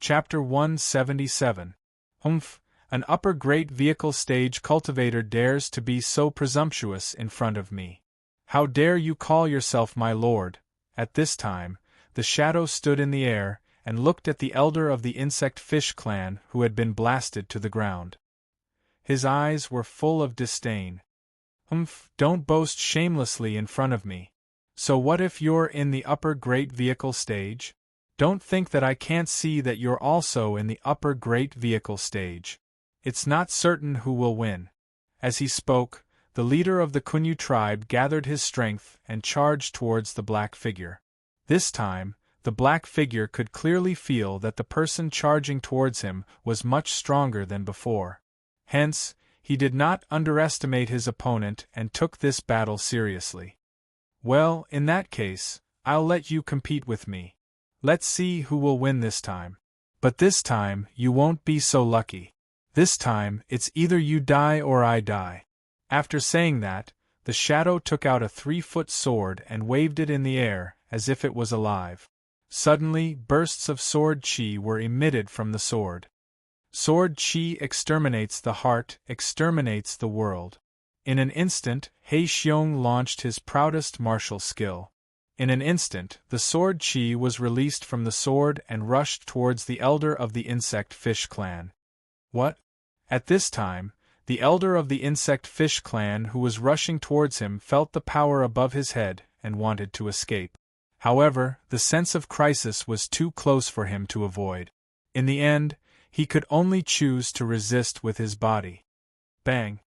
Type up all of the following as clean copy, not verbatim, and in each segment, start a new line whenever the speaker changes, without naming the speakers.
Chapter 177. Humph! An upper great vehicle stage cultivator dares to be so presumptuous in front of me. How dare you call yourself my lord? At this time, the shadow stood in the air, and looked at the elder of the insect fish clan who had been blasted to the ground. His eyes were full of disdain. Humph! Don't boast shamelessly in front of me. So what if you're in the upper great vehicle stage? Don't think that I can't see that you're also in the upper great vehicle stage. It's not certain who will win. As he spoke, the leader of the Kunyu tribe gathered his strength and charged towards the black figure. This time, the black figure could clearly feel that the person charging towards him was much stronger than before. Hence, he did not underestimate his opponent and took this battle seriously. Well, in that case, I'll let you compete with me. Let's see who will win this time. But this time, you won't be so lucky. This time, it's either you die or I die. After saying that, the shadow took out a 3-foot sword and waved it in the air, as if it was alive. Suddenly, bursts of sword chi were emitted from the sword. Sword chi exterminates the heart, exterminates the world. In an instant, He Xiong launched his proudest martial skill. In an instant, the sword chi was released from the sword and rushed towards the elder of the insect fish clan. What? At this time, the elder of the insect fish clan who was rushing towards him felt the power above his head and wanted to escape. However, the sense of crisis was too close for him to avoid. In the end, he could only choose to resist with his body. Bang!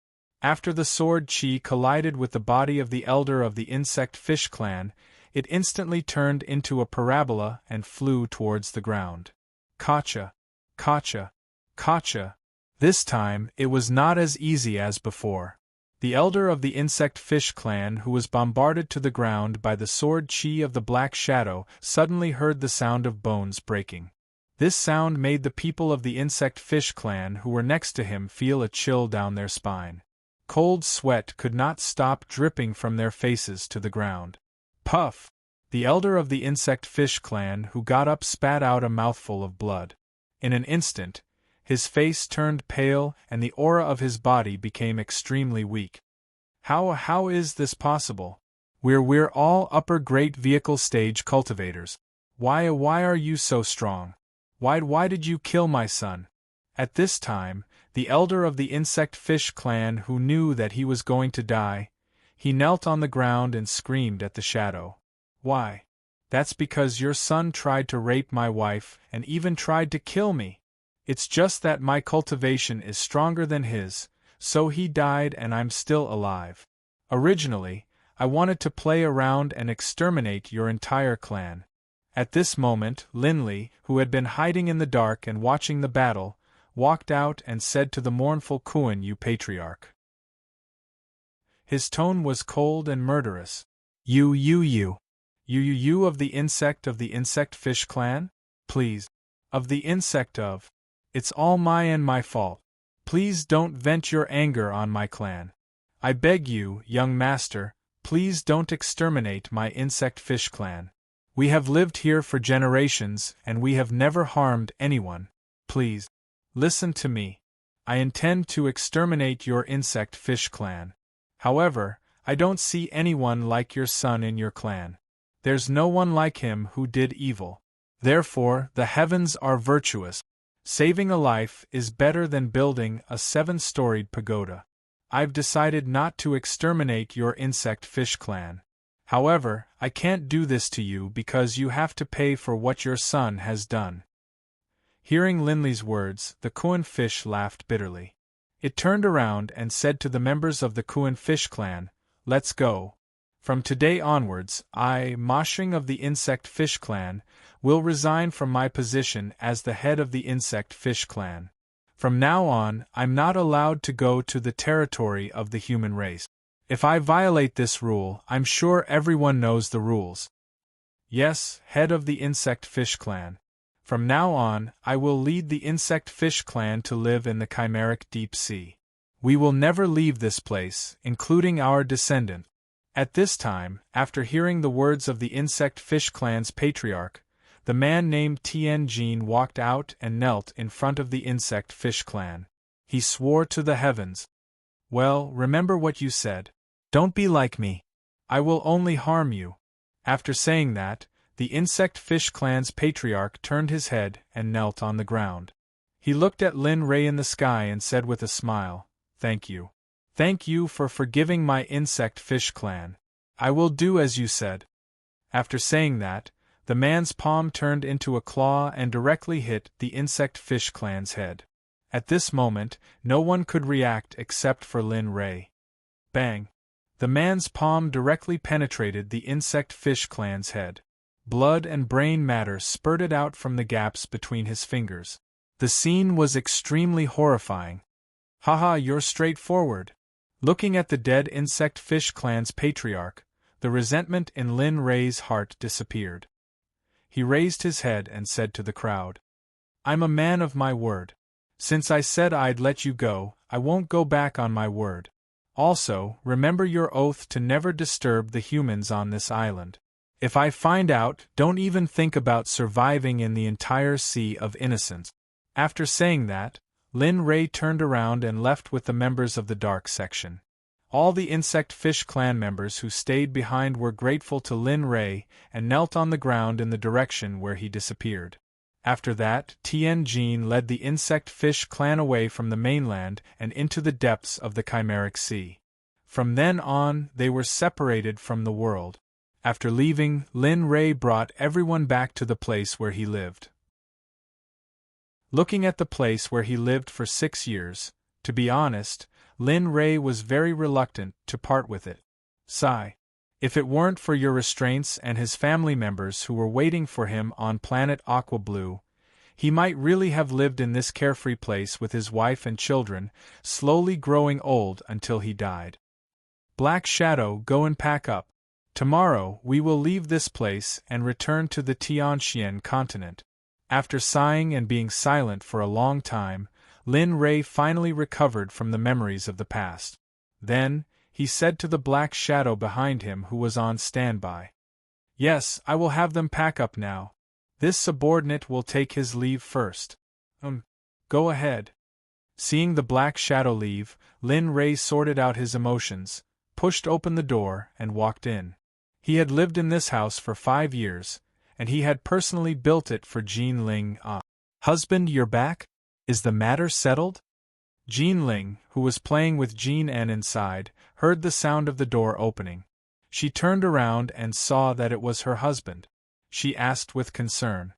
After the sword chi collided with the body of the elder of the insect fish clan, it instantly turned into a parabola and flew towards the ground. Kacha! Kacha! Kacha! This time, it was not as easy as before. The elder of the insect fish clan who was bombarded to the ground by the sword chi of the Black Shadow suddenly heard the sound of bones breaking. This sound made the people of the insect fish clan who were next to him feel a chill down their spine. Cold sweat could not stop dripping from their faces to the ground. Puff! The elder of the insect fish clan who got up spat out a mouthful of blood. In an instant, his face turned pale and the aura of his body became extremely weak. How is this possible? We're all upper great vehicle stage cultivators. Why are you so strong? Why did you kill my son? At this time, the elder of the insect fish clan who knew that he was going to die, he knelt on the ground and screamed at the shadow. Why? That's because your son tried to rape my wife and even tried to kill me. It's just that my cultivation is stronger than his, so he died and I'm still alive. Originally, I wanted to play around and exterminate your entire clan. At this moment, Linley, who had been hiding in the dark and watching the battle, walked out and said to the mournful Kunyu patriarch. His tone was cold and murderous. You of the insect fish clan? Please. Of the insect of. It's all my fault. Please don't vent your anger on my clan. I beg you, young master, please don't exterminate my insect fish clan. We have lived here for generations and we have never harmed anyone. Please. Listen to me. I intend to exterminate your insect fish clan. However, I don't see anyone like your son in your clan. There's no one like him who did evil. Therefore, the heavens are virtuous. Saving a life is better than building a 7-storied pagoda. I've decided not to exterminate your insect fish clan. However, I can't do this to you because you have to pay for what your son has done. Hearing Linley's words, the Kuan fish laughed bitterly. It turned around and said to the members of the Kuan fish clan, "Let's go. From today onwards, I, Mashing of the insect fish clan, will resign from my position as the head of the insect fish clan. From now on, I'm not allowed to go to the territory of the human race. If I violate this rule, I'm sure everyone knows the rules. Yes, head of the insect fish clan. From now on, I will lead the insect fish clan to live in the chimeric deep sea. We will never leave this place, including our descendant." At this time, after hearing the words of the insect fish clan's patriarch, the man named Tianjin walked out and knelt in front of the insect fish clan. He swore to the heavens. Well, remember what you said. Don't be like me. I will only harm you. After saying that, the insect fish clan's patriarch turned his head and knelt on the ground. He looked at Lin Ray in the sky and said with a smile, "Thank you. Thank you for forgiving my insect fish clan. I will do as you said." After saying that, the man's palm turned into a claw and directly hit the insect fish clan's head. At this moment, no one could react except for Lin Ray. Bang! The man's palm directly penetrated the insect fish clan's head. Blood and brain matter spurted out from the gaps between his fingers. The scene was extremely horrifying. Haha, you're straightforward. Looking at the dead insect fish clan's patriarch, the resentment in Lin Ray's heart disappeared. He raised his head and said to the crowd, "I'm a man of my word. Since I said I'd let you go, I won't go back on my word. Also, remember your oath to never disturb the humans on this island. If I find out, don't even think about surviving in the entire sea of innocence." After saying that, Lin Ray turned around and left with the members of the dark section. All the insect fish clan members who stayed behind were grateful to Lin Ray and knelt on the ground in the direction where he disappeared. After that, Tianjin led the insect fish clan away from the mainland and into the depths of the chimeric sea. From then on, they were separated from the world. After leaving, Lin Ray brought everyone back to the place where he lived. Looking at the place where he lived for 6 years, to be honest, Lin Ray was very reluctant to part with it. Sigh. If it weren't for your restraints and his family members who were waiting for him on planet Aqua Blue, he might really have lived in this carefree place with his wife and children, slowly growing old until he died. Black Shadow, go and pack up. Tomorrow we will leave this place and return to the Tianxian continent. After sighing and being silent for a long time, Lin Ray finally recovered from the memories of the past. Then, he said to the black shadow behind him who was on standby, "Yes, I will have them pack up now. This subordinate will take his leave first." Go ahead." Seeing the black shadow leave, Lin Ray sorted out his emotions, pushed open the door, and walked in. He had lived in this house for 5 years, and he had personally built it for Jean Ling. "Husband, you're back? Is the matter settled?" Jean Ling, who was playing with Jean N inside, heard the sound of the door opening. She turned around and saw that it was her husband. She asked with concern,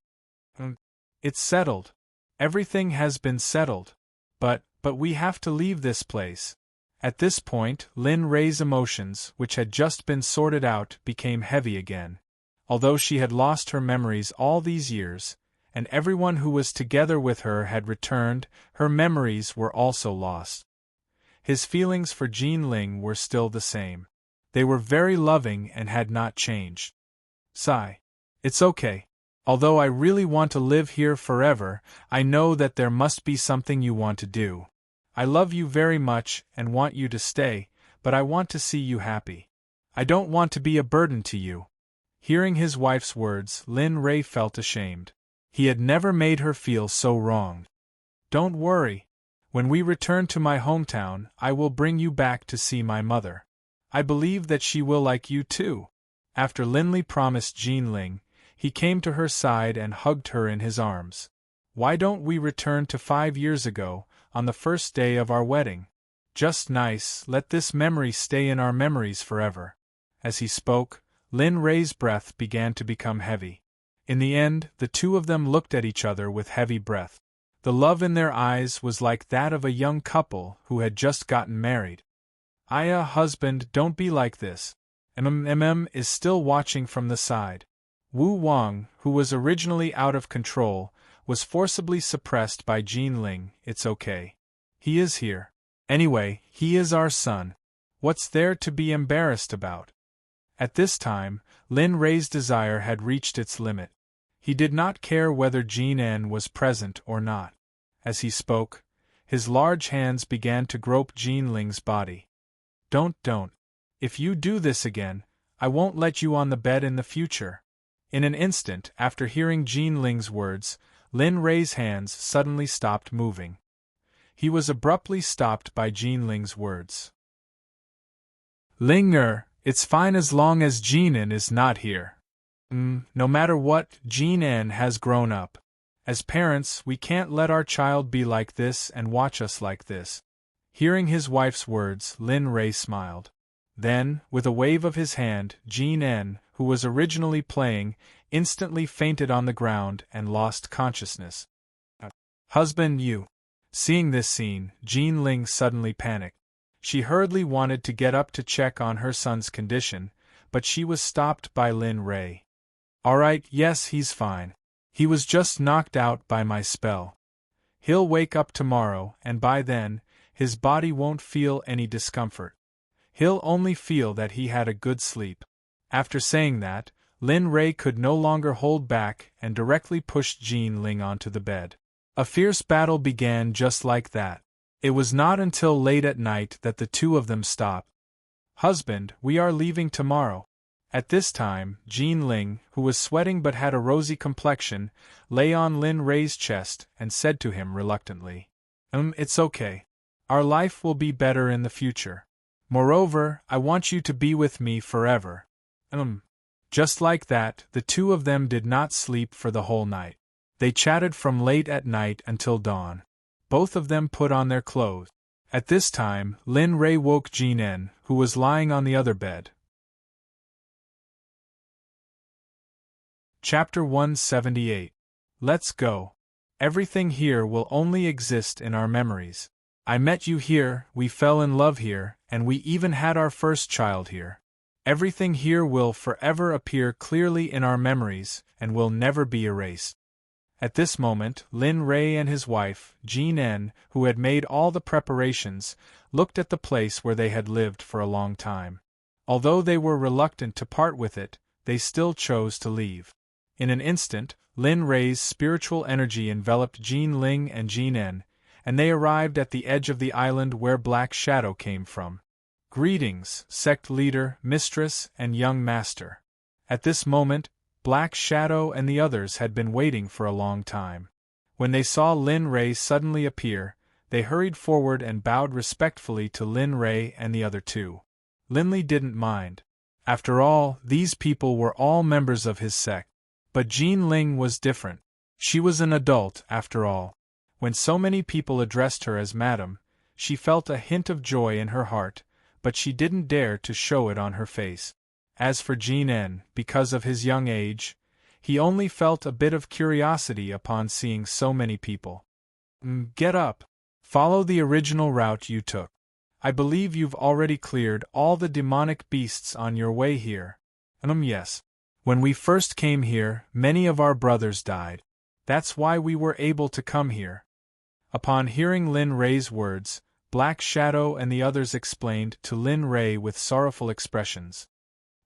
"It's settled. Everything has been settled. But we have to leave this place." At this point, Lin Ray's emotions, which had just been sorted out, became heavy again. Although she had lost her memories all these years, and everyone who was together with her had returned, her memories were also lost. His feelings for Jean Ling were still the same. They were very loving and had not changed. Sigh. "It's okay. Although I really want to live here forever, I know that there must be something you want to do. I love you very much and want you to stay, but I want to see you happy. I don't want to be a burden to you." Hearing his wife's words, Lin Ray felt ashamed. He had never made her feel so wrong. "Don't worry. When we return to my hometown, I will bring you back to see my mother. I believe that she will like you too." After Linley promised Jean Ling, he came to her side and hugged her in his arms. "Why don't we return to 5 years ago, on the first day of our wedding? Just nice, let this memory stay in our memories forever." As he spoke, Lin Ray's breath began to become heavy. In the end, the two of them looked at each other with heavy breath. The love in their eyes was like that of a young couple who had just gotten married. Husband, don't be like this." Is still watching from the side. Wu Wang, who was originally out of control, was forcibly suppressed by Jean Ling. "It's okay. He is here. Anyway, he is our son. What's there to be embarrassed about?" At this time, Lin Ray's desire had reached its limit. He did not care whether Jean N was present or not. As he spoke, his large hands began to grope Jean Ling's body. Don't. If you do this again, I won't let you on the bed in the future." In an instant after hearing Jean Ling's words, Lin Rei's hands suddenly stopped moving. He was abruptly stopped by Jean Ling's words. Ling it's fine as long as Jean En is not here. No matter what, Jean En has grown up. As parents, we can't let our child be like this and watch us like this. Hearing his wife's words, Lin Rei smiled. Then, with a wave of his hand, Jean En, who was originally playing, instantly fainted on the ground and lost consciousness. Husband, you. Seeing this scene, Jean Ling suddenly panicked. She hurriedly wanted to get up to check on her son's condition, but she was stopped by Lin Rei. Alright, yes, he's fine. He was just knocked out by my spell. He'll wake up tomorrow, and by then, his body won't feel any discomfort. He'll only feel that he had a good sleep. After saying that, Lin Rei could no longer hold back and directly pushed Jean Ling onto the bed. A fierce battle began just like that. It was not until late at night that the two of them stopped. Husband, we are leaving tomorrow. At this time, Jean Ling, who was sweating but had a rosy complexion, lay on Lin Rei's chest and said to him reluctantly, It's okay. Our life will be better in the future. Moreover, I want you to be with me forever. Just like that, the two of them did not sleep for the whole night. They chatted from late at night until dawn. Both of them put on their clothes. At this time, Lin Rei woke Jean En, who was lying on the other bed. Chapter 178. Let's go. Everything here will only exist in our memories. I met you here, we fell in love here, and we even had our first child here. Everything here will forever appear clearly in our memories, and will never be erased. At this moment, Lin Rei and his wife, Jean En, who had made all the preparations, looked at the place where they had lived for a long time. Although they were reluctant to part with it, they still chose to leave. In an instant, Lin Rei's spiritual energy enveloped Jean Ling and Jean En, and they arrived at the edge of the island where Black Shadow came from. Greetings, sect leader, mistress, and young master. At this moment, Black Shadow and the others had been waiting for a long time. When they saw Lin Rei suddenly appear, they hurried forward and bowed respectfully to Lin Rei and the other two. Linley didn't mind. After all, these people were all members of his sect. But Jean Ling was different. She was an adult, after all. When so many people addressed her as Madam, she felt a hint of joy in her heart, but she didn't dare to show it on her face. As for Jean En, because of his young age, he only felt a bit of curiosity upon seeing so many people. Get up. Follow the original route you took. I believe you've already cleared all the demonic beasts on your way here. Yes. When we first came here, many of our brothers died. That's why we were able to come here. Upon hearing Lin Rei's words, Black Shadow and the others explained to Lin Rei with sorrowful expressions.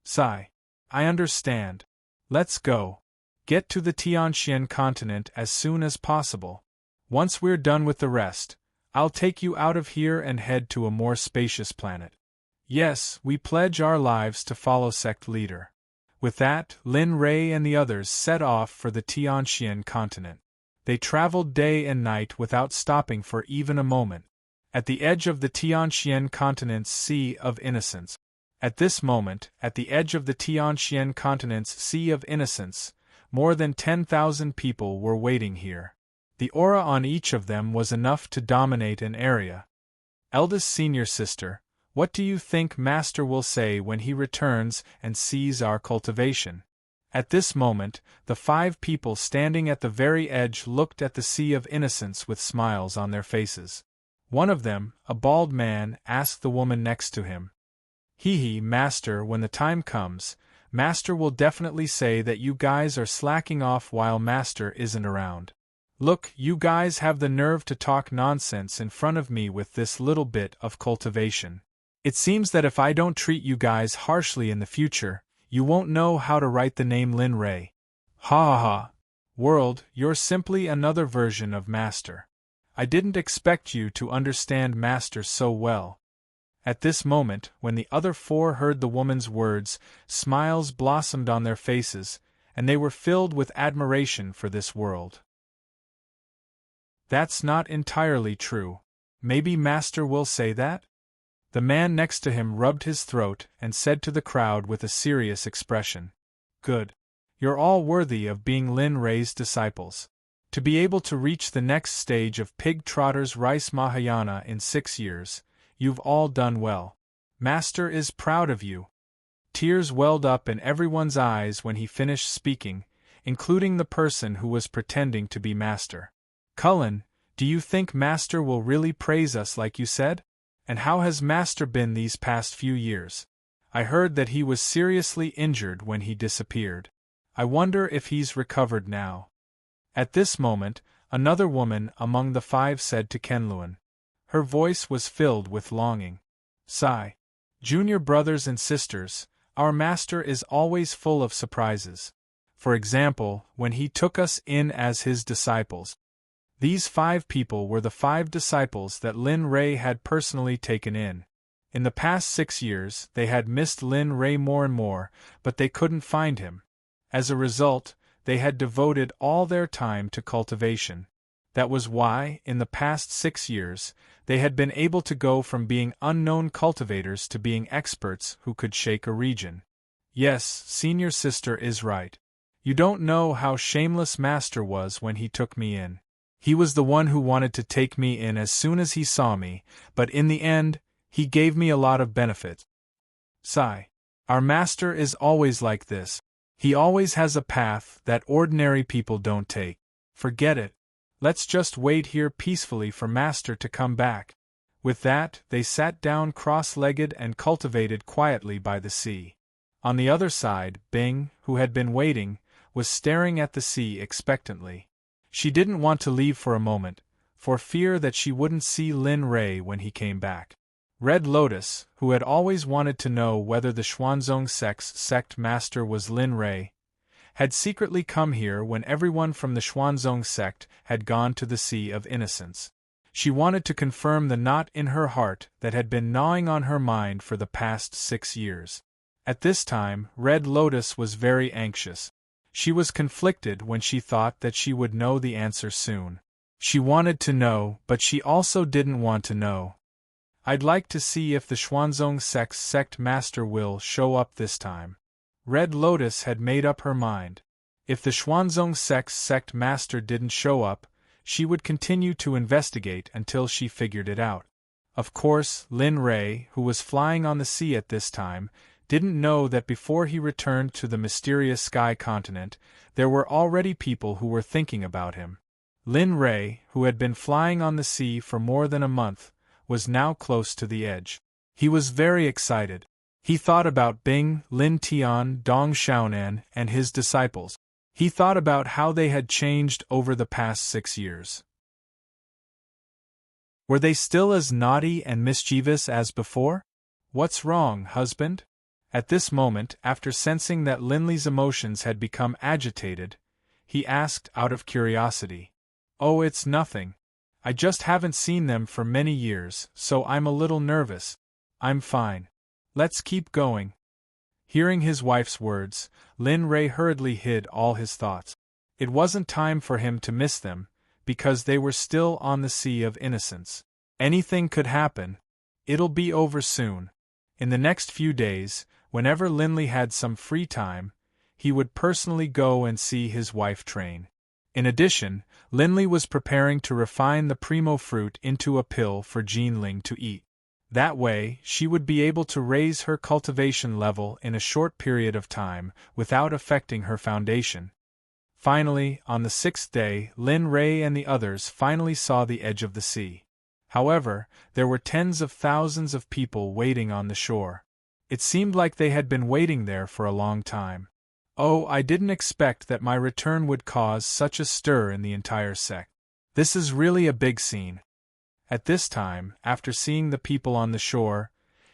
Sigh. I understand. Let's go. Get to the Tianxian continent as soon as possible. Once we're done with the rest, I'll take you out of here and head to a more spacious planet. Yes, we pledge our lives to follow sect leader. With that, Lin Rei and the others set off for the Tianxian continent. They traveled day and night without stopping for even a moment. At the edge of the Tianxian continent's Sea of Innocence. At this moment, at the edge of the Tianxian continent's Sea of Innocence, more than 10,000 people were waiting here. The aura on each of them was enough to dominate an area. Eldest senior sister, what do you think Master will say when he returns and sees our cultivation? At this moment, the 5 people standing at the very edge looked at the Sea of Innocence with smiles on their faces. One of them, a bald man, asked the woman next to him. Master, when the time comes, Master will definitely say that you guys are slacking off while Master isn't around. Look, you guys have the nerve to talk nonsense in front of me with this little bit of cultivation. It seems that if I don't treat you guys harshly in the future, you won't know how to write the name Lin Rei. Ha ha ha. World, you're simply another version of Master. I didn't expect you to understand Master so well. At this moment, when the other 4 heard the woman's words, smiles blossomed on their faces, and they were filled with admiration for this world. That's not entirely true. Maybe Master will say that? The man next to him rubbed his throat and said to the crowd with a serious expression. Good. You're all worthy of being Lin Rei's disciples. To be able to reach the next stage of Pig Trotter's Rice Mahayana in 6 years, you've all done well. Master is proud of you. Tears welled up in everyone's eyes when he finished speaking, including the person who was pretending to be Master. Cullen, do you think Master will really praise us like you said? And how has Master been these past few years? I heard that he was seriously injured when he disappeared. I wonder if he's recovered now. At this moment, another woman among the 5 said to Kenluan. Her voice was filled with longing. Sigh. Junior brothers and sisters, our Master is always full of surprises. For example, when he took us in as his disciples. These 5 people were the 5 disciples that Lin Rei had personally taken in. In the past 6 years, they had missed Lin Rei more and more, but they couldn't find him. As a result, they had devoted all their time to cultivation. That was why, in the past 6 years, they had been able to go from being unknown cultivators to being experts who could shake a region. Yes, senior sister is right. You don't know how shameless Master was when he took me in. He was the one who wanted to take me in as soon as he saw me, but in the end, he gave me a lot of benefit. Sigh. Our Master is always like this. He always has a path that ordinary people don't take. Forget it. Let's just wait here peacefully for Master to come back. With that, they sat down cross-legged and cultivated quietly by the sea. On the other side, Bing, who had been waiting, was staring at the sea expectantly. She didn't want to leave for a moment, for fear that she wouldn't see Lin Rei when he came back. Red Lotus, who had always wanted to know whether the Xuanzong Sect's sect master was Lin Rei, had secretly come here when everyone from the Xuanzong Sect had gone to the Sea of Innocence. She wanted to confirm the knot in her heart that had been gnawing on her mind for the past 6 years. At this time, Red Lotus was very anxious. She was conflicted when she thought that she would know the answer soon. She wanted to know, but she also didn't want to know. I'd like to see if the Xuanzong Sect's sect master will show up this time. Red Lotus had made up her mind. If the Xuanzong Sect's sect master didn't show up, she would continue to investigate until she figured it out. Of course, Lin Rei, who was flying on the sea at this time, didn't know that before he returned to the mysterious sky continent, there were already people who were thinking about him. Lin Rei, who had been flying on the sea for more than a month, was now close to the edge. He was very excited. He thought about Bing, Lin Tian, Dong Xiaonan, and his disciples. He thought about how they had changed over the past 6 years. Were they still as naughty and mischievous as before? What's wrong, husband? At this moment, after sensing that Linley's emotions had become agitated, he asked out of curiosity. Oh, it's nothing. I just haven't seen them for many years, so I'm a little nervous. I'm fine. Let's keep going. Hearing his wife's words, Lin Rei hurriedly hid all his thoughts. It wasn't time for him to miss them, because they were still on the Sea of Innocence. Anything could happen. It'll be over soon. In the next few days, whenever Linley had some free time, he would personally go and see his wife train. In addition, Linley was preparing to refine the primo fruit into a pill for Jinling to eat. That way, she would be able to raise her cultivation level in a short period of time without affecting her foundation. Finally, on the 6th day, Lin Rei and the others finally saw the edge of the sea. However, there were tens of thousands of people waiting on the shore. It seemed like they had been waiting there for a long time. Oh, I didn't expect that my return would cause such a stir in the entire sect. This is really a big scene. At this time, after seeing the people on the shore,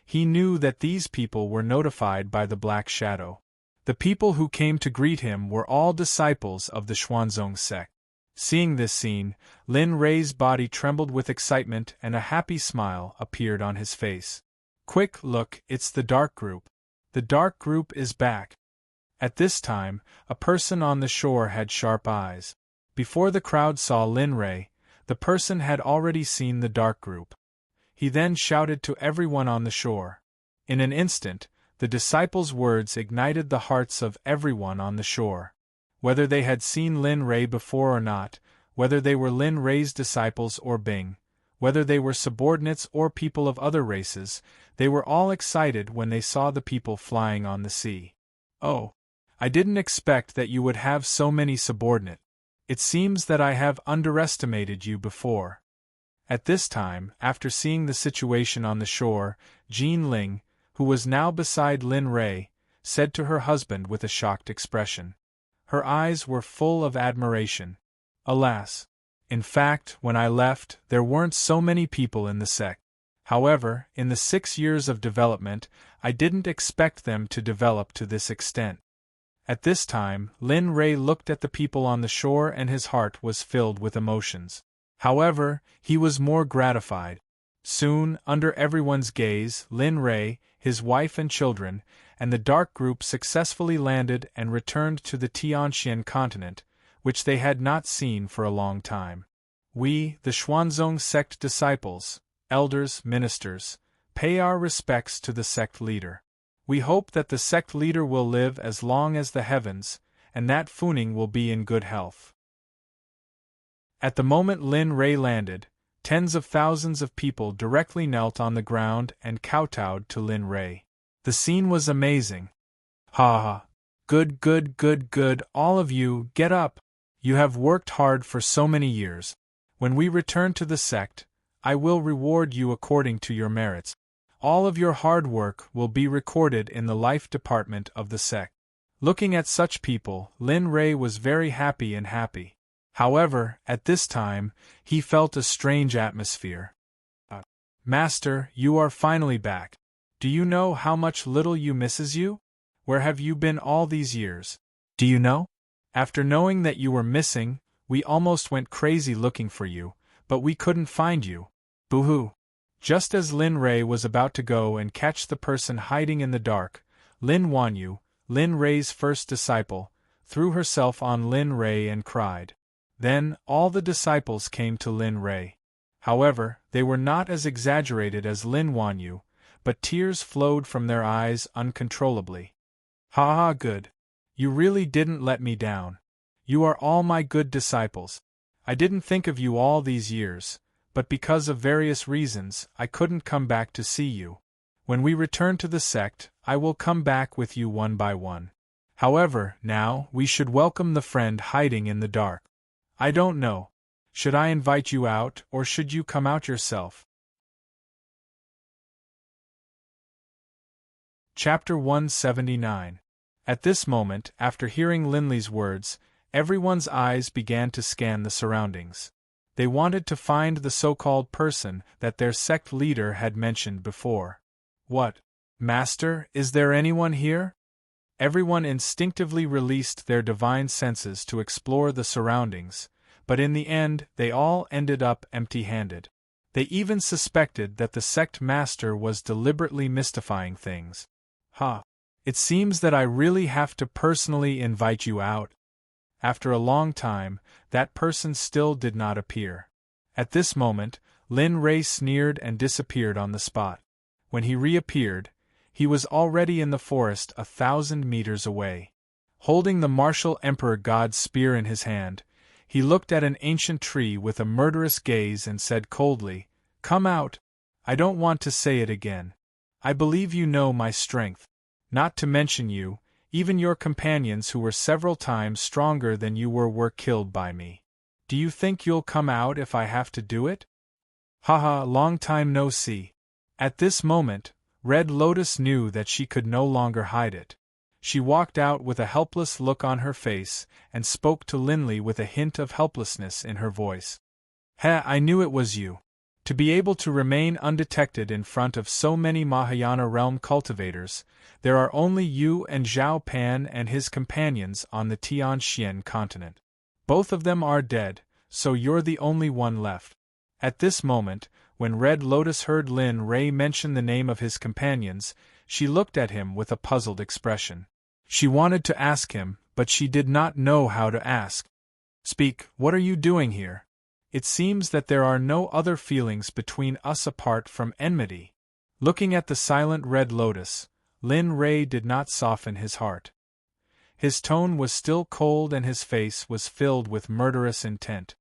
he knew that these people were notified by the Black Shadow. The people who came to greet him were all disciples of the Xuanzong Sect. Seeing this scene, Lin Rei's body trembled with excitement and a happy smile appeared on his face. Quick, look, it's the Dark Group. The Dark Group is back. At this time, a person on the shore had sharp eyes. Before the crowd saw Lin Rei, the person had already seen the dark group. He then shouted to everyone on the shore. In an instant, the disciples' words ignited the hearts of everyone on the shore. Whether they had seen Lin Rei before or not, whether they were Lin Rei's disciples or Bing, whether they were subordinates or people of other races, they were all excited when they saw the people flying on the sea. "Oh, I didn't expect that you would have so many subordinates. It seems that I have underestimated you before." At this time, after seeing the situation on the shore, Jean Ling, who was now beside Lin Rei, said to her husband with a shocked expression. Her eyes were full of admiration. "Alas! In fact, when I left, there weren't so many people in the sect. However, in the 6 years of development, I didn't expect them to develop to this extent." At this time, Lin Rei looked at the people on the shore and his heart was filled with emotions. However, he was more gratified. Soon, under everyone's gaze, Lin Rei, his wife and children, and the dark group successfully landed and returned to the Tianxian continent, which they had not seen for a long time. We, the Xuanzong sect disciples, elders, ministers, pay our respects to the sect leader. We hope that the sect leader will live as long as the heavens, and that Funing will be in good health. At the moment Lin Rei landed, tens of thousands of people directly knelt on the ground and kowtowed to Lin Rei. The scene was amazing. "Ha ha! Good, good, good, good, all of you, get up! You have worked hard for so many years. When we return to the sect, I will reward you according to your merits. All of your hard work will be recorded in the life department of the sect." Looking at such people, Lin Rei was very happy. However, at this time, he felt a strange atmosphere. "Master, you are finally back. Do you know how much little you misses you? Where have you been all these years? Do you know? After knowing that you were missing, we almost went crazy looking for you, but we couldn't find you. Boo-hoo." Just as Lin Rei was about to go and catch the person hiding in the dark, Lin Wanyu, Lin Rei's first disciple, threw herself on Lin Rei and cried. Then, all the disciples came to Lin Rei. However, they were not as exaggerated as Lin Wanyu, but tears flowed from their eyes uncontrollably. "Ha ha, good. You really didn't let me down. You are all my good disciples. I didn't think of you all these years, but because of various reasons, I couldn't come back to see you. When we return to the sect, I will come back with you one by one. However, now, we should welcome the friend hiding in the dark. I don't know. Should I invite you out, or should you come out yourself?" Chapter 179. At this moment, after hearing Linley's words, everyone's eyes began to scan the surroundings. They wanted to find the so-called person that their sect leader had mentioned before. "What? Master, is there anyone here?" Everyone instinctively released their divine senses to explore the surroundings, but in the end they all ended up empty-handed. They even suspected that the sect master was deliberately mystifying things. It seems that I really have to personally invite you out." After a long time, that person still did not appear. At this moment, Lin Rei sneered and disappeared on the spot. When he reappeared, he was already in the forest 1,000 meters away. Holding the martial Emperor God's spear in his hand, he looked at an ancient tree with a murderous gaze and said coldly, "Come out. I don't want to say it again. I believe you know my strength. Not to mention you, even your companions who were several times stronger than you were killed by me. Do you think you'll come out if I have to do it? Haha, long time no see." At this moment, Red Lotus knew that she could no longer hide it. She walked out with a helpless look on her face and spoke to Linley with a hint of helplessness in her voice. I knew it was you. To be able to remain undetected in front of so many Mahayana realm cultivators, there are only you and Zhao Pan and his companions on the Tianxian continent. Both of them are dead, so you're the only one left. At this moment, when Red Lotus heard Lin Rei mention the name of his companions, she looked at him with a puzzled expression. She wanted to ask him, but she did not know how to ask. Speak, what are you doing here? It seems that there are no other feelings between us apart from enmity. Looking at the silent red lotus, Lin Rei did not soften his heart. His tone was still cold and his face was filled with murderous intent.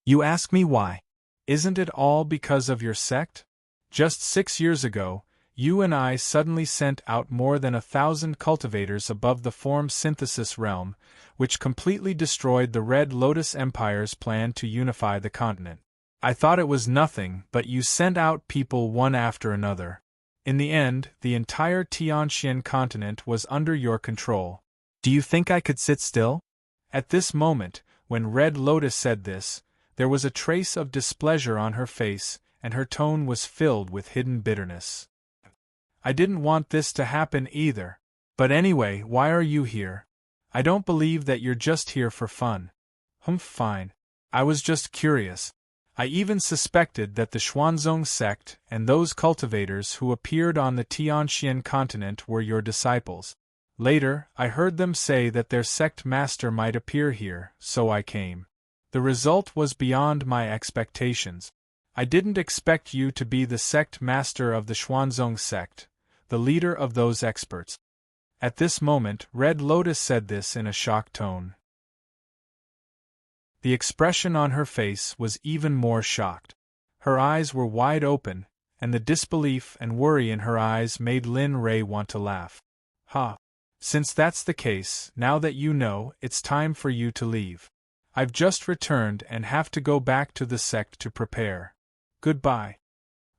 You ask me why? Isn't it all because of your sect? Just 6 years ago, you and I suddenly sent out more than 1,000 cultivators above the form synthesis realm, which completely destroyed the Red Lotus Empire's plan to unify the continent. I thought it was nothing, but you sent out people one after another. In the end, the entire Tianxian continent was under your control. Do you think I could sit still? At this moment, when Red Lotus said this, there was a trace of displeasure on her face, and her tone was filled with hidden bitterness. I didn't want this to happen either. But anyway, why are you here? I don't believe that you're just here for fun. Fine. I was just curious. I even suspected that the Xuanzong sect and those cultivators who appeared on the Tianxian continent were your disciples. Later, I heard them say that their sect master might appear here, so I came. The result was beyond my expectations. I didn't expect you to be the sect master of the Xuanzong sect, the leader of those experts. At this moment, Red Lotus said this in a shocked tone. The expression on her face was even more shocked. Her eyes were wide open, and the disbelief and worry in her eyes made Lin Rei want to laugh. Since that's the case, now that you know, it's time for you to leave. I've just returned and have to go back to the sect to prepare. Goodbye.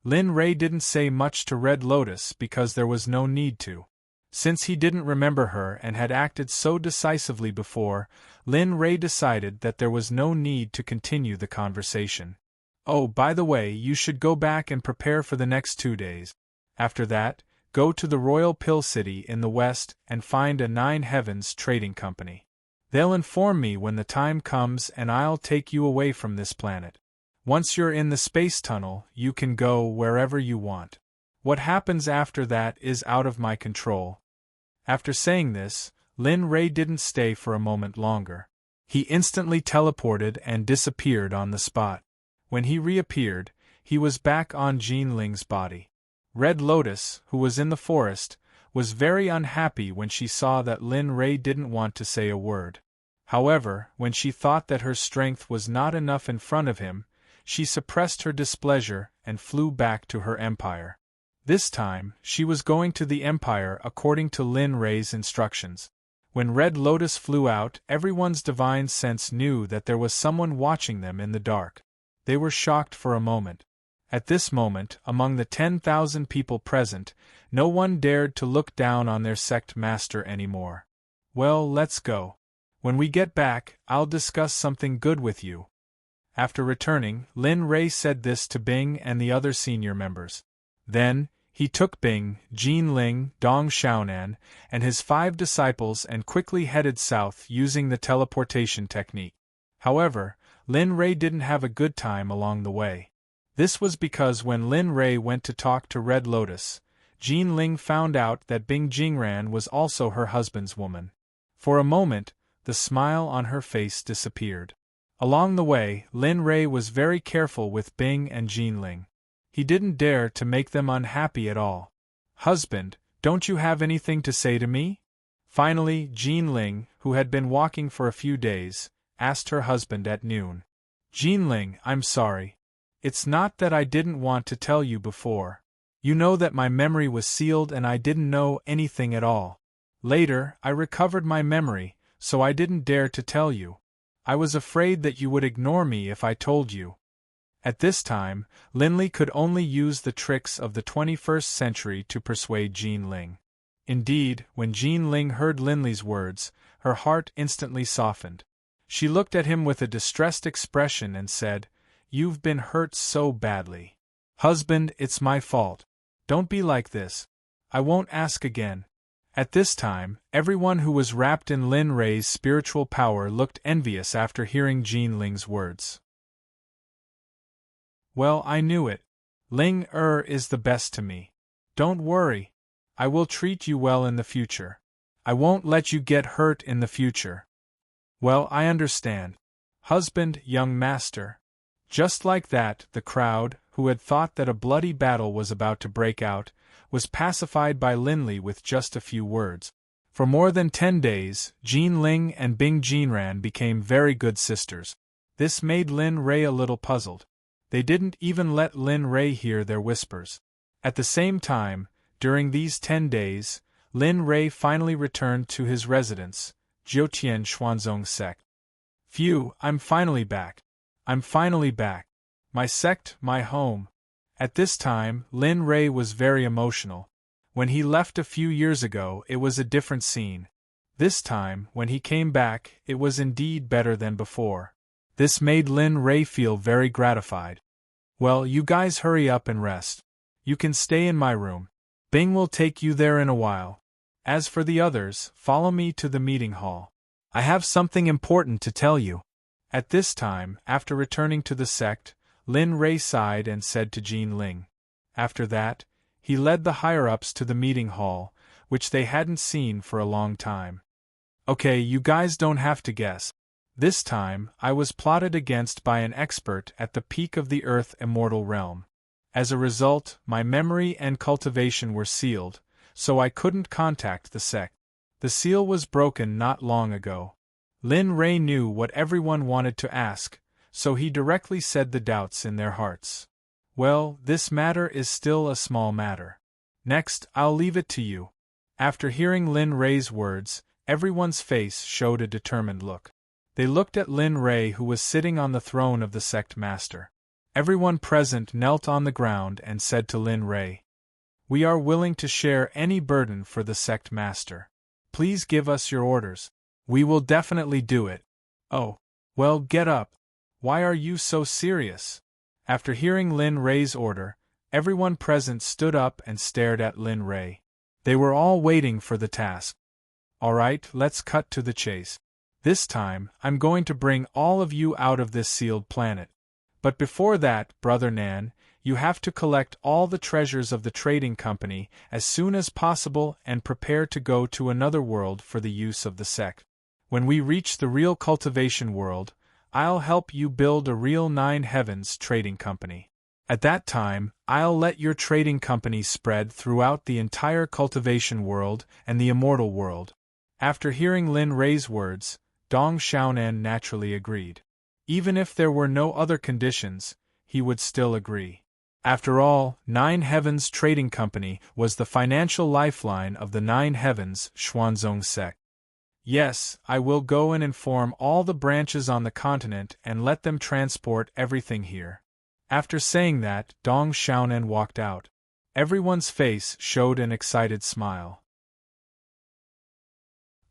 Lin Rei didn't say much to Red Lotus because there was no need to. Since he didn't remember her and had acted so decisively before, Lin Rei decided that there was no need to continue the conversation. Oh, by the way, you should go back and prepare for the next 2 days. After that, go to the Royal Pill City in the west and find a Nine Heavens trading company. They'll inform me when the time comes and I'll take you away from this planet. Once you're in the space tunnel, you can go wherever you want. What happens after that is out of my control. After saying this, Lin Rei didn't stay for a moment longer. He instantly teleported and disappeared on the spot. When he reappeared, he was back on Jean Ling's body. Red Lotus, who was in the forest, was very unhappy when she saw that Lin Rei didn't want to say a word. However, when she thought that her strength was not enough in front of him, she suppressed her displeasure and flew back to her empire. This time, she was going to the empire according to Lin Rei's instructions. When Red Lotus flew out, everyone's divine sense knew that there was someone watching them in the dark. They were shocked for a moment. At this moment, among the 10,000 people present, no one dared to look down on their sect master anymore. Well, let's go. When we get back, I'll discuss something good with you. After returning, Lin Rei said this to Bing and the other senior members. Then, he took Bing, Jean Ling, Dong Xiaonan, and his 5 disciples and quickly headed south using the teleportation technique. However, Lin Rei didn't have a good time along the way. This was because when Lin Rei went to talk to Red Lotus, Jean Ling found out that Bing Jingran was also her husband's woman. For a moment, the smile on her face disappeared. Along the way, Lin Rei was very careful with Bing and Jean Ling. He didn't dare to make them unhappy at all. Husband, don't you have anything to say to me? Finally, Jean Ling, who had been walking for a few days, asked her husband at noon. Jean Ling, I'm sorry. It's not that I didn't want to tell you before. You know that my memory was sealed and I didn't know anything at all. Later, I recovered my memory, so I didn't dare to tell you. I was afraid that you would ignore me if I told you. At this time, Linley could only use the tricks of the 21st century to persuade Jean Ling. Indeed, when Jean Ling heard Linley's words, her heart instantly softened. She looked at him with a distressed expression and said, "You've been hurt so badly. Husband, it's my fault. Don't be like this. I won't ask again." At this time, everyone who was wrapped in Lin Rei's spiritual power looked envious after hearing Jean Ling's words. Well, I knew it. Ling is the best to me. Don't worry. I will treat you well in the future. I won't let you get hurt in the future. Well, I understand. Husband, young master. Just like that, the crowd, who had thought that a bloody battle was about to break out, was pacified by Linley with just a few words. For more than 10 days, Jean Ling and Bing Jianran became very good sisters. This made Lin Ray a little puzzled. They didn't even let Lin Ray hear their whispers. At the same time, during these 10 days, Lin Ray finally returned to his residence, Jiutian Xuanzong Sect. Phew, I'm finally back. I'm finally back. My sect, my home. At this time, Lin Ray was very emotional. When he left a few years ago, it was a different scene. This time, when he came back, it was indeed better than before. This made Lin Ray feel very gratified. Well, you guys hurry up and rest. You can stay in my room. Bing will take you there in a while. As for the others, follow me to the meeting hall. I have something important to tell you. At this time, after returning to the sect, Lin Ray sighed and said to Jean Ling. After that, he led the higher-ups to the meeting hall, which they hadn't seen for a long time. Okay, you guys don't have to guess. This time, I was plotted against by an expert at the peak of the Earth Immortal Realm. As a result, my memory and cultivation were sealed, so I couldn't contact the sect. The seal was broken not long ago. Lin Ray knew what everyone wanted to ask, so he directly said the doubts in their hearts. Well, this matter is still a small matter. Next, I'll leave it to you. After hearing Lin Ray's words, everyone's face showed a determined look. They looked at Lin Ray, who was sitting on the throne of the sect master. Everyone present knelt on the ground and said to Lin Ray, "We are willing to share any burden for the sect master. Please give us your orders. We will definitely do it." "Oh, well, get up. Why are you so serious?" After hearing Lin Ray's order, everyone present stood up and stared at Lin Ray. They were all waiting for the task. All right, let's cut to the chase. This time, I'm going to bring all of you out of this sealed planet. But before that, Brother Nan, you have to collect all the treasures of the trading company as soon as possible and prepare to go to another world for the use of the sect. When we reach the real cultivation world, I'll help you build a real 9 Heavens trading company. At that time, I'll let your trading company spread throughout the entire cultivation world and the immortal world. After hearing Lin Ray's words, Dong Xiaonan naturally agreed. Even if there were no other conditions, he would still agree. After all, 9 Heavens Trading Company was the financial lifeline of the 9 Heavens Xuanzong Sect. Yes, I will go and inform all the branches on the continent and let them transport everything here. After saying that, Dong Xiaonan walked out. Everyone's face showed an excited smile.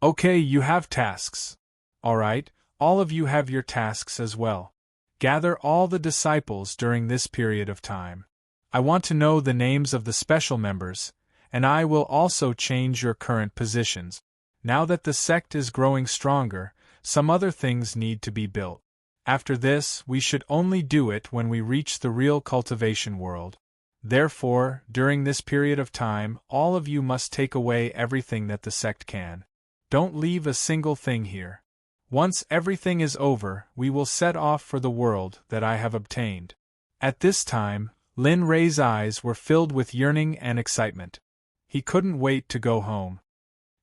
Okay, you have tasks. Alright, all of you have your tasks as well. Gather all the disciples during this period of time. I want to know the names of the special members, and I will also change your current positions. Now that the sect is growing stronger, some other things need to be built. After this, we should only do it when we reach the real cultivation world. Therefore, during this period of time, all of you must take away everything that the sect can. Don't leave a single thing here. Once everything is over, we will set off for the world that I have obtained. At this time, Lin Ray's eyes were filled with yearning and excitement. He couldn't wait to go home.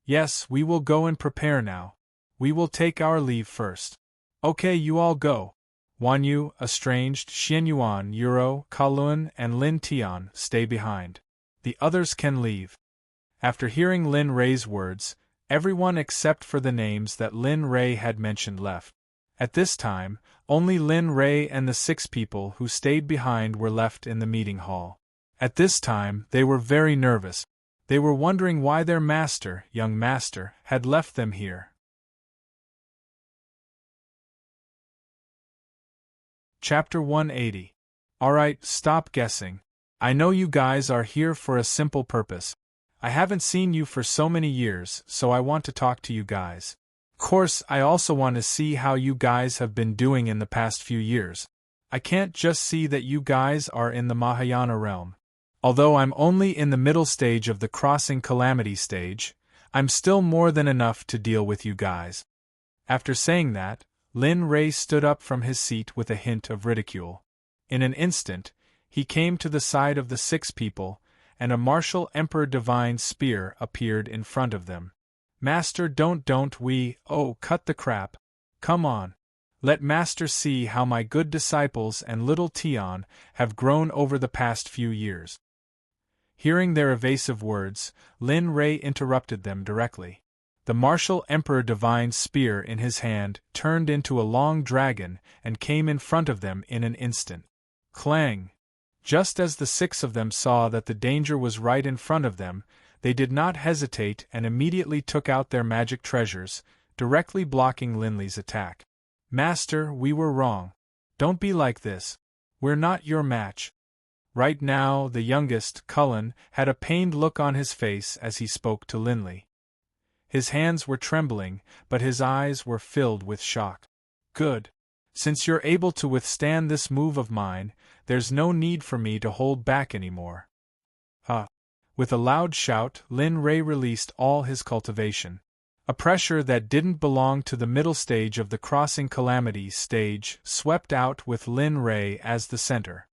Yes, we will go and prepare now. We will take our leave first. Okay, you all go. Wan Yu, Estranged, Xian Yuan, Euro, Kalun, and Lin Tian stay behind. The others can leave. After hearing Lin Ray's words, everyone except for the names that Lin Ray had mentioned left. At this time, only Lin Ray and the 6 people who stayed behind were left in the meeting hall. At this time, they were very nervous. They were wondering why their master, young master, had left them here. Chapter 180. Alright, stop guessing. I know you guys are here for a simple purpose. I haven't seen you for so many years, so I want to talk to you guys. Of course, I also want to see how you guys have been doing in the past few years. I can't just see that you guys are in the Mahayana realm. Although I'm only in the middle stage of the crossing calamity stage, I'm still more than enough to deal with you guys. After saying that, Lin Ray stood up from his seat with a hint of ridicule. In an instant, he came to the side of the 6 people, and a martial Emperor Divine spear appeared in front of them. Master, don't we, oh, cut the crap. Come on. Let Master see how my good disciples and little Tian have grown over the past few years. Hearing their evasive words, Lin Ray interrupted them directly. The martial Emperor Divine's spear in his hand turned into a long dragon and came in front of them in an instant. Clang! Just as the 6 of them saw that the danger was right in front of them, they did not hesitate and immediately took out their magic treasures, directly blocking Linley's attack. Master, we were wrong. Don't be like this. We're not your match. Right now, the youngest, Cullen, had a pained look on his face as he spoke to Linley. His hands were trembling, but his eyes were filled with shock. Good. Since you're able to withstand this move of mine, there's no need for me to hold back anymore. With a loud shout, Lin Ray released all his cultivation. A pressure that didn't belong to the middle stage of the Crossing Calamity stage swept out with Lin Ray as the center.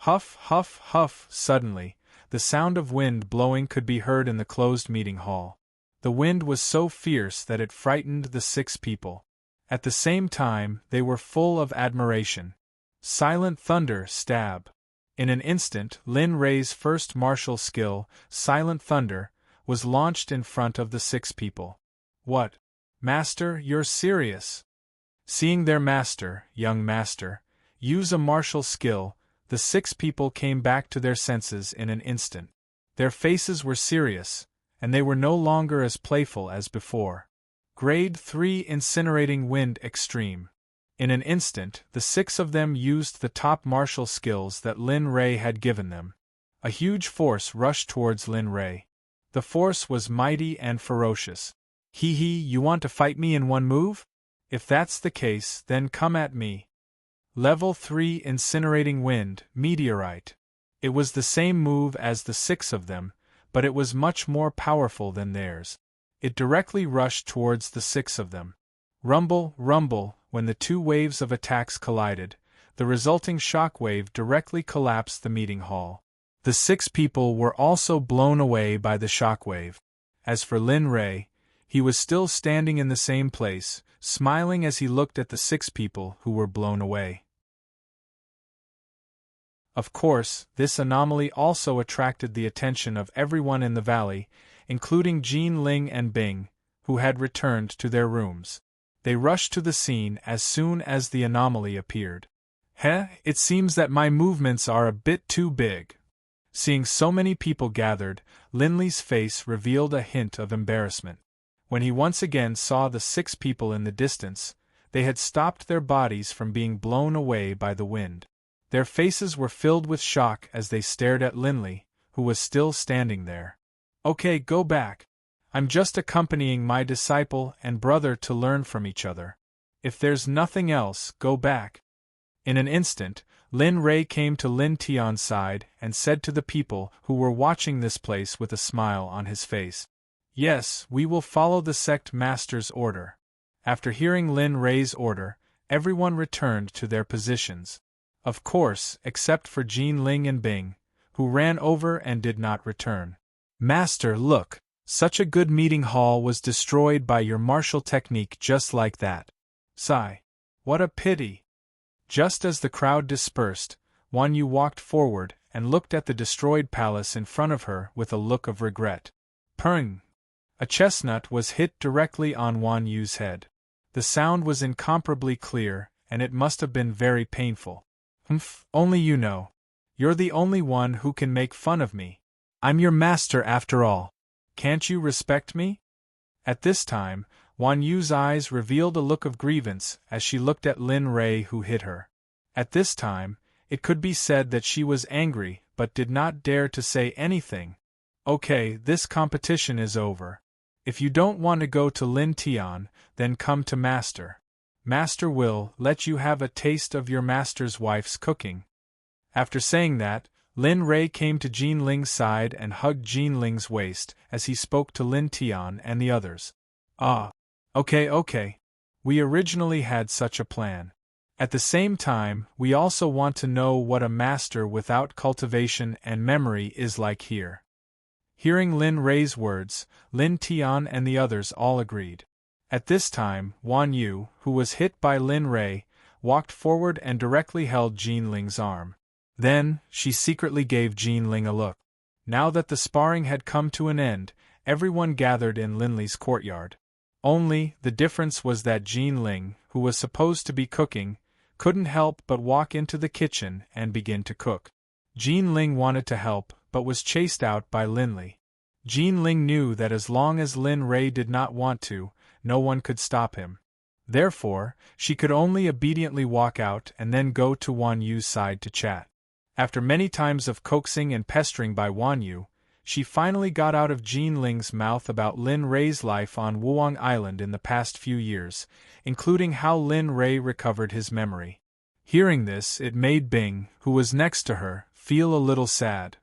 Huff, huff, huff, suddenly, the sound of wind blowing could be heard in the closed meeting hall. The wind was so fierce that it frightened the 6 people. At the same time, they were full of admiration. Silent thunder, stab. In an instant, Lin Ray's first martial skill, Silent Thunder, was launched in front of the 6 people. What? Master, you're serious? Seeing their master, young master, use a martial skill, the 6 people came back to their senses in an instant. Their faces were serious, and they were no longer as playful as before. Grade 3 Incinerating Wind Extreme. In an instant, the 6 of them used the top martial skills that Lin Ray had given them. A huge force rushed towards Lin Ray. The force was mighty and ferocious. Hee, you want to fight me in one move? If that's the case, then come at me. Level 3 Incinerating Wind, Meteorite. It was the same move as the 6 of them, but it was much more powerful than theirs. It directly rushed towards the 6 of them. Rumble, rumble, when the 2 waves of attacks collided, the resulting shock wave directly collapsed the meeting hall. The 6 people were also blown away by the shock wave. As for Lin Ray, he was still standing in the same place, smiling as he looked at the 6 people who were blown away. Of course, this anomaly also attracted the attention of everyone in the valley, including Jean Ling and Bing, who had returned to their rooms. They rushed to the scene as soon as the anomaly appeared. It seems that my movements are a bit too big. Seeing so many people gathered, Linley's face revealed a hint of embarrassment. When he once again saw the 6 people in the distance, they had stopped their bodies from being blown away by the wind. Their faces were filled with shock as they stared at Linley, who was still standing there. Okay, go back. I'm just accompanying my disciple and brother to learn from each other. If there's nothing else, go back. In an instant, Lin Ray came to Lin Tian's side and said to the people who were watching this place with a smile on his face, "Yes, we will follow the sect master's order." After hearing Lin Ray's order, everyone returned to their positions. Of course, except for Jean Ling and Bing, who ran over and did not return. Master, look! Such a good meeting hall was destroyed by your martial technique just like that. Sigh. What a pity. Just as the crowd dispersed, Wan Yu walked forward and looked at the destroyed palace in front of her with a look of regret. Purring. A chestnut was hit directly on Wan Yu's head. The sound was incomparably clear, and it must have been very painful. Only you know. You're the only one who can make fun of me. I'm your master after all. Can't you respect me? At this time, Wan Yu's eyes revealed a look of grievance as she looked at Lin Ray who hit her. At this time, it could be said that she was angry but did not dare to say anything. Okay, this competition is over. If you don't want to go to Lin Tian, then come to Master. Master will let you have a taste of your master's wife's cooking. After saying that, Lin Rei came to Jin Ling's side and hugged Jin Ling's waist as he spoke to Lin Tian and the others. Ah. Okay. We originally had such a plan. At the same time, we also want to know what a master without cultivation and memory is like here. Hearing Lin Rei's words, Lin Tian and the others all agreed. At this time, Wan Yu, who was hit by Lin Rei, walked forward and directly held Jin Ling's arm. Then, she secretly gave Jin Ling a look. Now that the sparring had come to an end, everyone gathered in Linley's courtyard. Only, the difference was that Jin Ling, who was supposed to be cooking, couldn't help but walk into the kitchen and begin to cook. Jin Ling wanted to help, but was chased out by Linley. Jin Ling knew that as long as Lin Rei did not want to, no one could stop him. Therefore, she could only obediently walk out and then go to Wan Yu's side to chat. After many times of coaxing and pestering by Wan Yu, she finally got out of Jin Ling's mouth about Lin Rei's life on Wuang Island in the past few years, including how Lin Rei recovered his memory. Hearing this, it made Bing, who was next to her, feel a little sad.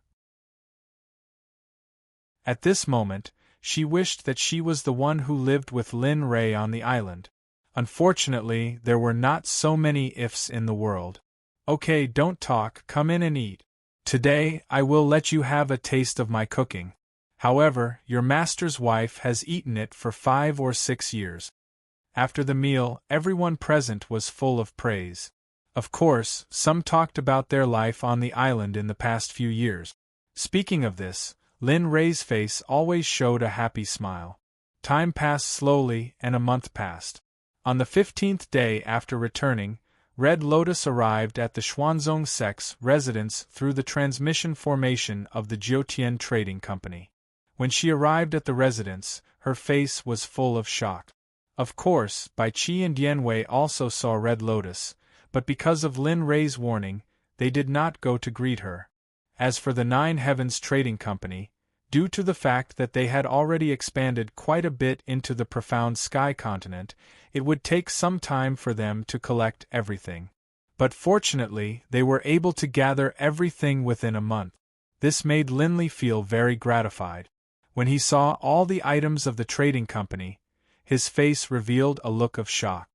At this moment, she wished that she was the one who lived with Lin Rei on the island. Unfortunately, there were not so many ifs in the world. Okay, don't talk, come in and eat. Today, I will let you have a taste of my cooking. However, your master's wife has eaten it for 5 or 6 years. After the meal, everyone present was full of praise. Of course, some talked about their life on the island in the past few years. Speaking of this, Lin Rei's face always showed a happy smile. Time passed slowly, and a month passed. On the 15th day after returning, Red Lotus arrived at the Xuanzong Sect's residence through the transmission formation of the Jiutian Trading Company. When she arrived at the residence, her face was full of shock. Of course, Bai Qi and Yanwei also saw Red Lotus, but because of Lin Rei's warning, they did not go to greet her. As for the Nine Heavens Trading Company, due to the fact that they had already expanded quite a bit into the profound sky continent, it would take some time for them to collect everything. But fortunately, they were able to gather everything within a month. This made Linley feel very gratified. When he saw all the items of the trading company, his face revealed a look of shock.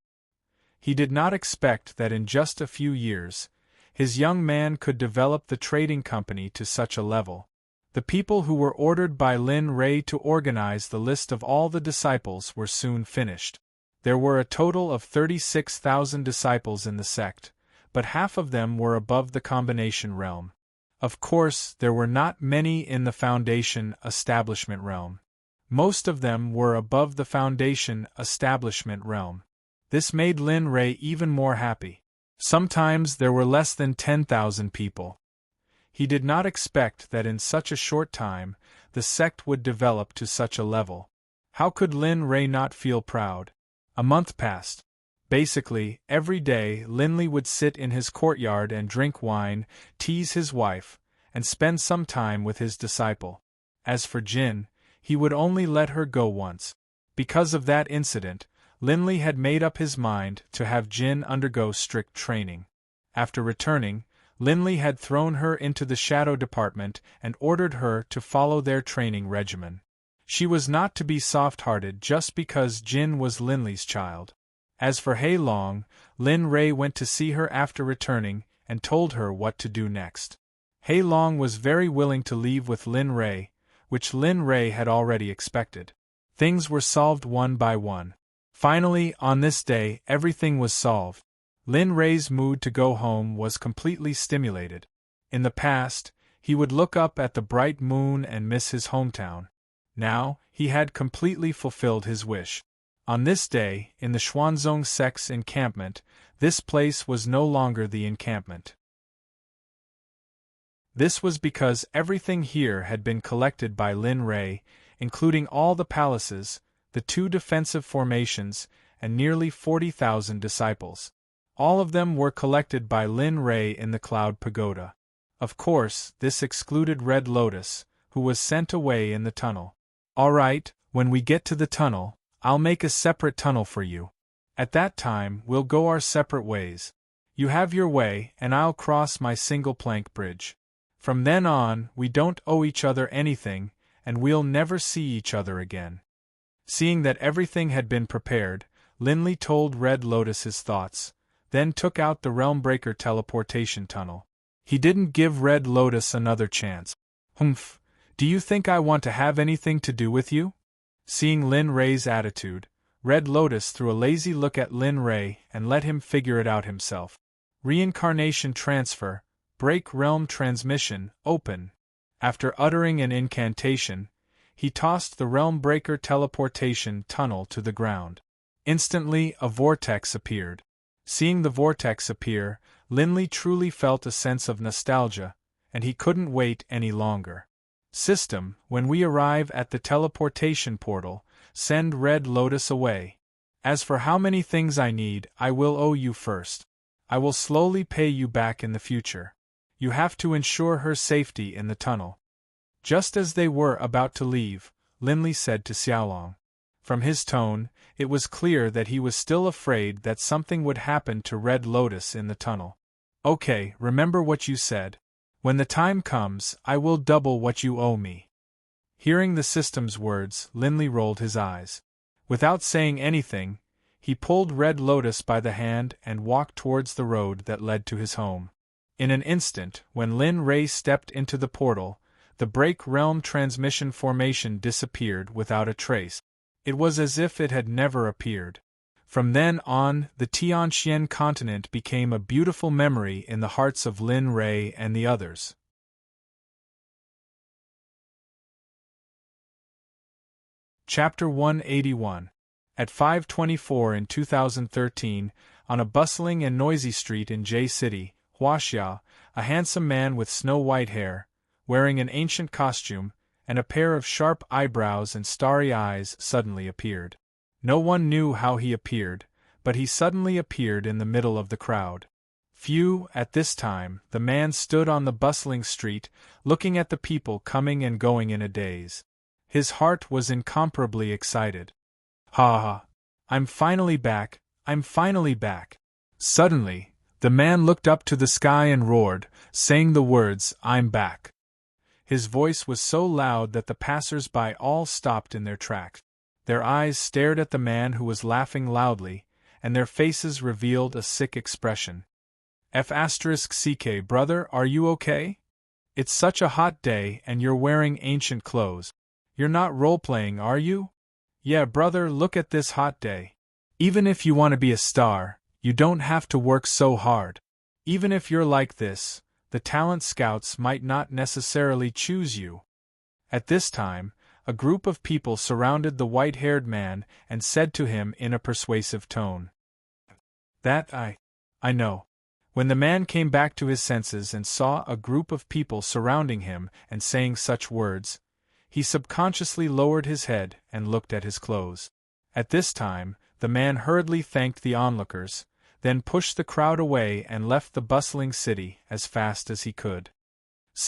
He did not expect that in just a few years, his young man could develop the trading company to such a level. The people who were ordered by Lin Rei to organize the list of all the disciples were soon finished. There were a total of 36,000 disciples in the sect, but half of them were above the combination realm. Of course, there were not many in the foundation establishment realm. Most of them were above the foundation establishment realm. This made Lin Rei even more happy. Sometimes there were less than 10,000 people. He did not expect that in such a short time, the sect would develop to such a level. How could Lin Rei not feel proud? A month passed. Basically, every day Linley would sit in his courtyard and drink wine, tease his wife, and spend some time with his disciple. As for Jin, he would only let her go once. Because of that incident, Linley had made up his mind to have Jin undergo strict training. After returning, Linley had thrown her into the shadow department and ordered her to follow their training regimen. She was not to be soft-hearted just because Jin was Linley's child. As for Hei Long, Lin Rei went to see her after returning and told her what to do next. Hei Long was very willing to leave with Lin Rei, which Lin Rei had already expected. Things were solved one by one. Finally, on this day, everything was solved. Lin Rei's mood to go home was completely stimulated. In the past, he would look up at the bright moon and miss his hometown. Now, he had completely fulfilled his wish. On this day, in the Xuanzong Sect's encampment, this place was no longer the encampment. This was because everything here had been collected by Lin Rei, including all the palaces, the 2 defensive formations, and nearly 40,000 disciples. All of them were collected by Lin Rei in the Cloud Pagoda. Of course, this excluded Red Lotus, who was sent away in the tunnel. All right, when we get to the tunnel, I'll make a separate tunnel for you. At that time, we'll go our separate ways. You have your way, and I'll cross my single plank bridge. From then on, we don't owe each other anything, and we'll never see each other again." Seeing that everything had been prepared, Linley told Red Lotus his thoughts, then took out the Realmbreaker teleportation tunnel. He didn't give Red Lotus another chance. "Humph, do you think I want to have anything to do with you?" Seeing Lin Ray's attitude, Red Lotus threw a lazy look at Lin Ray and let him figure it out himself. Reincarnation transfer, break realm transmission, open. After uttering an incantation, he tossed the Realmbreaker teleportation tunnel to the ground. Instantly, a vortex appeared. Seeing the vortex appear, Linley truly felt a sense of nostalgia, and he couldn't wait any longer. "System, when we arrive at the teleportation portal, send Red Lotus away. As for how many things I need, I will owe you first. I will slowly pay you back in the future. You have to ensure her safety in the tunnel." Just as they were about to leave, Linley said to Xiaolong. From his tone, it was clear that he was still afraid that something would happen to Red Lotus in the tunnel. "Okay, remember what you said. When the time comes, I will double what you owe me." Hearing the system's words, Linley rolled his eyes. Without saying anything, he pulled Red Lotus by the hand and walked towards the road that led to his home. In an instant, when Lin Ray stepped into the portal, the break realm transmission formation disappeared without a trace. It was as if it had never appeared. From then on, the Tianxian continent became a beautiful memory in the hearts of Lin Ray and the others. Chapter 181. At 5:24 in 2013, on a bustling and noisy street in Jie City, Huaxia, a handsome man with snow-white hair, wearing an ancient costume, and a pair of sharp eyebrows and starry eyes suddenly appeared. No one knew how he appeared, but he suddenly appeared in the middle of the crowd. At this time, the man stood on the bustling street, looking at the people coming and going in a daze. His heart was incomparably excited. "Ha ha! I'm finally back, I'm finally back!" Suddenly, the man looked up to the sky and roared, saying the words, "I'm back." His voice was so loud that the passers-by all stopped in their tracks. Their eyes stared at the man who was laughing loudly, and their faces revealed a sick expression. "F***CK, brother, are you okay? It's such a hot day and you're wearing ancient clothes. You're not role-playing, are you? Yeah, brother, look at this hot day. Even if you want to be a star, you don't have to work so hard. Even if you're like this, the talent scouts might not necessarily choose you." At this time, a group of people surrounded the white-haired man and said to him in a persuasive tone, "That I know." When the man came back to his senses and saw a group of people surrounding him and saying such words, he subconsciously lowered his head and looked at his clothes. At this time, the man hurriedly thanked the onlookers, then pushed the crowd away and left the bustling city as fast as he could.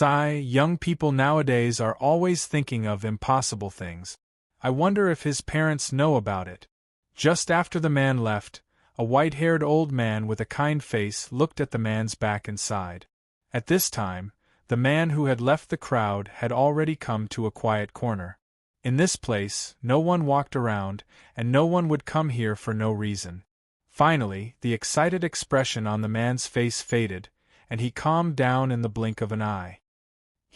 Young people nowadays are always thinking of impossible things. I wonder if his parents know about it. Just after the man left, a white-haired old man with a kind face looked at the man's back and sighed. At this time, the man who had left the crowd had already come to a quiet corner. In this place, no one walked around, and no one would come here for no reason. Finally, the excited expression on the man's face faded, and he calmed down in the blink of an eye.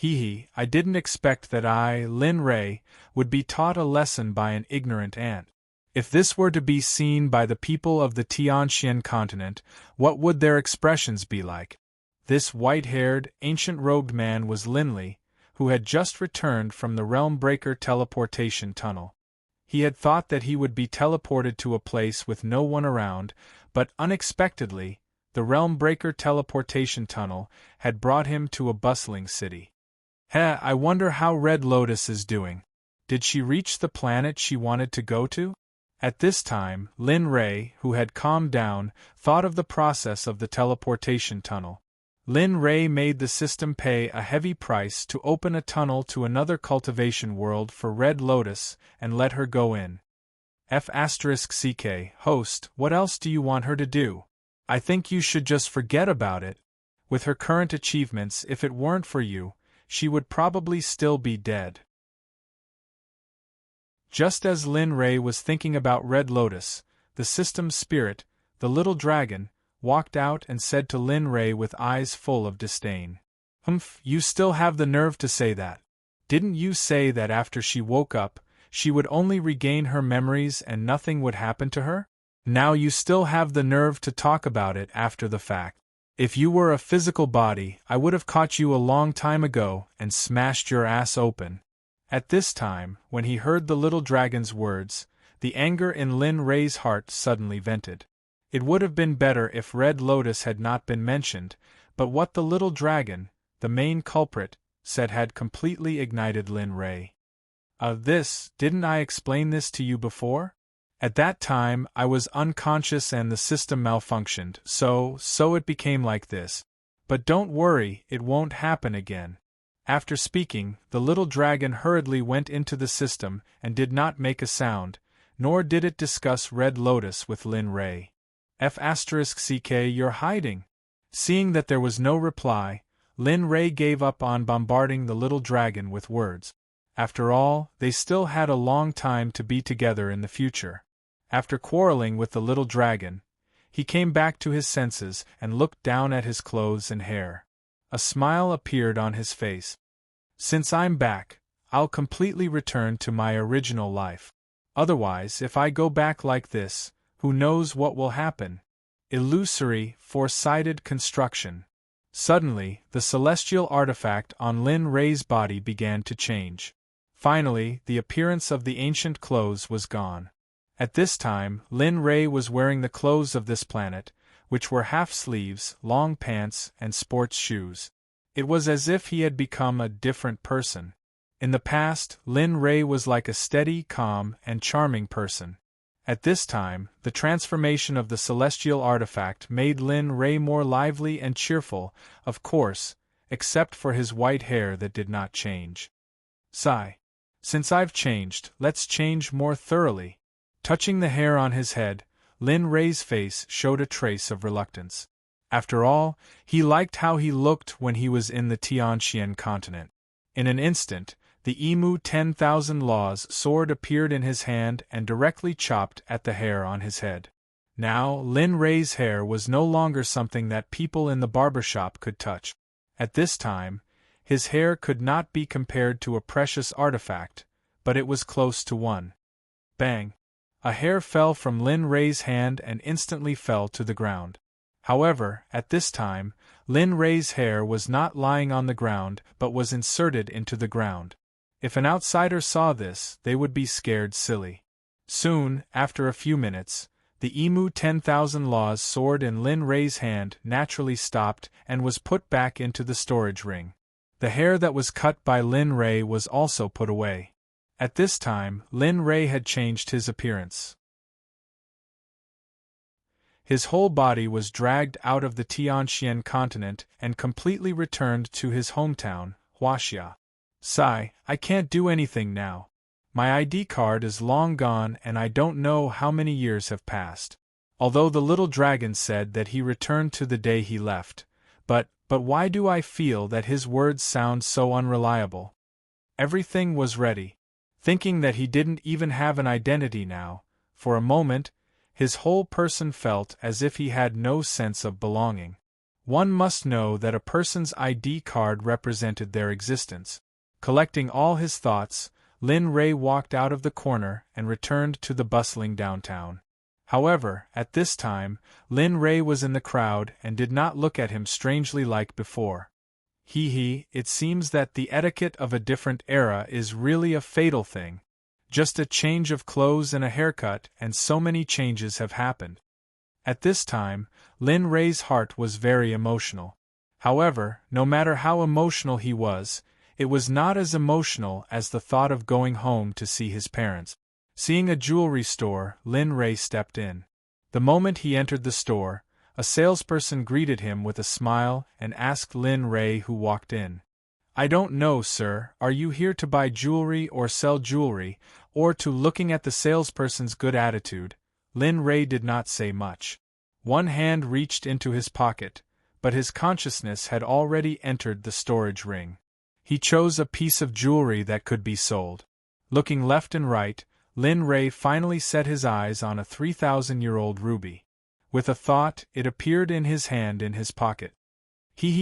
I didn't expect that I, Lin Ray, would be taught a lesson by an ignorant ant. If this were to be seen by the people of the Tianxian continent, what would their expressions be like? This white-haired, ancient-robed man was Linley, who had just returned from the Realmbreaker teleportation tunnel. He had thought that he would be teleported to a place with no one around, but unexpectedly, the Realmbreaker teleportation tunnel had brought him to a bustling city. I wonder how Red Lotus is doing. Did she reach the planet she wanted to go to? At this time, Lin Ray, who had calmed down, thought of the process of the teleportation tunnel. Lin Ray made the system pay a heavy price to open a tunnel to another cultivation world for Red Lotus and let her go in. F***CK, host, what else do you want her to do? I think you should just forget about it. With her current achievements, if it weren't for you, she would probably still be dead. Just as Lin Ray was thinking about Red Lotus, the system's spirit, the little dragon, walked out and said to Lin Ray with eyes full of disdain. "Humph, you still have the nerve to say that. Didn't you say that after she woke up, she would only regain her memories and nothing would happen to her? Now you still have the nerve to talk about it after the fact. If you were a physical body, I would have caught you a long time ago and smashed your ass open." At this time, when he heard the little dragon's words, the anger in Lin Ray's heart suddenly vented. It would have been better if Red Lotus had not been mentioned, but what the little dragon, the main culprit, said had completely ignited Lin Ray. Didn't I explain this to you before? At that time I was unconscious and the system malfunctioned, so it became like this. But don't worry, it won't happen again. After speaking, the little dragon hurriedly went into the system and did not make a sound, nor did it discuss Red Lotus with Lin Ray. F***ck, you're hiding. Seeing that there was no reply, Lin Ray gave up on bombarding the little dragon with words. After all, they still had a long time to be together in the future. After quarreling with the little dragon, he came back to his senses and looked down at his clothes and hair. A smile appeared on his face. "Since I'm back, I'll completely return to my original life. Otherwise, if I go back like this, who knows what will happen?" Illusory, foresighted construction. Suddenly, the celestial artifact on Lin Ray's body began to change. Finally, the appearance of the ancient clothes was gone. At this time, Lin Ray was wearing the clothes of this planet, which were half-sleeves, long pants, and sports shoes. It was as if he had become a different person. In the past, Lin Ray was like a steady, calm, and charming person. At this time, the transformation of the celestial artifact made Lin Ray more lively and cheerful, of course, except for his white hair that did not change. Sigh. Since I've changed, let's change more thoroughly. Touching the hair on his head, Lin Ray's face showed a trace of reluctance. After all, he liked how he looked when he was in the Tianxian continent. In an instant, the Emu 10,000 Laws sword appeared in his hand and directly chopped at the hair on his head. Now, Lin Ray's hair was no longer something that people in the barber shop could touch. At this time, his hair could not be compared to a precious artifact, but it was close to one. Bang! A hair fell from Lin Ray's hand and instantly fell to the ground. However, at this time, Lin Ray's hair was not lying on the ground but was inserted into the ground. If an outsider saw this, they would be scared silly. Soon, after a few minutes, the Emu 10,000 Laws sword in Lin Ray's hand naturally stopped and was put back into the storage ring. The hair that was cut by Lin Ray was also put away. At this time, Lin Ray had changed his appearance. His whole body was dragged out of the Tianxian continent and completely returned to his hometown, Huaxia. Sigh, I can't do anything now. My ID card is long gone and I don't know how many years have passed. Although the little dragon said that he returned to the day he left, but why do I feel that his words sound so unreliable? Everything was ready. Thinking that he didn't even have an identity now, for a moment, his whole person felt as if he had no sense of belonging. One must know that a person's ID card represented their existence. Collecting all his thoughts, Lin Ray walked out of the corner and returned to the bustling downtown. However, at this time, Lin Ray was in the crowd and did not look at him strangely like before. It seems that the etiquette of a different era is really a fatal thing. Just a change of clothes and a haircut and so many changes have happened. At this time, Lin Ray's heart was very emotional. However, no matter how emotional he was, it was not as emotional as the thought of going home to see his parents. Seeing a jewelry store, Lin Ray stepped in. The moment he entered the store, a salesperson greeted him with a smile and asked Lin Ray who walked in. "I don't know, sir, are you here to buy jewelry or sell jewelry, or to looking at the salesperson's good attitude?" Lin Ray did not say much. One hand reached into his pocket, but his consciousness had already entered the storage ring. He chose a piece of jewelry that could be sold. Looking left and right, Lin Rei finally set his eyes on a 3,000-year-old ruby. With a thought, it appeared in his hand in his pocket.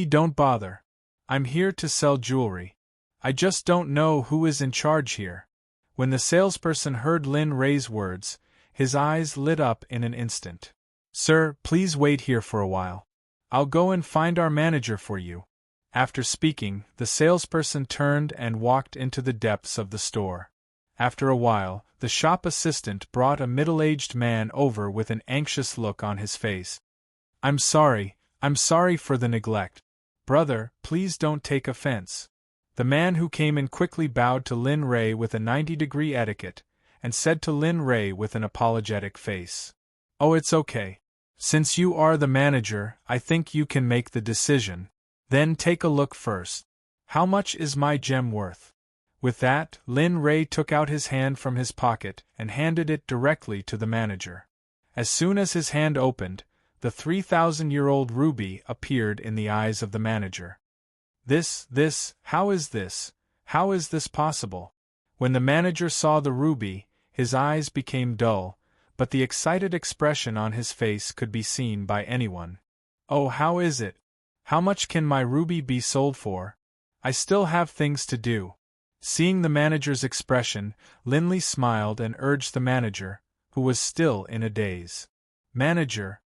Don't bother. I'm here to sell jewelry. I just don't know who is in charge here." When the salesperson heard Lin Rei's words, his eyes lit up in an instant. "Sir, please wait here for a while. I'll go and find our manager for you." After speaking, the salesperson turned and walked into the depths of the store. After a while, the shop assistant brought a middle-aged man over with an anxious look on his face. I'm sorry for the neglect. Brother, please don't take offense." The man who came in quickly bowed to Lin Rei with a 90-degree etiquette, and said to Lin Rei with an apologetic face, "Oh, it's okay. Since you are the manager, I think you can make the decision. Then take a look first. How much is my gem worth?" With that, Lin Rei took out his hand from his pocket and handed it directly to the manager. As soon as his hand opened, the 3,000-year-old ruby appeared in the eyes of the manager. How is this possible?" When the manager saw the ruby, his eyes became dull, but the excited expression on his face could be seen by anyone. "Oh, how is it? How much can my ruby be sold for? I still have things to do." Seeing the manager's expression, Linley smiled and urged the manager, who was still in a daze. Manager,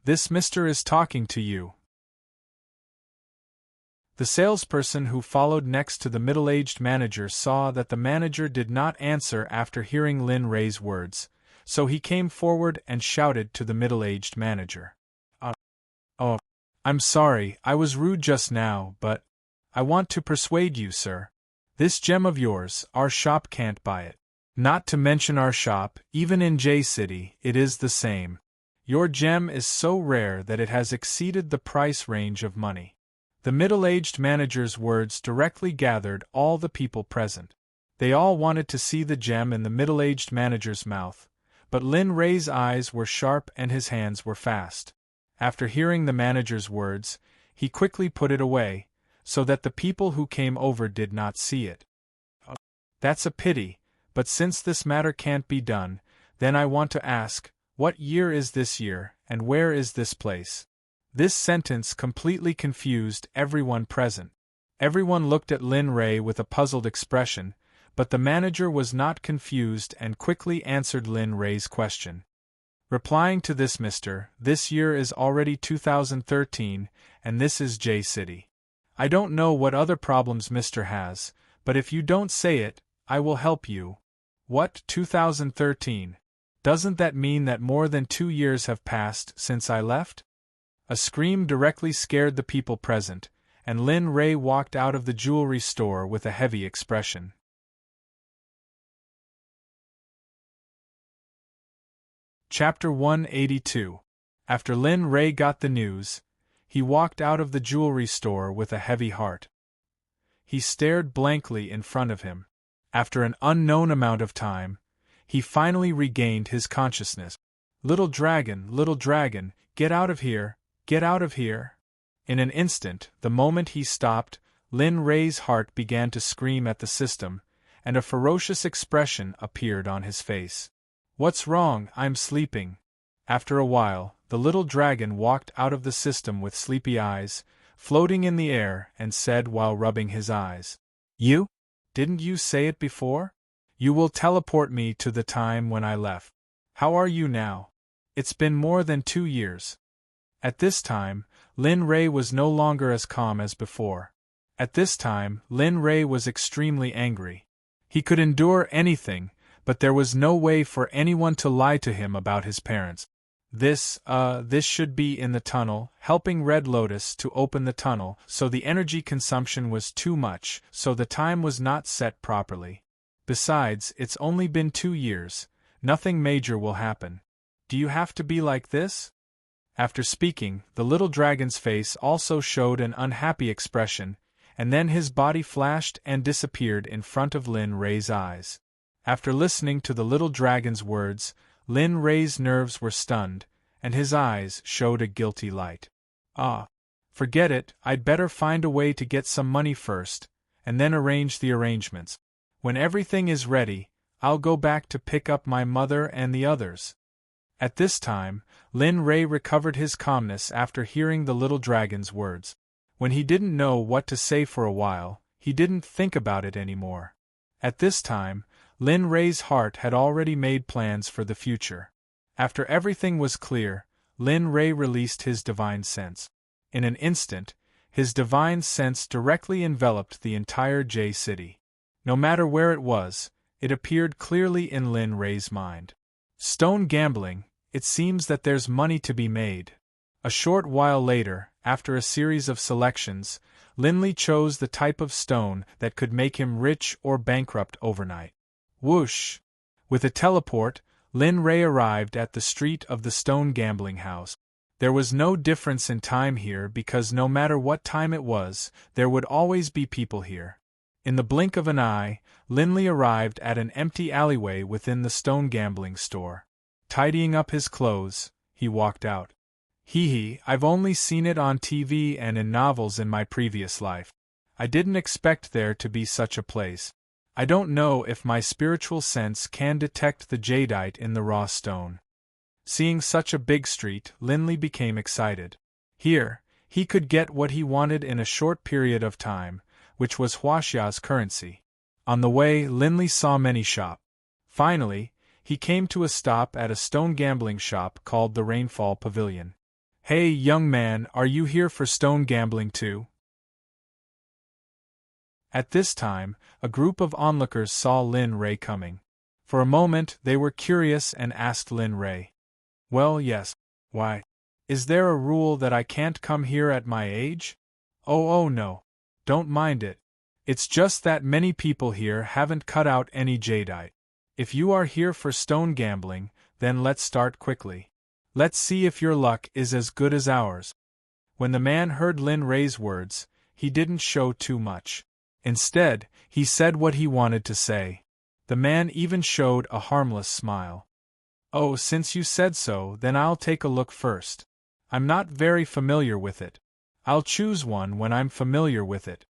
this mister is talking to you." The salesperson who followed next to the middle-aged manager saw that the manager did not answer after hearing Lin Rei's words, so he came forward and shouted to the middle-aged manager. Oh, I'm sorry, I was rude just now, but I want to persuade you, sir. This gem of yours, our shop can't buy it. Not to mention our shop, even in J City, it is the same. Your gem is so rare that it has exceeded the price range of money." The middle-aged manager's words directly gathered all the people present. They all wanted to see the gem in the middle-aged manager's mouth, but Lin Rei's eyes were sharp and his hands were fast. After hearing the manager's words, he quickly put it away, so that the people who came over did not see it. "That's a pity, but since this matter can't be done, then I want to ask, what year is this year, and where is this place?" This sentence completely confused everyone present. Everyone looked at Lin Rei with a puzzled expression, but the manager was not confused and quickly answered Lin Rei's question. Replying to this, "Mister, this year is already 2013, and this is J City. I don't know what other problems Mister has, but if you don't say it, I will help you." "What, 2013? Doesn't that mean that more than 2 years have passed since I left?" A scream directly scared the people present, and Lin Rei walked out of the jewelry store with a heavy expression. Chapter 182. After Lin Rei got the news, he walked out of the jewelry store with a heavy heart. He stared blankly in front of him. After an unknown amount of time, he finally regained his consciousness. Little dragon, get out of here, get out of here!" In an instant, the moment he stopped, Lin Rei's heart began to scream at the system, and a ferocious expression appeared on his face. "What's wrong? I'm sleeping." After a while, the little dragon walked out of the system with sleepy eyes, floating in the air, and said while rubbing his eyes, "You? Didn't you say it before? You will teleport me to the time when I left. How are you now? It's been more than 2 years. At this time, Lin Rei was no longer as calm as before. At this time, Lin Rei was extremely angry. He could endure anything, but there was no way for anyone to lie to him about his parents. This should be in the tunnel, helping Red Lotus to open the tunnel, so the energy consumption was too much, so the time was not set properly. Besides, it's only been 2 years, nothing major will happen. Do you have to be like this? After speaking, the little dragon's face also showed an unhappy expression, and then his body flashed and disappeared in front of Lin Rei's eyes. After listening to the little dragon's words, Lin Rei's nerves were stunned, and his eyes showed a guilty light. Ah, forget it, I'd better find a way to get some money first, and then arrange the arrangements. When everything is ready, I'll go back to pick up my mother and the others. At this time, Lin Rei recovered his calmness after hearing the little dragon's words. When he didn't know what to say for a while, he didn't think about it anymore. At this time, Lin Rei's heart had already made plans for the future. After everything was clear, Lin Rei released his divine sense. In an instant, his divine sense directly enveloped the entire J city. No matter where it was, it appeared clearly in Lin Rei's mind. Stone gambling, it seems that there's money to be made. A short while later, after a series of selections, Linley chose the type of stone that could make him rich or bankrupt overnight. Whoosh! With a teleport, Lin Rei arrived at the street of the stone gambling house. There was no difference in time here because no matter what time it was, there would always be people here. In the blink of an eye, Linley arrived at an empty alleyway within the stone gambling store. Tidying up his clothes, he walked out. I've only seen it on TV and in novels in my previous life. I didn't expect there to be such a place. I don't know if my spiritual sense can detect the jadeite in the raw stone. Seeing such a big street, Linley became excited. Here, he could get what he wanted in a short period of time, which was Huaxia's currency. On the way, Linley saw many shops. Finally, he came to a stop at a stone gambling shop called the Rainfall Pavilion. Hey, young man, are you here for stone gambling too? At this time, a group of onlookers saw Lin Rei coming. For a moment, they were curious and asked Lin Rei. Well, yes. Why? Is there a rule that I can't come here at my age? Oh no. Don't mind it. It's just that many people here haven't cut out any jadeite. If you are here for stone gambling, then let's start quickly. Let's see if your luck is as good as ours. When the man heard Lin Rei's words, he didn't show too much. Instead, he said what he wanted to say. The man even showed a harmless smile. Oh, since you said so, then I'll take a look first. I'm not very familiar with it. I'll choose one when I'm familiar with it.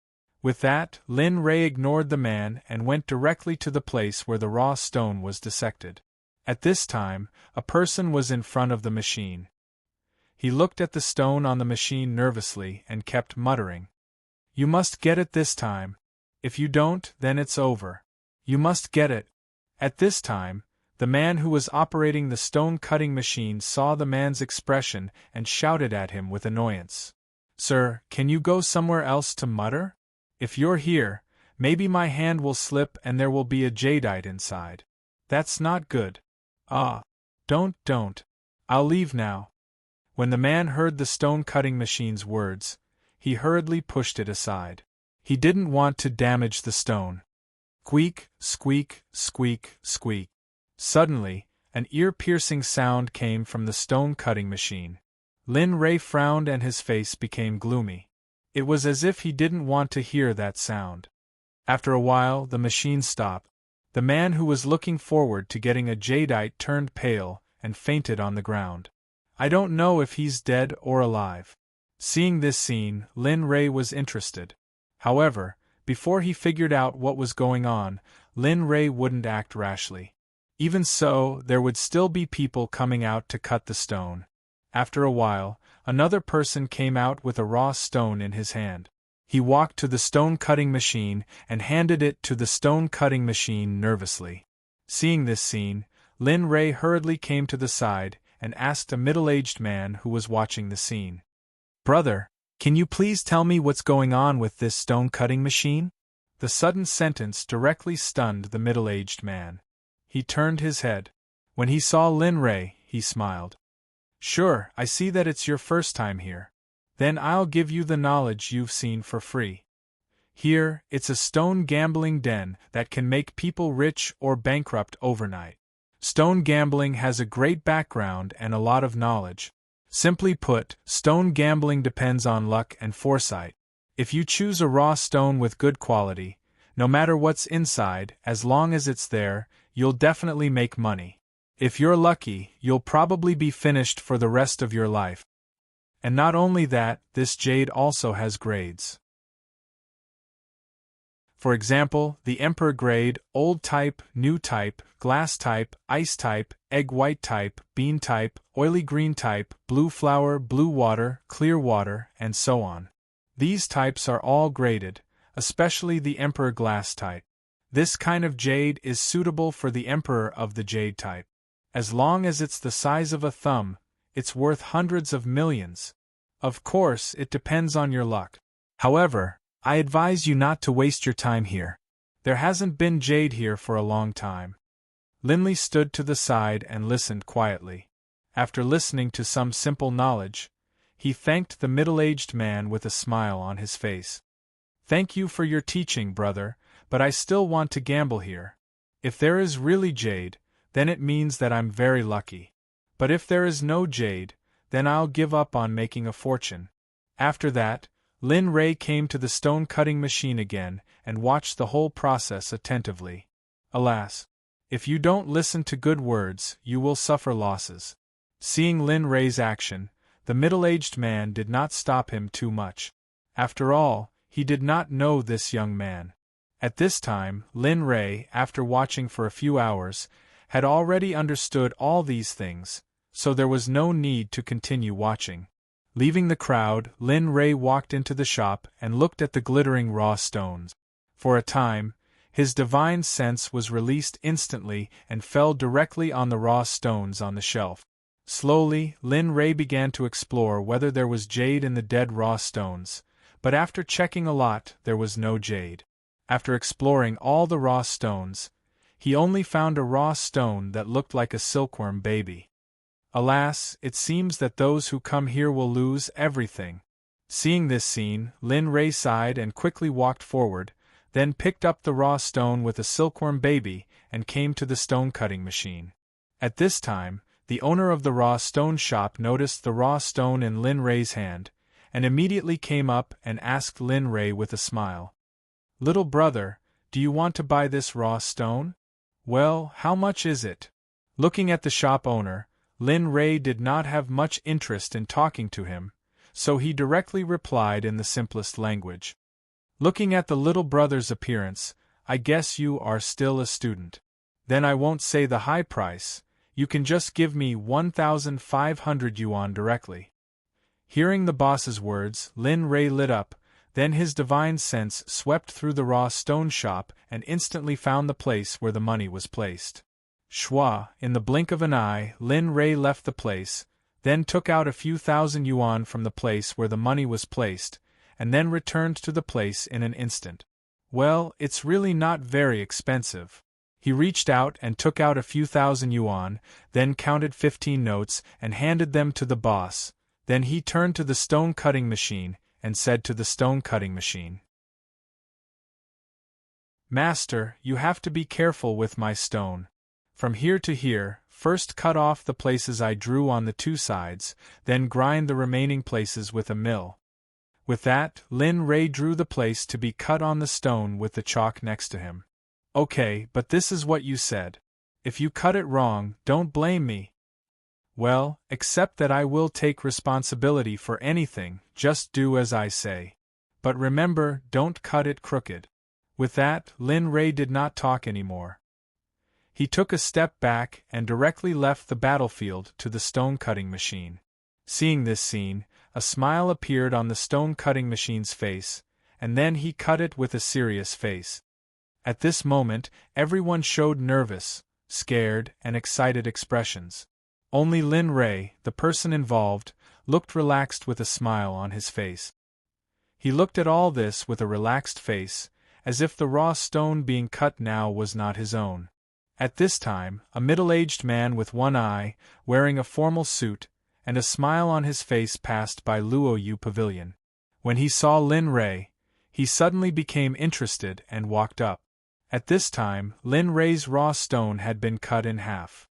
With that, Lin Rei ignored the man and went directly to the place where the raw stone was dissected. At this time, a person was in front of the machine. He looked at the stone on the machine nervously and kept muttering. You must get it this time. If you don't, then it's over. You must get it. At this time, the man who was operating the stone-cutting machine saw the man's expression and shouted at him with annoyance. Sir, can you go somewhere else to mutter? If you're here, maybe my hand will slip and there will be a jadeite inside. That's not good. Ah. Don't. I'll leave now. When the man heard the stone-cutting machine's words, he hurriedly pushed it aside. He didn't want to damage the stone. Squeak, squeak, squeak, squeak. Suddenly, an ear-piercing sound came from the stone-cutting machine. Lin Rei frowned and his face became gloomy. It was as if he didn't want to hear that sound. After a while, the machine stopped. The man who was looking forward to getting a jadeite turned pale and fainted on the ground. I don't know if he's dead or alive. Seeing this scene, Lin Rei was interested. However, before he figured out what was going on, Lin Rei wouldn't act rashly. Even so, there would still be people coming out to cut the stone. After a while, another person came out with a raw stone in his hand. He walked to the stone-cutting machine and handed it to the stone-cutting machine nervously. Seeing this scene, Lin Rei hurriedly came to the side and asked a middle-aged man who was watching the scene. Brother, can you please tell me what's going on with this stone-cutting machine? The sudden sentence directly stunned the middle-aged man. He turned his head. When he saw Lin Rei, he smiled. Sure, I see that it's your first time here. Then I'll give you the knowledge you've seen for free. Here, it's a stone gambling den that can make people rich or bankrupt overnight. Stone gambling has a great background and a lot of knowledge. Simply put, stone gambling depends on luck and foresight. If you choose a raw stone with good quality, no matter what's inside, as long as it's there, you'll definitely make money. If you're lucky, you'll probably be finished for the rest of your life. And not only that, this jade also has grades. For example, the Emperor grade, old type, new type, glass type, ice type, egg white type, bean type, oily green type, blue flower, blue water, clear water, and so on. These types are all graded, especially the Emperor glass type. This kind of jade is suitable for the Emperor of the jade type. As long as it's the size of a thumb, it's worth hundreds of millions. Of course, it depends on your luck. However, I advise you not to waste your time here. There hasn't been jade here for a long time. Linley stood to the side and listened quietly. After listening to some simple knowledge, he thanked the middle-aged man with a smile on his face. Thank you for your teaching, brother, but I still want to gamble here. If there is really jade, then it means that I'm very lucky. But if there is no jade, then I'll give up on making a fortune. After that, Lin Ray came to the stone-cutting machine again and watched the whole process attentively. Alas! If you don't listen to good words, you will suffer losses. Seeing Lin Ray's action, the middle-aged man did not stop him too much. After all, he did not know this young man. At this time, Lin Ray, after watching for a few hours, had already understood all these things, so there was no need to continue watching. Leaving the crowd, Lin Ray walked into the shop and looked at the glittering raw stones. For a time, his divine sense was released instantly and fell directly on the raw stones on the shelf. Slowly, Lin Ray began to explore whether there was jade in the dead raw stones, but after checking a lot, there was no jade. After exploring all the raw stones, he only found a raw stone that looked like a silkworm baby. Alas, it seems that those who come here will lose everything. Seeing this scene, Lin Ray sighed and quickly walked forward, then picked up the raw stone with a silkworm baby and came to the stone-cutting machine. At this time, the owner of the raw stone shop noticed the raw stone in Lin Ray's hand, and immediately came up and asked Lin Ray with a smile, "Little brother, do you want to buy this raw stone? Well, how much is it?" Looking at the shop owner, Lin Ray did not have much interest in talking to him, so he directly replied in the simplest language. "Looking at the little brother's appearance, I guess you are still a student. Then I won't say the high price, you can just give me 1,500 yuan directly." Hearing the boss's words, Lin Ray lit up, then his divine sense swept through the raw stone shop and instantly found the place where the money was placed. Shwa, in the blink of an eye, Lin Ray left the place, then took out a few thousand yuan from the place where the money was placed, and then returned to the place in an instant. "Well, it's really not very expensive." He reached out and took out a few thousand yuan, then counted 15 notes and handed them to the boss. Then he turned to the stone-cutting machine and said to the stone-cutting machine, "Master, you have to be careful with my stone. From here to here, first cut off the places I drew on the two sides, then grind the remaining places with a mill." With that, Lin Ray drew the place to be cut on the stone with the chalk next to him. "Okay, but this is what you said. If you cut it wrong, don't blame me." "Well, except that I will take responsibility for anything, just do as I say. But remember, don't cut it crooked." With that, Lin Ray did not talk anymore. He took a step back and directly left the battlefield to the stone-cutting machine. Seeing this scene, a smile appeared on the stone-cutting machine's face, and then he cut it with a serious face. At this moment, everyone showed nervous, scared, and excited expressions. Only Lin Ray, the person involved, looked relaxed with a smile on his face. He looked at all this with a relaxed face, as if the raw stone being cut now was not his own. At this time, a middle-aged man with one eye, wearing a formal suit, and a smile on his face passed by Luoyu Pavilion. When he saw Lin Ray, he suddenly became interested and walked up. At this time, Lin Ray's raw stone had been cut in half.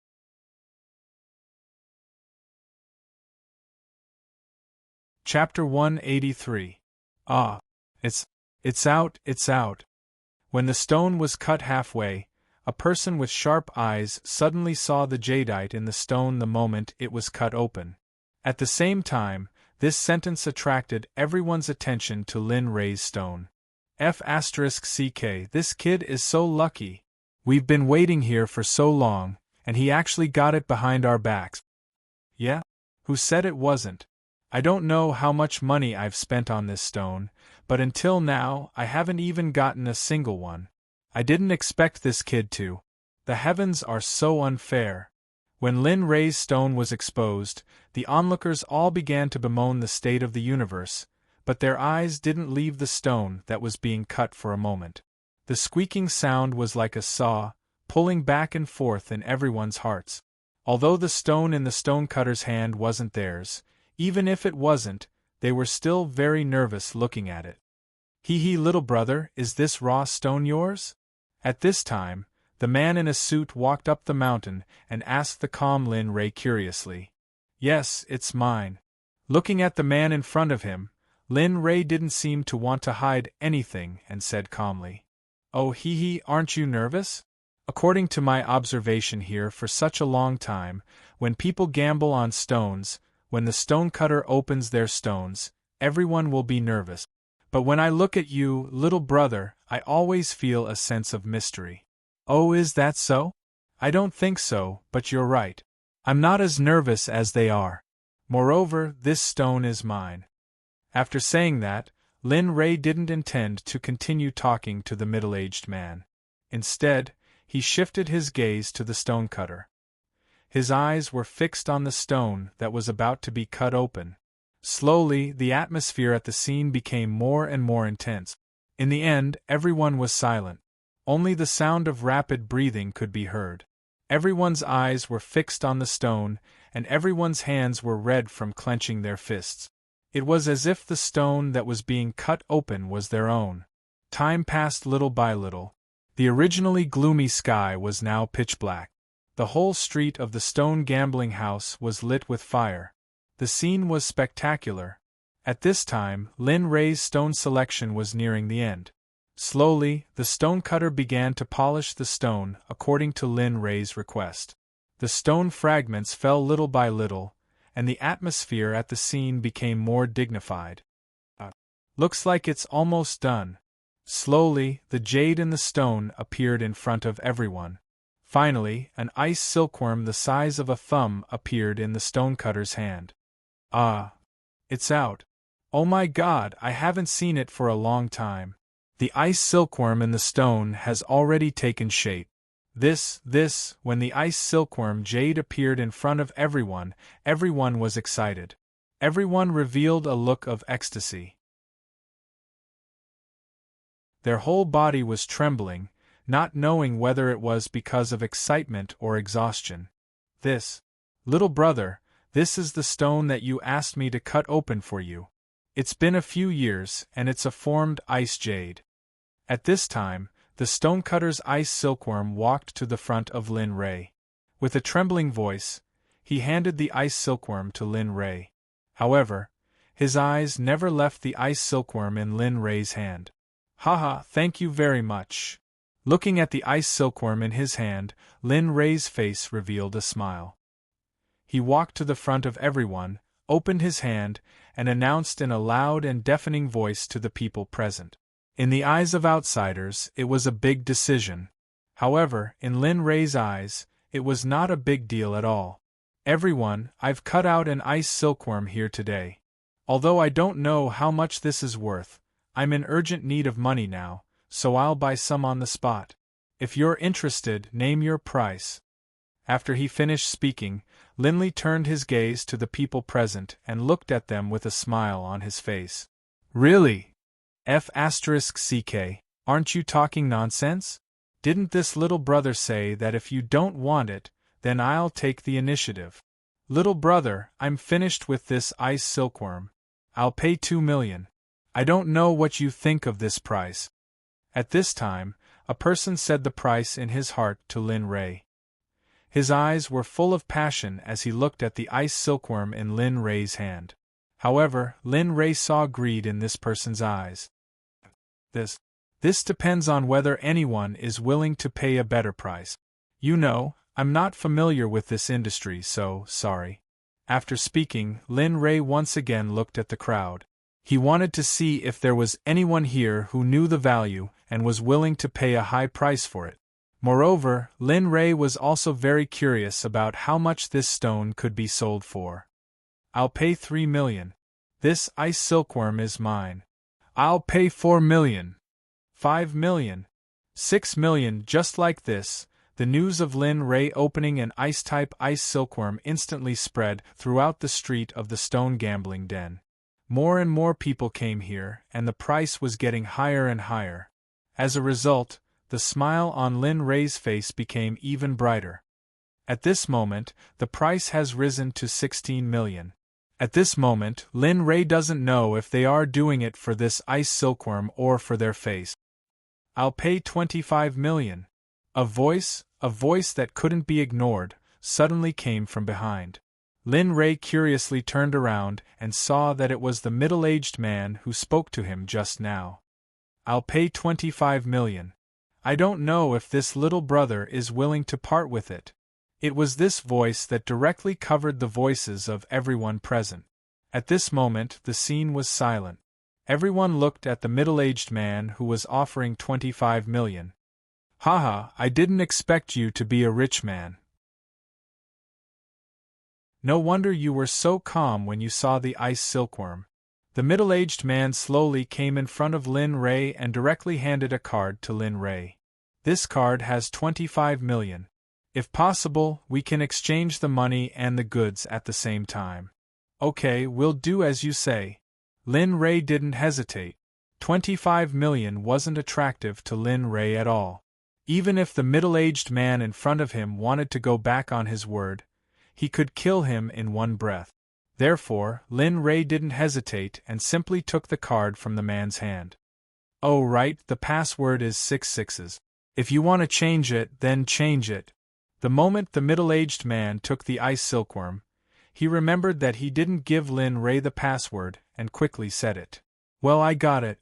Chapter 183. Ah! It's out! When the stone was cut halfway, A person with sharp eyes suddenly saw the jadeite in the stone the moment it was cut open. At the same time, this sentence attracted everyone's attention to Lin Ray's stone. F***ck, this kid is so lucky. We've been waiting here for so long, and he actually got it behind our backs. Yeah? Who said it wasn't? I don't know how much money I've spent on this stone, but until now I haven't even gotten a single one. I didn't expect this kid to. The heavens are so unfair. When Lin Ray's stone was exposed, the onlookers all began to bemoan the state of the universe, but their eyes didn't leave the stone that was being cut for a moment. The squeaking sound was like a saw, pulling back and forth in everyone's hearts. Although the stone in the stonecutter's hand wasn't theirs, even if it wasn't, they were still very nervous looking at it. Hee, little brother, is this raw stone yours? At this time, the man in a suit walked up the mountain and asked the calm Lin Ray curiously. Yes, it's mine. Looking at the man in front of him, Lin Ray didn't seem to want to hide anything and said calmly, Oh aren't you nervous? According to my observation here for such a long time, when people gamble on stones, when the stonecutter opens their stones, everyone will be nervous. But when I look at you, little brother, I always feel a sense of mystery. Oh, is that so? I don't think so, but you're right. I'm not as nervous as they are. Moreover, this stone is mine. After saying that, Lin Ray didn't intend to continue talking to the middle-aged man. Instead, he shifted his gaze to the stonecutter. His eyes were fixed on the stone that was about to be cut open. Slowly, the atmosphere at the scene became more and more intense. In the end, everyone was silent. Only the sound of rapid breathing could be heard. Everyone's eyes were fixed on the stone, and everyone's hands were red from clenching their fists. It was as if the stone that was being cut open was their own. Time passed little by little. The originally gloomy sky was now pitch black. The whole street of the stone gambling house was lit with fire. The scene was spectacular. At this time, Lin Ray's stone selection was nearing the end. Slowly, the stonecutter began to polish the stone according to Lin Ray's request. The stone fragments fell little by little, and the atmosphere at the scene became more dignified. Looks like it's almost done. Slowly, the jade in the stone appeared in front of everyone. Finally, an ice silkworm the size of a thumb appeared in the stonecutter's hand. Ah! It's out. Oh my God, I haven't seen it for a long time. The ice silkworm in the stone has already taken shape. When the ice silkworm jade appeared in front of everyone, everyone was excited. Everyone revealed a look of ecstasy. Their whole body was trembling, not knowing whether it was because of excitement or exhaustion. Little brother, this is the stone that you asked me to cut open for you. It's been a few years, and it's a formed ice jade. At this time, the stonecutter's ice silkworm walked to the front of Lin Ray. With a trembling voice, he handed the ice silkworm to Lin Ray. However, his eyes never left the ice silkworm in Lin Ray's hand. Haha, thank you very much. Looking at the ice silkworm in his hand, Lin Ray's face revealed a smile. He walked to the front of everyone, opened his hand, and announced in a loud and deafening voice to the people present. In the eyes of outsiders, it was a big decision. However, in Lin Ray's eyes, it was not a big deal at all. Everyone, I've cut out an ice silkworm here today. Although I don't know how much this is worth, I'm in urgent need of money now, so I'll buy some on the spot. If you're interested, name your price. After he finished speaking, Linley turned his gaze to the people present and looked at them with a smile on his face. Really? F***ck, aren't you talking nonsense? Didn't this little brother say that if you don't want it, then I'll take the initiative? Little brother, I'm finished with this ice silkworm. I'll pay 2 million. I don't know what you think of this price. At this time, a person said the price in his heart to Lin Ray. His eyes were full of passion as he looked at the ice silkworm in Lin Ray's hand. However, Lin Ray saw greed in this person's eyes. This depends on whether anyone is willing to pay a better price. You know, I'm not familiar with this industry, so sorry. After speaking, Lin Rei once again looked at the crowd. He wanted to see if there was anyone here who knew the value and was willing to pay a high price for it. Moreover, Lin Rei was also very curious about how much this stone could be sold for. I'll pay 3 million. This ice silkworm is mine. I'll pay 4 million. 5 million. 6 million. Just like this, the news of Lin Rei opening an ice-type ice silkworm instantly spread throughout the street of the stone gambling den. More and more people came here, and the price was getting higher and higher. As a result, the smile on Lin Rei's face became even brighter. At this moment, the price has risen to 16 million. At this moment, Lin Rei doesn't know if they are doing it for this ice silkworm or for their face. I'll pay 25 million. A voice that couldn't be ignored, suddenly came from behind. Lin Rei curiously turned around and saw that it was the middle-aged man who spoke to him just now. I'll pay 25 million. I don't know if this little brother is willing to part with it. It was this voice that directly covered the voices of everyone present. At this moment, the scene was silent. Everyone looked at the middle-aged man who was offering 25 million. Haha, I didn't expect you to be a rich man. No wonder you were so calm when you saw the ice silkworm. The middle-aged man slowly came in front of Lin Rei and directly handed a card to Lin Rei. This card has 25 million. If possible, we can exchange the money and the goods at the same time. Okay, we'll do as you say. Lin Rei didn't hesitate. 25 million wasn't attractive to Lin Rei at all. Even if the middle-aged man in front of him wanted to go back on his word, he could kill him in one breath. Therefore, Lin Rei didn't hesitate and simply took the card from the man's hand. Oh right, the password is 6 sixes. If you want to change it, then change it. The moment the middle-aged man took the ice silkworm, he remembered that he didn't give Lin Rei the password and quickly said it. Well, I got it.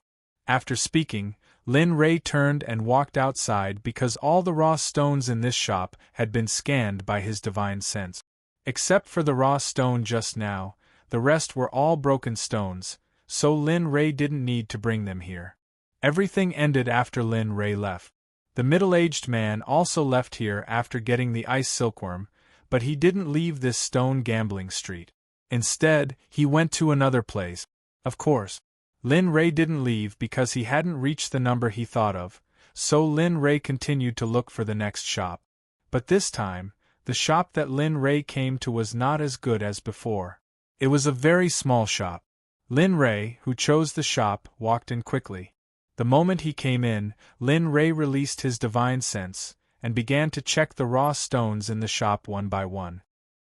After speaking, Lin Rei turned and walked outside because all the raw stones in this shop had been scanned by his divine sense. Except for the raw stone just now, the rest were all broken stones, so Lin Rei didn't need to bring them here. Everything ended after Lin Rei left. The middle-aged man also left here after getting the ice silkworm, but he didn't leave this stone gambling street. Instead, he went to another place. Of course, Lin Rei didn't leave because he hadn't reached the number he thought of, so Lin Rei continued to look for the next shop. But this time, the shop that Lin Rei came to was not as good as before. It was a very small shop. Lin Rei, who chose the shop, walked in quickly. The moment he came in, Lin Rei released his divine sense, and began to check the raw stones in the shop one by one.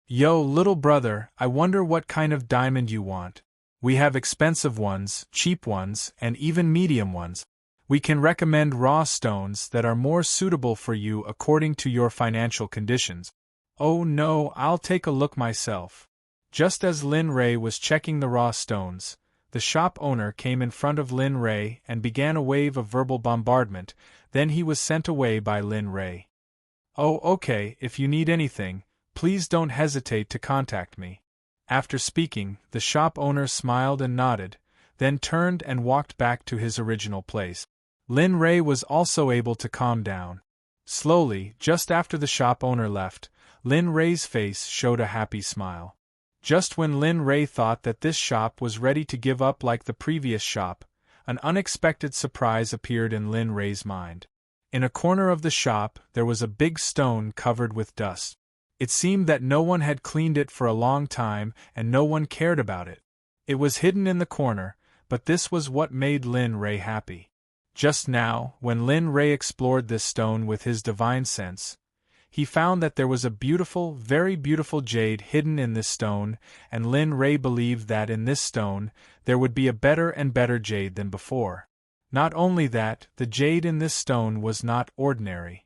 Yo, little brother, I wonder what kind of diamond you want. We have expensive ones, cheap ones, and even medium ones. We can recommend raw stones that are more suitable for you according to your financial conditions. Oh no, I'll take a look myself. Just as Lin Rei was checking the raw stones, the shop owner came in front of Lin Rei and began a wave of verbal bombardment, then he was sent away by Lin Rei. Oh okay, if you need anything, please don't hesitate to contact me. After speaking, the shop owner smiled and nodded, then turned and walked back to his original place. Lin Rei was also able to calm down. Slowly, just after the shop owner left, Lin Rei's face showed a happy smile. Just when Lin Rei thought that this shop was ready to give up like the previous shop, an unexpected surprise appeared in Lin Rei's mind. In a corner of the shop, there was a big stone covered with dust. It seemed that no one had cleaned it for a long time and no one cared about it. It was hidden in the corner, but this was what made Lin Rei happy. Just now, when Lin Rei explored this stone with his divine sense, he found that there was a beautiful, very beautiful jade hidden in this stone, and Lin Rei believed that in this stone there would be a better and better jade than before. Not only that, the jade in this stone was not ordinary.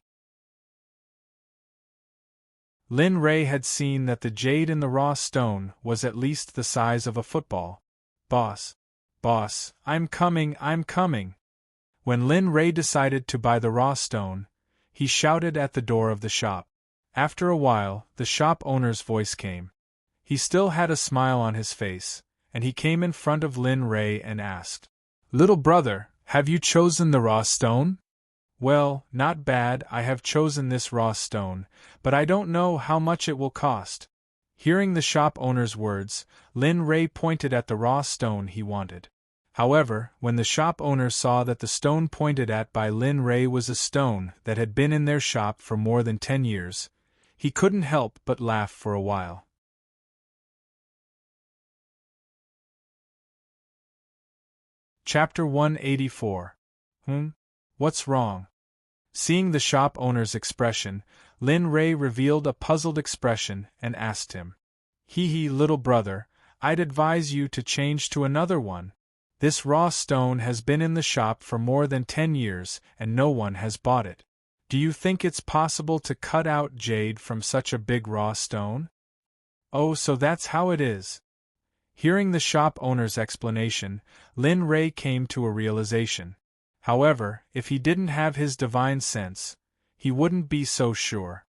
Lin Rei had seen that the jade in the raw stone was at least the size of a football. Boss, I'm coming, I'm coming. When Lin Ray decided to buy the raw stone, he shouted at the door of the shop. After a while, the shop owner's voice came. He still had a smile on his face, and he came in front of Lin Ray and asked, "Little brother, have you chosen the raw stone?" "Well, not bad, I have chosen this raw stone, but I don't know how much it will cost." Hearing the shop owner's words, Lin Ray pointed at the raw stone he wanted. However, when the shop owner saw that the stone pointed at by Lin Ray was a stone that had been in their shop for more than 10 years, he couldn't help but laugh for a while. Chapter 184. What's wrong? Seeing the shop owner's expression, Lin Ray revealed a puzzled expression and asked him, "Hee, little brother, I'd advise you to change to another one. This raw stone has been in the shop for more than 10 years and no one has bought it. Do you think it's possible to cut out jade from such a big raw stone?" "Oh, so that's how it is." Hearing the shop owner's explanation, Lin Ray came to a realization. However, if he didn't have his divine sense, he wouldn't be so sure.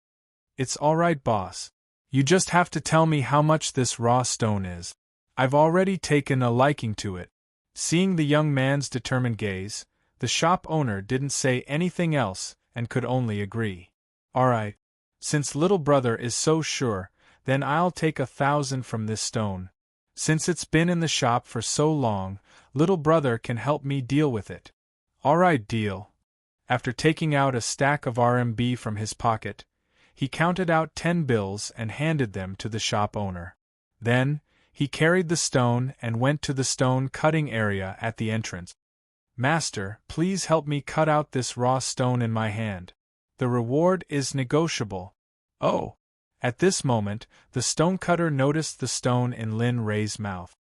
"It's all right, boss. You just have to tell me how much this raw stone is. I've already taken a liking to it." Seeing the young man's determined gaze, the shop owner didn't say anything else and could only agree. "All right. Since little brother is so sure, then I'll take 1,000 from this stone. Since it's been in the shop for so long, little brother can help me deal with it." "All right, deal." After taking out a stack of RMB from his pocket, he counted out 10 bills and handed them to the shop owner. Then, he carried the stone and went to the stone cutting area at the entrance. "Master, please help me cut out this raw stone in my hand. The reward is negotiable." "Oh!" At this moment, the stonecutter noticed the stone in Lin Ray's mouth.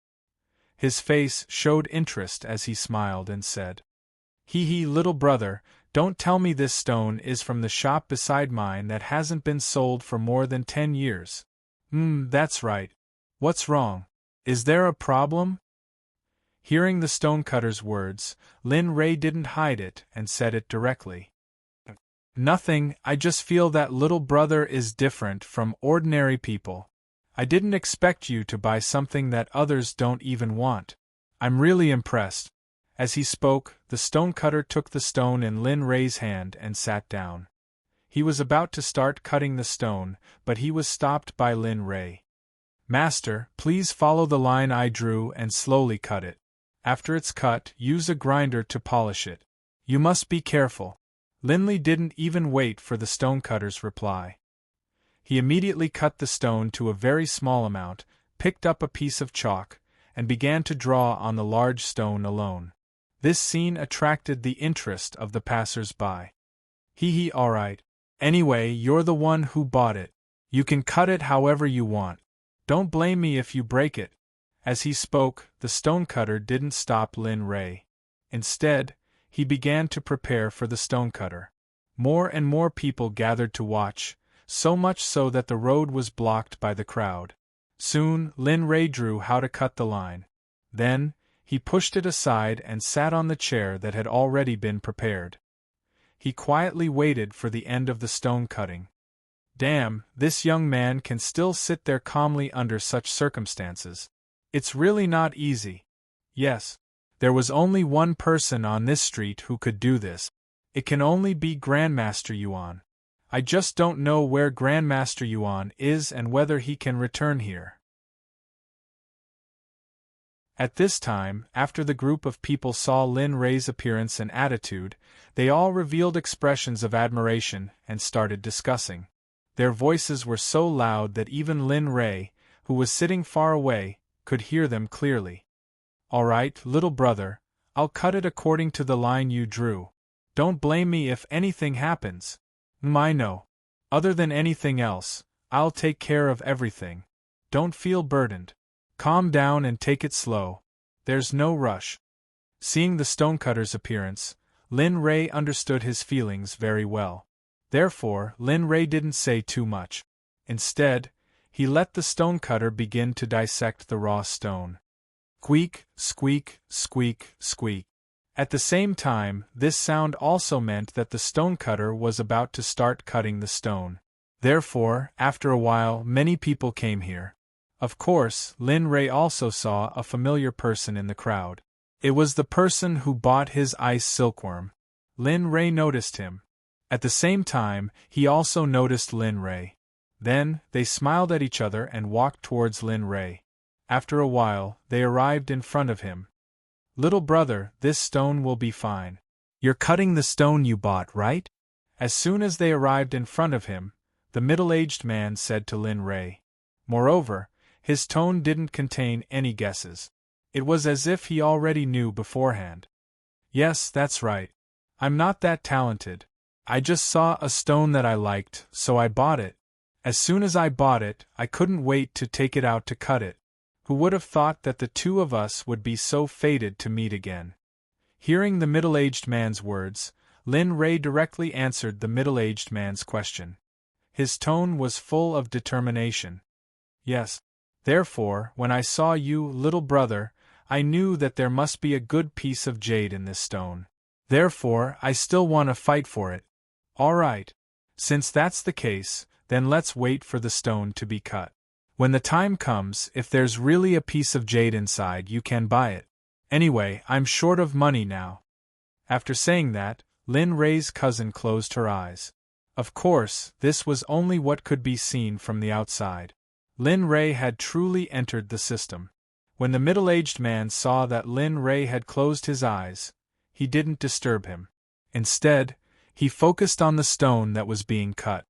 His face showed interest as he smiled and said, "Hee, little brother, don't tell me this stone is from the shop beside mine that hasn't been sold for more than 10 years. That's right. What's wrong? Is there a problem?" Hearing the stonecutter's words, Lin Ray didn't hide it and said it directly. "Nothing, I just feel that little brother is different from ordinary people. I didn't expect you to buy something that others don't even want. I'm really impressed." As he spoke, the stonecutter took the stone in Lin Ray's hand and sat down. He was about to start cutting the stone, but he was stopped by Lin Ray. "Master, please follow the line I drew and slowly cut it. After it's cut, use a grinder to polish it. You must be careful." Linley didn't even wait for the stonecutter's reply. He immediately cut the stone to a very small amount, picked up a piece of chalk, and began to draw on the large stone alone. This scene attracted the interest of the passers-by. "Hee, all right. Anyway, you're the one who bought it. You can cut it however you want. Don't blame me if you break it." As he spoke, the stonecutter didn't stop Lin Ray. Instead, he began to prepare for the stonecutter. More and more people gathered to watch, so much so that the road was blocked by the crowd. Soon, Lin Ray drew how to cut the line. Then, he pushed it aside and sat on the chair that had already been prepared. He quietly waited for the end of the stone cutting. Damn, this young man can still sit there calmly under such circumstances. It's really not easy. Yes, there was only one person on this street who could do this. It can only be Grandmaster Yuan. I just don't know where Grandmaster Yuan is and whether he can return here. At this time, after the group of people saw Lin Ray's appearance and attitude, they all revealed expressions of admiration and started discussing. Their voices were so loud that even Lin Ray, who was sitting far away, could hear them clearly. "All right, little brother, I'll cut it according to the line you drew. Don't blame me if anything happens." "I know. Other than anything else, I'll take care of everything. Don't feel burdened. Calm down and take it slow. There's no rush." Seeing the stonecutter's appearance, Lin Ray understood his feelings very well. Therefore, Lin Ray didn't say too much. Instead, he let the stonecutter begin to dissect the raw stone. Squeak, squeak, squeak, squeak. At the same time, this sound also meant that the stonecutter was about to start cutting the stone. Therefore, after a while, many people came here. Of course, Lin Rei also saw a familiar person in the crowd. It was the person who bought his ice silkworm. Lin Rei noticed him. At the same time, he also noticed Lin Rei. Then, they smiled at each other and walked towards Lin Rei. After a while, they arrived in front of him. "Little brother, this stone will be fine. You're cutting the stone you bought, right?" As soon as they arrived in front of him, the middle-aged man said to Lin Rei. Moreover, his tone didn't contain any guesses. It was as if he already knew beforehand. "Yes, that's right. I'm not that talented. I just saw a stone that I liked, so I bought it. As soon as I bought it, I couldn't wait to take it out to cut it. Who would have thought that the two of us would be so fated to meet again?" Hearing the middle-aged man's words, Lin Rei directly answered the middle-aged man's question. His tone was full of determination. "Yes. Therefore, when I saw you, little brother, I knew that there must be a good piece of jade in this stone. Therefore, I still want to fight for it." "All right. Since that's the case, then let's wait for the stone to be cut. When the time comes, if there's really a piece of jade inside, you can buy it. Anyway, I'm short of money now." After saying that, Lin Rei's cousin closed her eyes. Of course, this was only what could be seen from the outside. Lin Rei had truly entered the system. When the middle-aged man saw that Lin Rei had closed his eyes, he didn't disturb him. Instead, he focused on the stone that was being cut.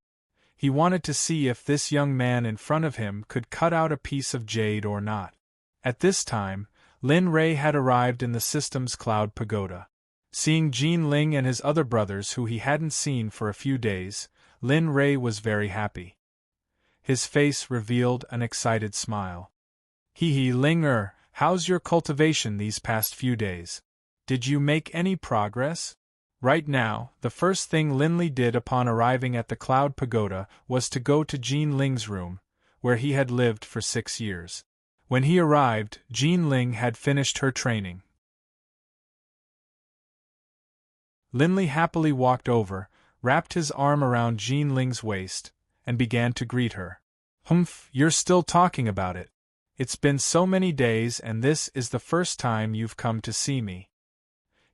He wanted to see if this young man in front of him could cut out a piece of jade or not. At this time, Lin Rei had arrived in the system's cloud pagoda. Seeing Jin Ling and his other brothers who he hadn't seen for a few days, Lin Rei was very happy. His face revealed an excited smile. "Hee Ling how's your cultivation these past few days? Did you make any progress?" Right now, the first thing Lin Li did upon arriving at the Cloud Pagoda was to go to Jin Ling's room, where he had lived for 6 years. When he arrived, Jin Ling had finished her training. Lin Li happily walked over, wrapped his arm around Jin Ling's waist, and began to greet her. "Humph, you're still talking about it. It's been so many days and this is the first time you've come to see me."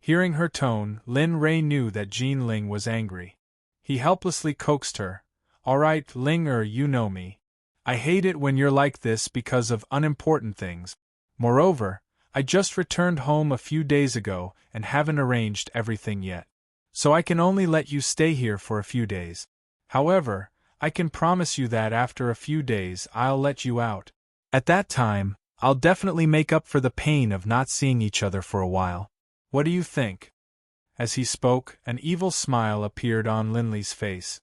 Hearing her tone, Lin Rei knew that Jin Ling was angry. He helplessly coaxed her. "All right, Ling you know me. I hate it when you're like this because of unimportant things. Moreover, I just returned home a few days ago and haven't arranged everything yet. So I can only let you stay here for a few days. However, I can promise you that after a few days I'll let you out. At that time, I'll definitely make up for the pain of not seeing each other for a while. What do you think?" As he spoke, an evil smile appeared on Lin Li's face.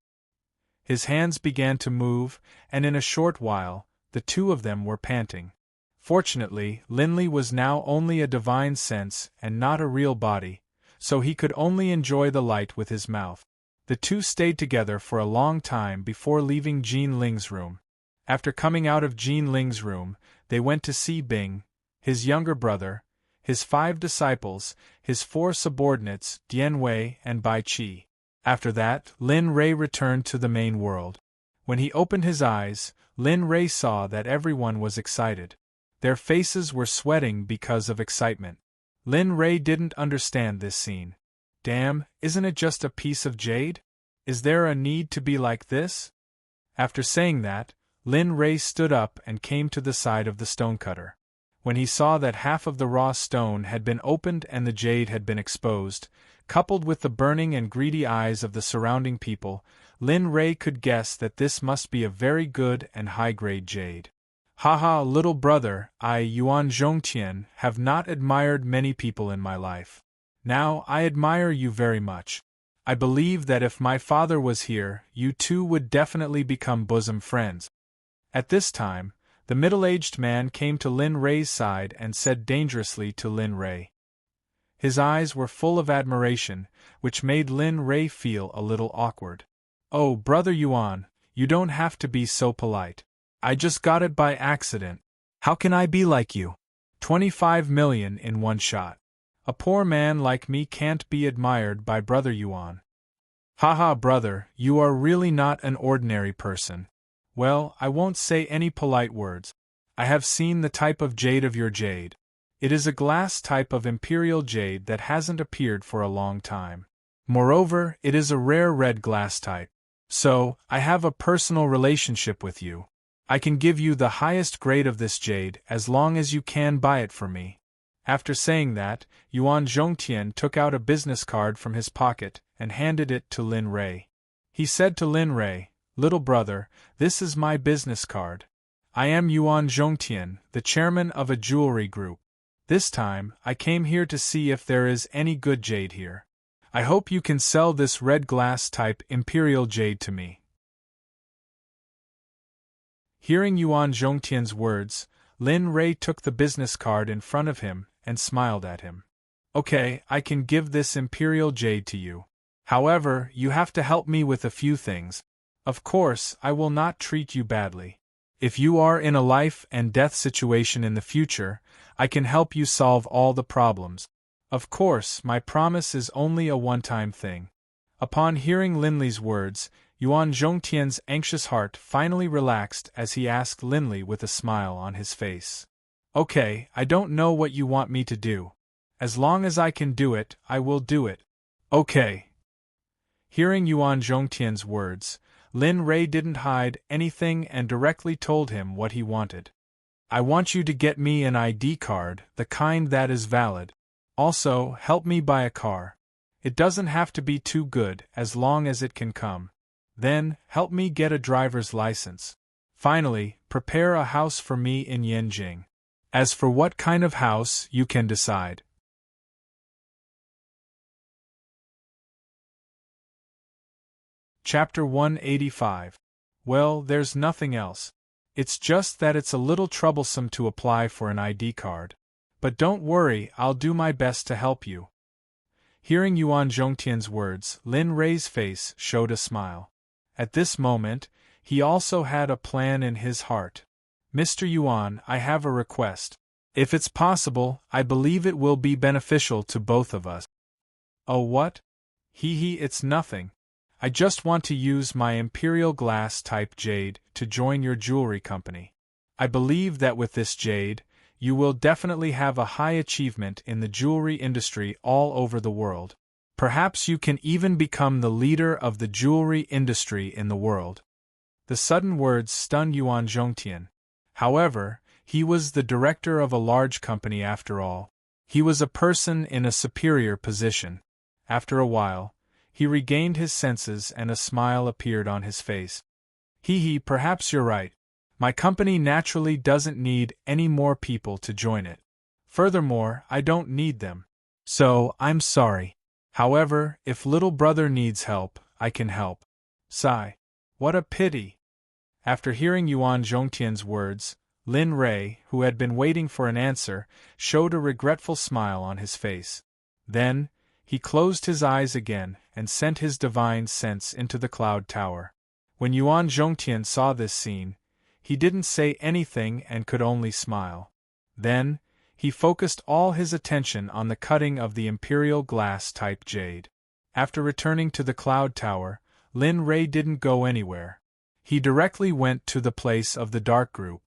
His hands began to move, and in a short while, the two of them were panting. Fortunately, Lin Li was now only a divine sense and not a real body, so he could only enjoy the light with his mouth. The two stayed together for a long time before leaving Jin Ling's room. After coming out of Jin Ling's room, they went to see Bing, his younger brother, his 5 disciples, his 4 subordinates, Dian Wei and Bai Qi. After that, Lin Rei returned to the main world. When he opened his eyes, Lin Rei saw that everyone was excited. Their faces were sweating because of excitement. Lin Rei didn't understand this scene. Damn, isn't it just a piece of jade? Is there a need to be like this? After saying that, Lin Rei stood up and came to the side of the stonecutter. When he saw that half of the raw stone had been opened and the jade had been exposed, coupled with the burning and greedy eyes of the surrounding people, Lin Rei could guess that this must be a very good and high-grade jade. "Haha, little brother, I, Yuan Zhongtian, have not admired many people in my life. Now I admire you very much. I believe that if my father was here, you two would definitely become bosom friends." At this time, the middle-aged man came to Lin Rei's side and said dangerously to Lin Rei. His eyes were full of admiration, which made Lin Rei feel a little awkward. "Oh, Brother Yuan, you don't have to be so polite. I just got it by accident. How can I be like you? 25 million in one shot. A poor man like me can't be admired by Brother Yuan. Haha, brother, you are really not an ordinary person. Well, I won't say any polite words. I have seen the type of jade of your jade. It is a glass type of imperial jade that hasn't appeared for a long time. Moreover, it is a rare red glass type. So, I have a personal relationship with you. I can give you the highest grade of this jade as long as you can buy it for me. After saying that, Yuan Zhongtian took out a business card from his pocket and handed it to Lin Rei. He said to Lin Rei, "Little brother, this is my business card. I am Yuan Zhongtian, the chairman of a jewelry group. This time, I came here to see if there is any good jade here. I hope you can sell this red glass type imperial jade to me." Hearing Yuan Zhongtian's words, Lin Rei took the business card in front of him and smiled at him. "Okay, I can give this imperial jade to you. However, you have to help me with a few things. Of course, I will not treat you badly. If you are in a life and death situation in the future, I can help you solve all the problems. Of course, my promise is only a one-time thing." Upon hearing Linli's words, Yuan Zhongtian's anxious heart finally relaxed as he asked Linli with a smile on his face. "Okay, I don't know what you want me to do. As long as I can do it, I will do it." "Okay." Hearing Yuan Zhongtian's words, Lin Rei didn't hide anything and directly told him what he wanted. "I want you to get me an ID card, the kind that is valid. Also, help me buy a car. It doesn't have to be too good as long as it can come. Then, help me get a driver's license. Finally, prepare a house for me in Yanjing. As for what kind of house, you can decide." Chapter 185. Well, there's nothing else. It's just that it's a little troublesome to apply for an ID card. But don't worry, I'll do my best to help you. Hearing Yuan Zhongtian's words, Lin Rei's face showed a smile. At this moment, he also had a plan in his heart. "Mr. Yuan, I have a request. If it's possible, I believe it will be beneficial to both of us." "Oh, what?" It's nothing. I just want to use my imperial glass type jade to join your jewelry company. I believe that with this jade, you will definitely have a high achievement in the jewelry industry all over the world. Perhaps you can even become the leader of the jewelry industry in the world." The sudden words stunned Yuan Zhongtian. However, he was the director of a large company after all. He was a person in a superior position. After a while, he regained his senses and a smile appeared on his face. Perhaps you're right. My company naturally doesn't need any more people to join it. Furthermore, I don't need them. So, I'm sorry. However, if little brother needs help, I can help." Sigh. What a pity. After hearing Yuan Zhongtian's words, Lin Rei, who had been waiting for an answer, showed a regretful smile on his face. Then, he closed his eyes again and sent his divine sense into the cloud tower. When Yuan Zhongtian saw this scene, he didn't say anything and could only smile. Then, he focused all his attention on the cutting of the imperial glass-type jade. After returning to the cloud tower, Lin Rei didn't go anywhere. He directly went to the place of the dark group.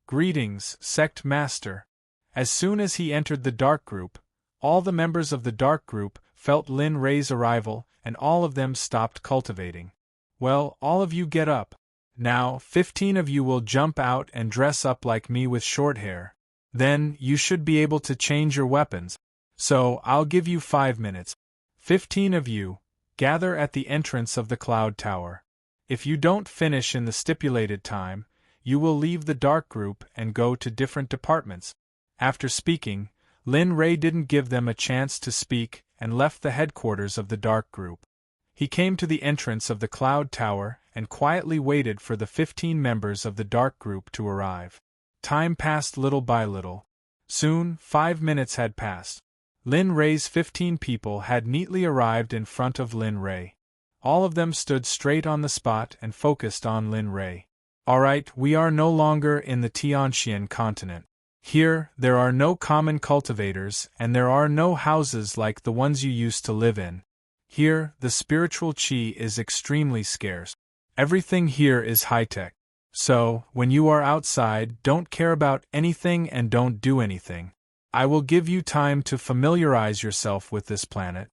"Greetings, Sect Master." As soon as he entered the dark group, all the members of the dark group felt Lin Rei's arrival and all of them stopped cultivating. "Well, all of you get up. Now, 15 of you will jump out and dress up like me with short hair. Then, you should be able to change your weapons. So, I'll give you 5 minutes. 15 of you, gather at the entrance of the cloud tower. If you don't finish in the stipulated time, you will leave the dark group and go to different departments." After speaking, Lin Rei didn't give them a chance to speak and left the headquarters of the dark group. He came to the entrance of the cloud tower and quietly waited for the 15 members of the dark group to arrive. Time passed little by little. Soon, 5 minutes had passed. Lin Rei's 15 people had neatly arrived in front of Lin Rei. All of them stood straight on the spot and focused on Lin Rei. "Alright, we are no longer in the Tianxian continent. Here, there are no common cultivators, and there are no houses like the ones you used to live in. Here, the spiritual chi is extremely scarce. Everything here is high-tech. So, when you are outside, don't care about anything and don't do anything. I will give you time to familiarize yourself with this planet.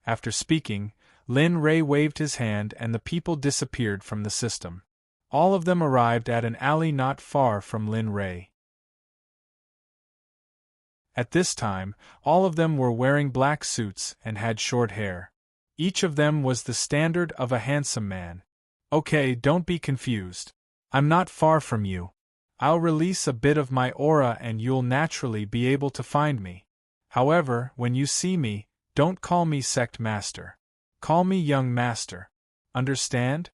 After speaking, Lin Ray waved his hand and the people disappeared from the system. All of them arrived at an alley not far from Lin Ray. At this time, all of them were wearing black suits and had short hair. Each of them was the standard of a handsome man. Okay, don't be confused. I'm not far from you. I'll release a bit of my aura and you'll naturally be able to find me. However, when you see me, don't call me Sect Master. Call me Young Master. Understand?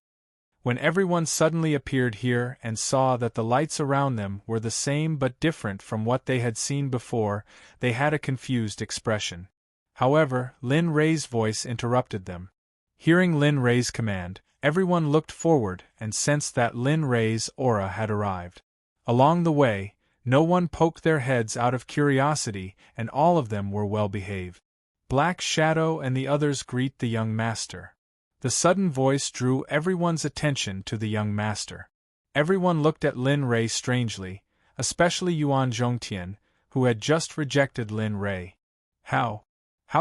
When everyone suddenly appeared here and saw that the lights around them were the same but different from what they had seen before, they had a confused expression. However, Lin Ray's voice interrupted them. Hearing Lin Ray's command, everyone looked forward and sensed that Lin Ray's aura had arrived. Along the way, no one poked their heads out of curiosity and all of them were well behaved. Black Shadow and the others greet the young master. The sudden voice drew everyone's attention to the young master. Everyone looked at Lin Ray strangely, especially Yuan Zhongtian, who had just rejected Lin Ray. How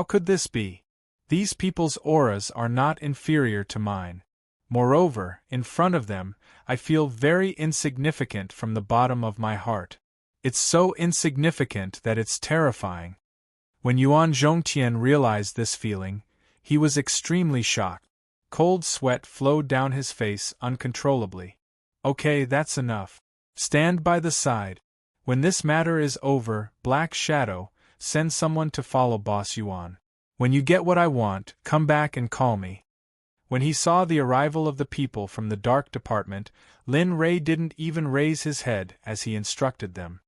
could this be? These people's auras are not inferior to mine. Moreover, in front of them, I feel very insignificant from the bottom of my heart. It's so insignificant that it's terrifying. When Yuan Zhongtian realized this feeling, he was extremely shocked. Cold sweat flowed down his face uncontrollably. Okay, that's enough. Stand by the side. When this matter is over, Black Shadow, send someone to follow Boss Yuan. When you get what I want, come back and call me. When he saw the arrival of the people from the dark department, Lin Ray didn't even raise his head as he instructed them.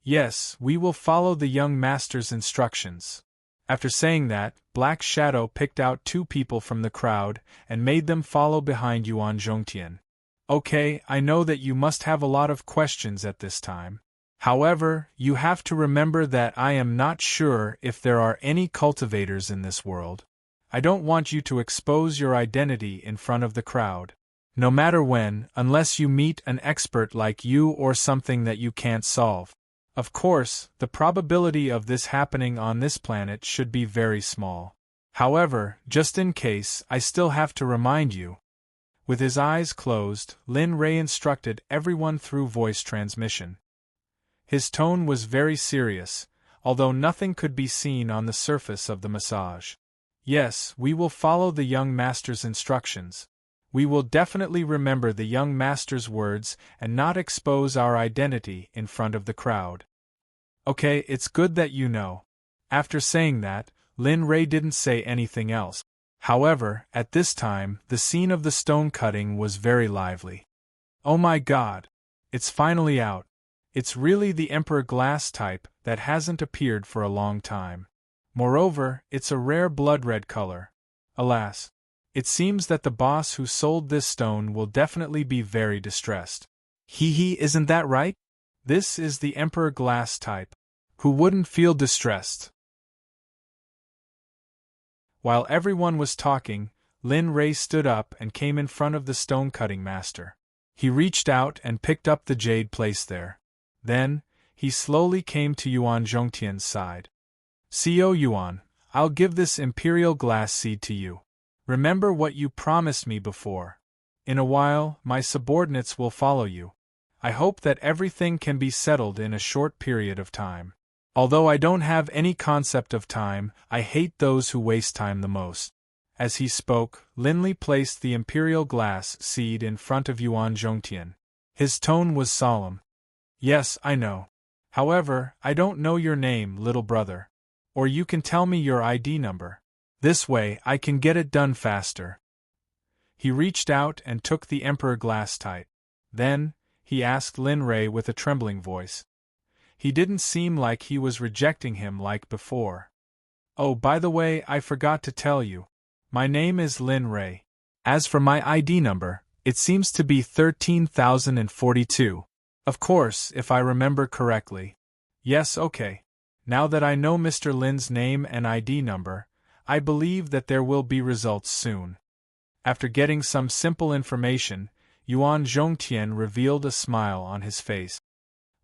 Yes, we will follow the young master's instructions. After saying that, Black Shadow picked out 2 people from the crowd and made them follow behind Yuan Zhongtian. Okay, I know that you must have a lot of questions at this time. However, you have to remember that I am not sure if there are any cultivators in this world. I don't want you to expose your identity in front of the crowd. No matter when, unless you meet an expert like you or something that you can't solve. Of course, the probability of this happening on this planet should be very small. However, just in case, I still have to remind you. With his eyes closed, Lin Ray instructed everyone through voice transmission. His tone was very serious, although nothing could be seen on the surface of the massage. Yes, we will follow the young master's instructions. We will definitely remember the young master's words and not expose our identity in front of the crowd. Okay, it's good that you know. After saying that, Lin Ray didn't say anything else. However, at this time, the scene of the stone cutting was very lively. Oh my god! It's finally out. It's really the Emperor Glass type that hasn't appeared for a long time. Moreover, it's a rare blood-red color. Alas! It seems that the boss who sold this stone will definitely be very distressed. Isn't that right? This is the Emperor Glass type. Who wouldn't feel distressed? While everyone was talking, Lin Ray stood up and came in front of the stone-cutting master. He reached out and picked up the jade placed there. Then, he slowly came to Yuan Zhongtian's side. "Co Yuan, I'll give this imperial glass seed to you. Remember what you promised me before. In a while, my subordinates will follow you. I hope that everything can be settled in a short period of time. Although I don't have any concept of time, I hate those who waste time the most." As he spoke, Lin Li placed the imperial glass seed in front of Yuan Zhongtian. His tone was solemn. "Yes, I know. However, I don't know your name, little brother. Or you can tell me your ID number. This way, I can get it done faster." He reached out and took the Emperor Glass type. Then, he asked Lin Ray with a trembling voice. He didn't seem like he was rejecting him like before. "Oh, by the way, I forgot to tell you. My name is Lin Ray. As for my ID number, it seems to be 13,042. Of course, if I remember correctly. Yes, okay. Now that I know Mr. Lin's name and ID number, I believe that there will be results soon. After getting some simple information, Yuan Zhongtian revealed a smile on his face.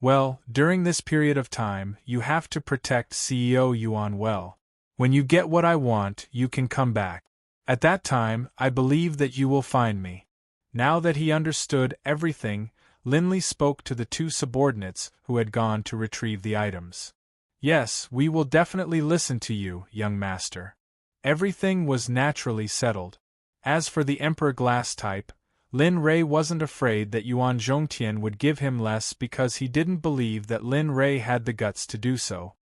Well, during this period of time, you have to protect CEO Yuan well. When you get what I want, you can come back. At that time, I believe that you will find me. Now that he understood everything, Linley spoke to the two subordinates who had gone to retrieve the items. Yes, we will definitely listen to you, young master. Everything was naturally settled. As for the Emperor Glass type, Lin Rei wasn't afraid that Yuan Zhongtian would give him less because he didn't believe that Lin Rei had the guts to do so.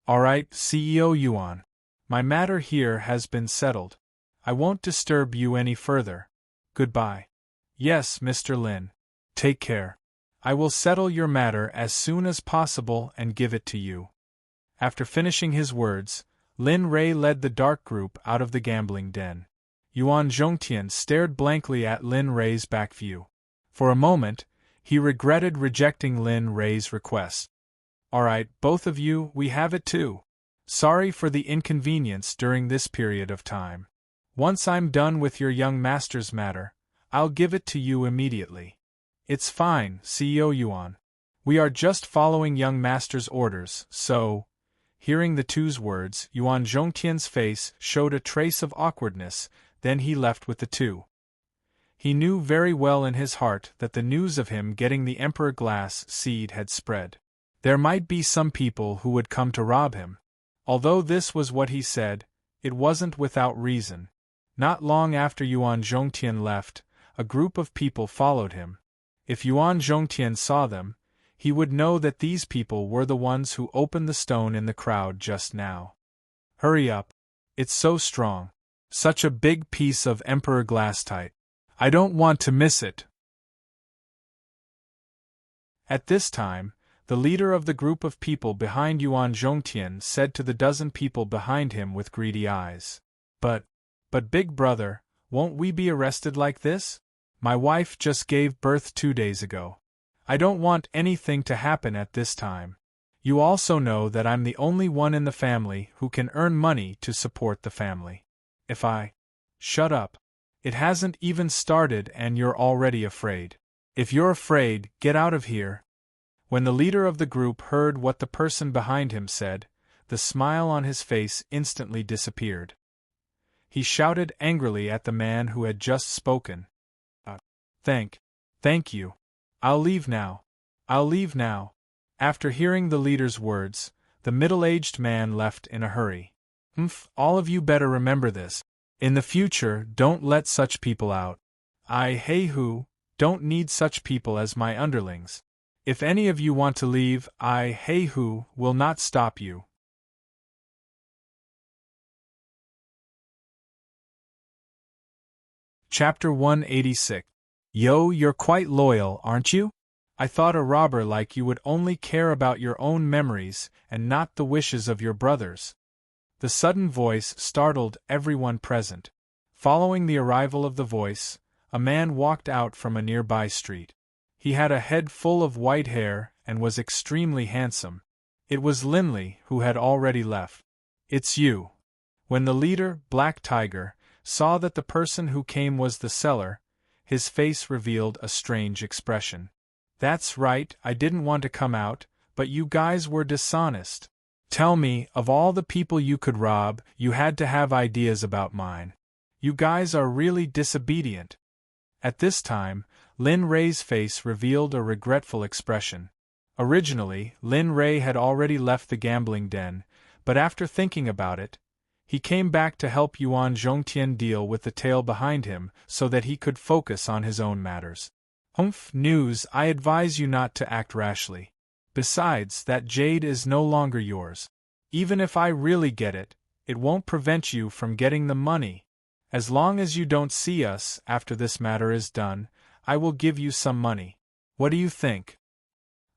Alright, CEO Yuan. My matter here has been settled. I won't disturb you any further. Goodbye. Yes, Mr. Lin. Take care. I will settle your matter as soon as possible and give it to you. After finishing his words, Lin Rei led the dark group out of the gambling den. Yuan Zhongtian stared blankly at Lin Rei's back view. For a moment, he regretted rejecting Lin Rei's request. Alright, both of you, we have it too. Sorry for the inconvenience during this period of time. Once I'm done with your young master's matter, I'll give it to you immediately. It's fine, CEO Yuan. We are just following young master's orders, so... Hearing the two's words, Yuan Zhongtian's face showed a trace of awkwardness, then he left with the two. He knew very well in his heart that the news of him getting the Emperor Glass seed had spread. There might be some people who would come to rob him. Although this was what he said, it wasn't without reason. Not long after Yuan Zhongtian left, a group of people followed him. If Yuan Zhongtian saw them, he would know that these people were the ones who opened the stone in the crowd just now. Hurry up. It's so strong. Such a big piece of Emperor Glasstite. I don't want to miss it. At this time, the leader of the group of people behind Yuan Zhongtian said to the dozen people behind him with greedy eyes. But big brother, won't we be arrested like this? My wife just gave birth 2 days ago. I don't want anything to happen at this time. You also know that I'm the only one in the family who can earn money to support the family. If I... Shut up. It hasn't even started and you're already afraid. If you're afraid, get out of here. When the leader of the group heard what the person behind him said, the smile on his face instantly disappeared. He shouted angrily at the man who had just spoken. Thank you. I'll leave now. After hearing the leader's words, the middle-aged man left in a hurry. All of you better remember this. In the future, don't let such people out. Don't need such people as my underlings. If any of you want to leave, will not stop you. Chapter 186. Yo, you're quite loyal, aren't you? I thought a robber like you would only care about your own memories and not the wishes of your brothers. The sudden voice startled everyone present. Following the arrival of the voice, a man walked out from a nearby street. He had a head full of white hair and was extremely handsome. It was Linley, who had already left. It's you. When the leader, Black Tiger, saw that the person who came was the seller, his face revealed a strange expression. That's right, I didn't want to come out, but you guys were dishonest. Tell me, of all the people you could rob, you had to have ideas about mine. You guys are really disobedient. At this time, Lin Rei's face revealed a regretful expression. Originally, Lin Rei had already left the gambling den, but after thinking about it, he came back to help Yuan Zhongtian deal with the tale behind him so that he could focus on his own matters. News, I advise you not to act rashly. Besides, that jade is no longer yours. Even if I really get it, it won't prevent you from getting the money. As long as you don't see us after this matter is done, I will give you some money. What do you think?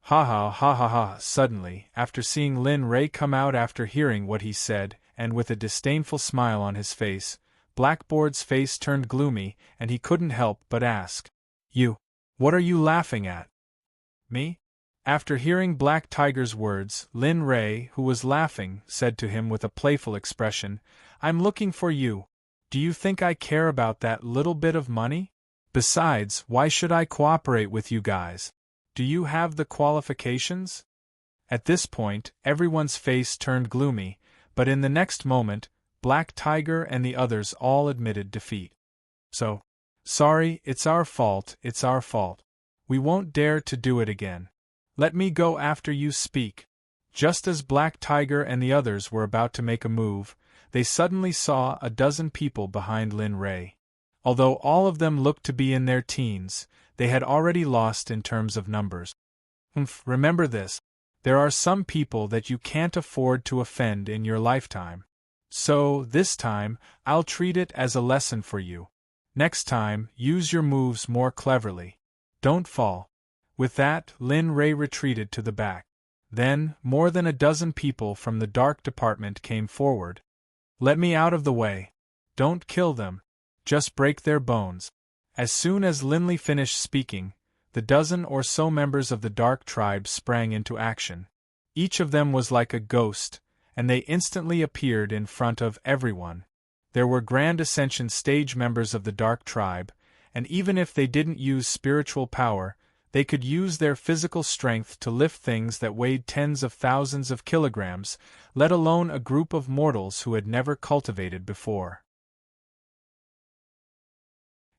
Ha. Suddenly, after seeing Lin Rei come out after hearing what he said, and with a disdainful smile on his face, Blackboard's face turned gloomy and he couldn't help but ask. You. What are you laughing at? Me? After hearing Black Tiger's words, Lin Rei, who was laughing, said to him with a playful expression, "I'm looking for you. Do you think I care about that little bit of money? Besides, why should I cooperate with you guys? Do you have the qualifications?" At this point, everyone's face turned gloomy, but in the next moment, Black Tiger and the others all admitted defeat. "So, sorry, it's our fault. We won't dare to do it again. Let me go after you speak." Just as Black Tiger and the others were about to make a move, they suddenly saw a dozen people behind Lin Rei. Although all of them looked to be in their teens, they had already lost in terms of numbers. Remember this. There are some people that you can't afford to offend in your lifetime. So, this time, I'll treat it as a lesson for you. Next time, use your moves more cleverly. Don't fall. With that, Lin Rei retreated to the back. Then, more than a dozen people from the dark department came forward. "Let me out of the way. Don't kill them. Just break their bones." As soon as Linley finished speaking, the dozen or so members of the dark tribe sprang into action. Each of them was like a ghost, and they instantly appeared in front of everyone. There were Grand Ascension stage members of the dark tribe, and even if they didn't use spiritual power, they could use their physical strength to lift things that weighed tens of thousands of kilograms, let alone a group of mortals who had never cultivated before.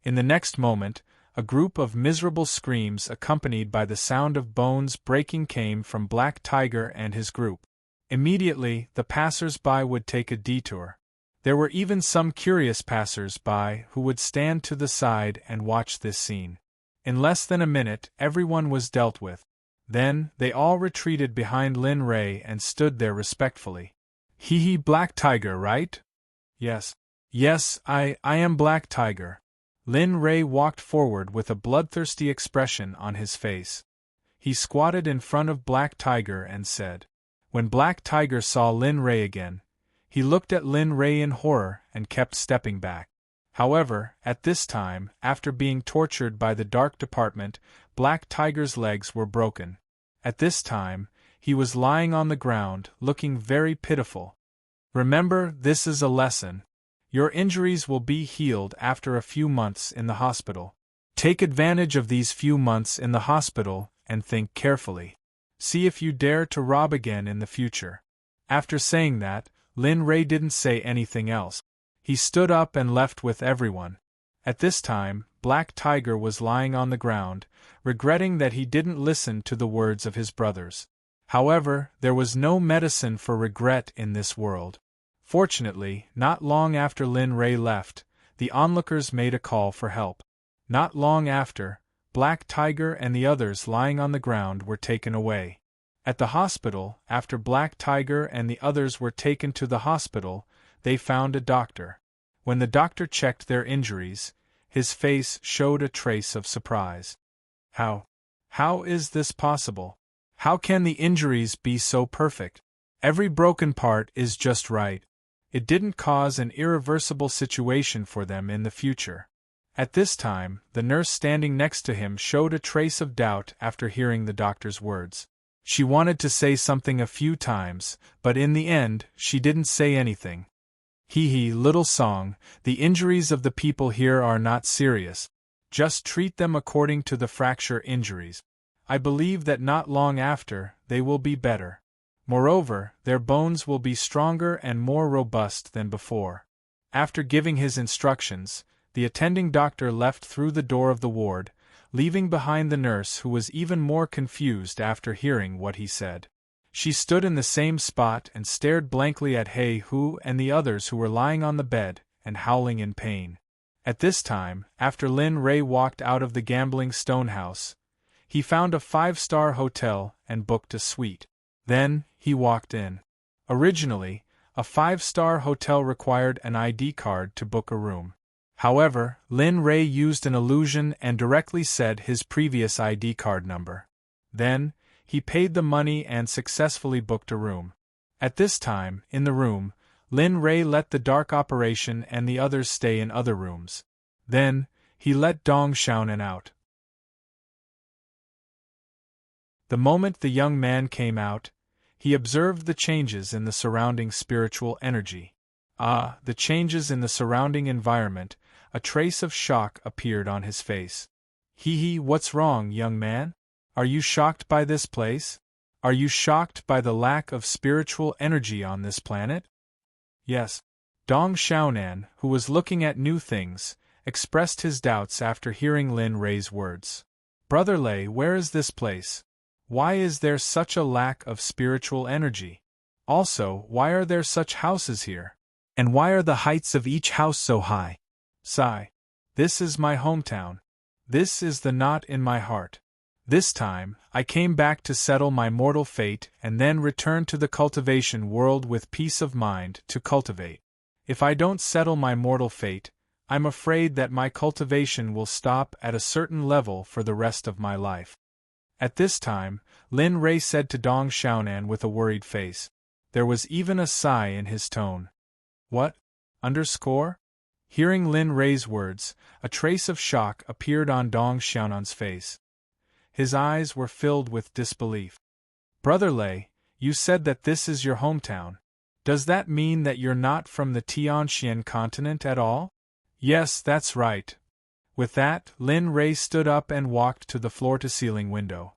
In the next moment, a group of miserable screams accompanied by the sound of bones breaking came from Black Tiger and his group. Immediately, the passers-by would take a detour. There were even some curious passers-by who would stand to the side and watch this scene. In less than a minute, everyone was dealt with. Then, they all retreated behind Lin Rei and stood there respectfully. "Hee, Black Tiger, right?" Yes, I am Black Tiger." Lin Rei walked forward with a bloodthirsty expression on his face. He squatted in front of Black Tiger and said. When Black Tiger saw Lin Rei again, he looked at Lin Rei in horror and kept stepping back. However, at this time, after being tortured by the Dark Department, Black Tiger's legs were broken. At this time, he was lying on the ground, looking very pitiful. Remember, this is a lesson. Your injuries will be healed after a few months in the hospital. Take advantage of these few months in the hospital and think carefully. See if you dare to rob again in the future. After saying that, Lin Rei didn't say anything else. He stood up and left with everyone. At this time, Black Tiger was lying on the ground, regretting that he didn't listen to the words of his brothers. However, there was no medicine for regret in this world. Fortunately, not long after Lin Rei left, the onlookers made a call for help. Not long after, Black Tiger and the others lying on the ground were taken away. At the hospital, after Black Tiger and the others were taken to the hospital, they found a doctor. When the doctor checked their injuries, his face showed a trace of surprise. How is this possible? How can the injuries be so perfect? Every broken part is just right. It didn't cause an irreversible situation for them in the future. At this time, the nurse standing next to him showed a trace of doubt after hearing the doctor's words. She wanted to say something a few times, but in the end, she didn't say anything. Hee, little song, the injuries of the people here are not serious. Just treat them according to the fracture injuries. I believe that not long after, they will be better. Moreover, their bones will be stronger and more robust than before. After giving his instructions, the attending doctor left through the door of the ward, leaving behind the nurse who was even more confused after hearing what he said. She stood in the same spot and stared blankly at Hu and the others who were lying on the bed and howling in pain. At this time, after Lin Rei walked out of the gambling stone house, he found a 5-star hotel and booked a suite. Then, he walked in. Originally, a 5-star hotel required an ID card to book a room. However, Lin Rei used an illusion and directly said his previous ID card number. Then, he paid the money and successfully booked a room. At this time, in the room, Lin Rei let the dark operation and the others stay in other rooms. Then, he let Dong Xiaonan out. The moment the young man came out, he observed the changes in the surrounding spiritual energy. The changes in the surrounding environment. A trace of shock appeared on his face. What's wrong, young man? Are you shocked by this place? Are you shocked by the lack of spiritual energy on this planet? Yes. Dong Xiaonan, who was looking at new things, expressed his doubts after hearing Lin Rei's words. Brother Lei, where is this place? Why is there such a lack of spiritual energy? Also, why are there such houses here? And why are the heights of each house so high? Sigh. This is my hometown. This is the knot in my heart. This time, I came back to settle my mortal fate and then return to the cultivation world with peace of mind to cultivate. If I don't settle my mortal fate, I'm afraid that my cultivation will stop at a certain level for the rest of my life. At this time, Lin Rei said to Dong Xiaonan with a worried face. There was even a sigh in his tone. What? Underscore? Hearing Lin Rei's words, a trace of shock appeared on Dong Xiaonan's face. His eyes were filled with disbelief. Brother Lei, you said that this is your hometown. Does that mean that you're not from the Tianxian continent at all? Yes, that's right. With that, Lin Rei stood up and walked to the floor-to-ceiling window.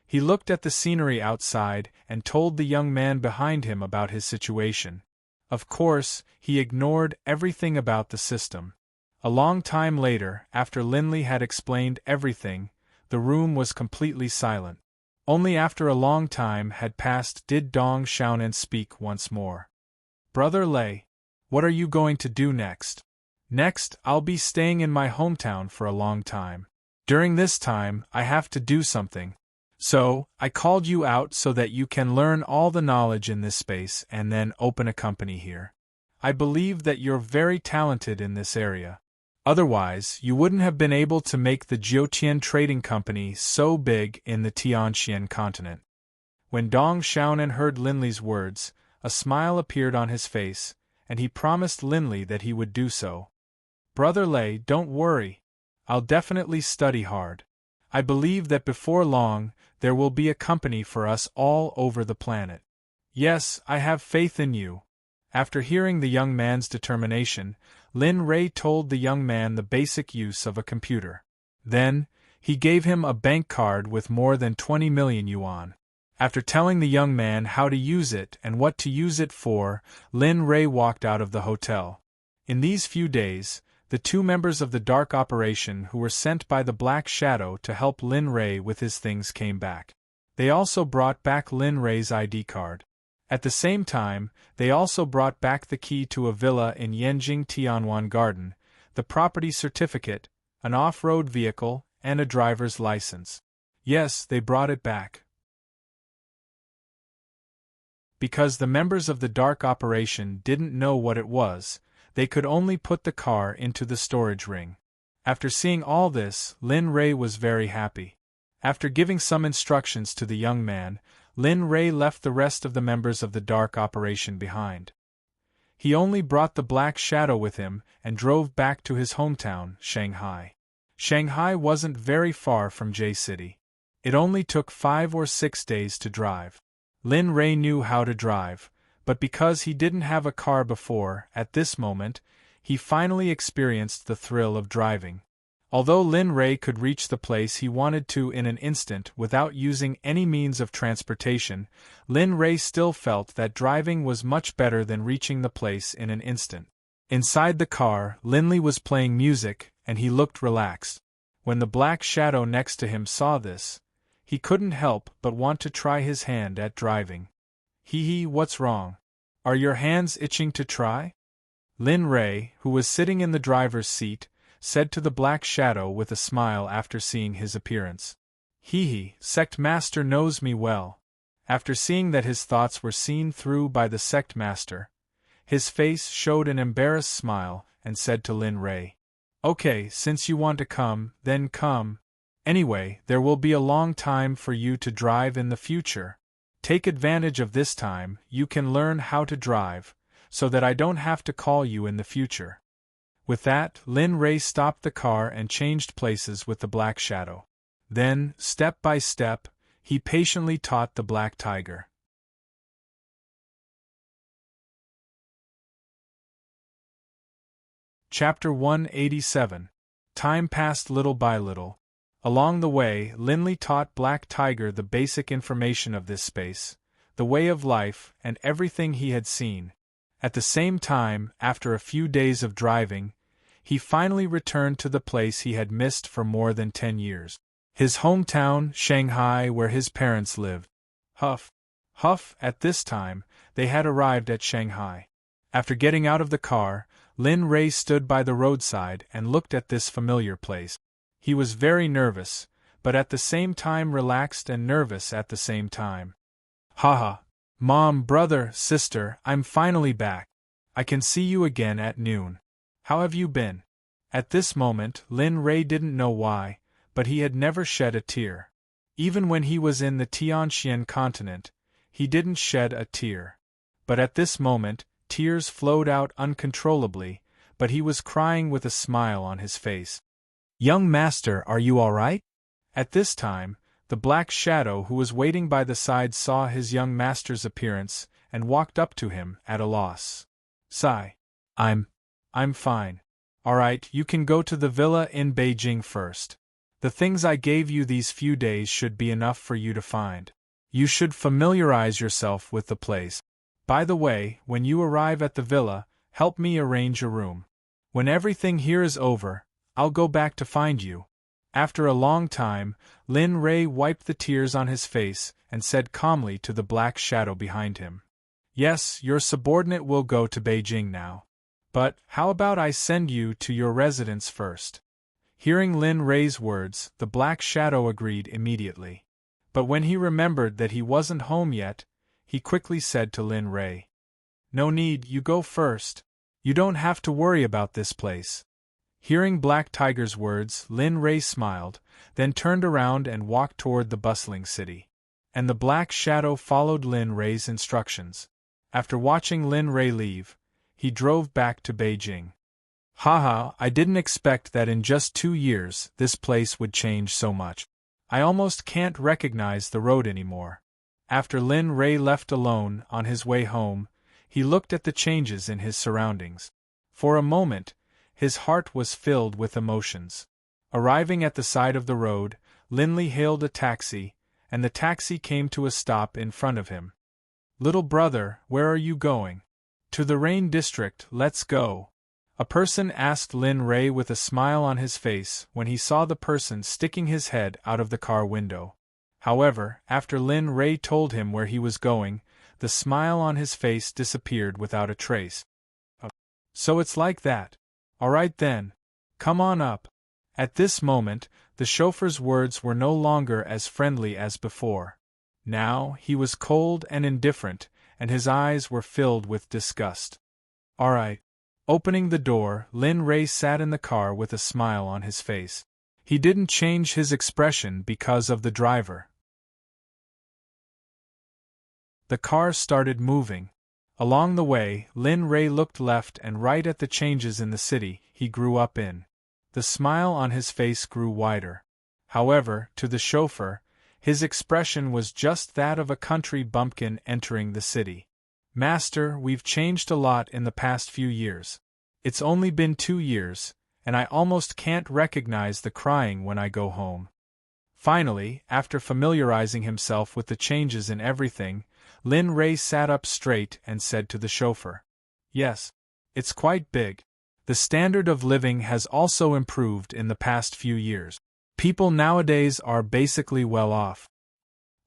He looked at the scenery outside and told the young man behind him about his situation. Of course, he ignored everything about the system. A long time later, after Linley had explained everything, the room was completely silent. Only after a long time had passed did Dong Xiaonan speak once more. Brother Lei, what are you going to do next? Next, I'll be staying in my hometown for a long time. During this time, I have to do something. So, I called you out so that you can learn all the knowledge in this space and then open a company here. I believe that you're very talented in this area. Otherwise, you wouldn't have been able to make the Jiutian Trading Company so big in the Tianxian continent. When Dong Xiaonan heard Linley's words, a smile appeared on his face, and he promised Linley that he would do so. Brother Lei, don't worry. I'll definitely study hard. I believe that before long, there will be a company for us all over the planet. Yes, I have faith in you. After hearing the young man's determination, Lin Rei told the young man the basic use of a computer. Then, he gave him a bank card with more than 20 million yuan. After telling the young man how to use it and what to use it for, Lin Rei walked out of the hotel. In these few days, the two members of the dark operation who were sent by the Black Shadow to help Lin Rei with his things came back. They also brought back Lin Rei's ID card. At the same time, they also brought back the key to a villa in Yanjing Tianwan Garden, the property certificate, an off-road vehicle, and a driver's license. Yes, they brought it back. Because the members of the dark operation didn't know what it was, they could only put the car into the storage ring. After seeing all this, Lin Rei was very happy. After giving some instructions to the young man, Lin Rei left the rest of the members of the dark operation behind. He only brought the Black Shadow with him and drove back to his hometown, Shanghai. Shanghai wasn't very far from J City. It only took 5 or 6 days to drive. Lin Rei knew how to drive, but because he didn't have a car before, at this moment, he finally experienced the thrill of driving. Although Lin Rei could reach the place he wanted to in an instant without using any means of transportation, Lin Rei still felt that driving was much better than reaching the place in an instant. Inside the car, Linley was playing music, and he looked relaxed. When the Black Shadow next to him saw this, he couldn't help but want to try his hand at driving. What's wrong? Are your hands itching to try? Lin Rei, who was sitting in the driver's seat, said to the Black Shadow with a smile after seeing his appearance. Sect Master knows me well. After seeing that his thoughts were seen through by the Sect Master, his face showed an embarrassed smile and said to Lin Rei, Okay, since you want to come, then come. Anyway, there will be a long time for you to drive in the future. Take advantage of this time, you can learn how to drive, so that I don't have to call you in the future. With that, Lin Rei stopped the car and changed places with the Black Shadow. Then, step by step, he patiently taught the black tiger. Chapter 187. Time passed little by little. Along the way, Linley taught Black Tiger the basic information of this space, the way of life, and everything he had seen. At the same time, after a few days of driving, he finally returned to the place he had missed for more than 10 years. His hometown, Shanghai, where his parents lived. Huff. At this time, they had arrived at Shanghai. After getting out of the car, Lin Ray stood by the roadside and looked at this familiar place. He was very nervous, but at the same time relaxed and nervous at the same time. Haha. Mom, brother, sister, I'm finally back. I can see you again at noon. How have you been? At this moment, Lin Ray didn't know why, but he had never shed a tear. Even when he was in the Tianxian continent, he didn't shed a tear. But at this moment, tears flowed out uncontrollably, but he was crying with a smile on his face. Young master, are you all right? At this time, the black shadow who was waiting by the side saw his young master's appearance and walked up to him at a loss. Sigh. I'm fine. All right, you can go to the villa in Beijing first. The things I gave you these few days should be enough for you to find. You should familiarize yourself with the place. By the way, when you arrive at the villa, help me arrange a room. When everything here is over, I'll go back to find you. After a long time, Lin Ray wiped the tears on his face and said calmly to the black shadow behind him. Yes, your subordinate will go to Beijing now. But how about I send you to your residence first? Hearing Lin Ray's words, the black shadow agreed immediately. But when he remembered that he wasn't home yet, he quickly said to Lin Ray, "No need, you go first. You don't have to worry about this place." Hearing Black Tiger's words, Lin Ray smiled, then turned around and walked toward the bustling city. And the black shadow followed Lin Ray's instructions. After watching Lin Ray leave, he drove back to Beijing. Haha, I didn't expect that in just 2 years this place would change so much. I almost can't recognize the road anymore. After Lin Ray left alone on his way home, he looked at the changes in his surroundings. For a moment, his heart was filled with emotions. Arriving at the side of the road, Linley hailed a taxi, and the taxi came to a stop in front of him. "Little brother, where are you going?" "To the Rain District, let's go." A person asked Lin Ray with a smile on his face when he saw the person sticking his head out of the car window. However, after Lin Ray told him where he was going, the smile on his face disappeared without a trace. "So it's like that. All right then. Come on up." At this moment, the chauffeur's words were no longer as friendly as before. Now, he was cold and indifferent, and his eyes were filled with disgust. "All right." Opening the door, Lin Ray sat in the car with a smile on his face. He didn't change his expression because of the driver. The car started moving. Along the way, Lin Ray looked left and right at the changes in the city he grew up in. The smile on his face grew wider. However, to the chauffeur, his expression was just that of a country bumpkin entering the city. "Master, we've changed a lot in the past few years. It's only been 2 years, and I almost can't recognize the crying when I go home." Finally, after familiarizing himself with the changes in everything, Lin Ray sat up straight and said to the chauffeur, "Yes, it's quite big. The standard of living has also improved in the past few years. People nowadays are basically well off."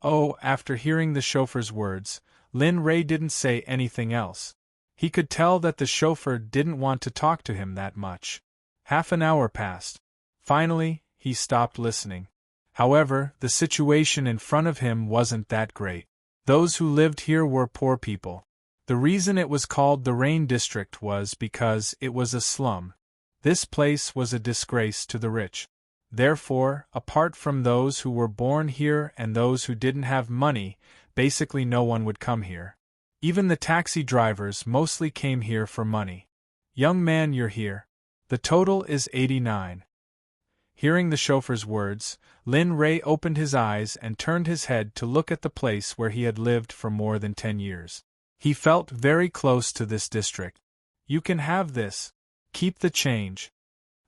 Oh, after hearing the chauffeur's words, Lin Ray didn't say anything else. He could tell that the chauffeur didn't want to talk to him that much. Half an hour passed. Finally, he stopped listening. However, the situation in front of him wasn't that great. Those who lived here were poor people. The reason it was called the Rain District was because it was a slum. This place was a disgrace to the rich. Therefore, apart from those who were born here and those who didn't have money, basically no one would come here. Even the taxi drivers mostly came here for money. "Young man, you're here. The total is 89. Hearing the chauffeur's words, Lin Rei opened his eyes and turned his head to look at the place where he had lived for more than 10 years. He felt very close to this district. You can have this. Keep the change.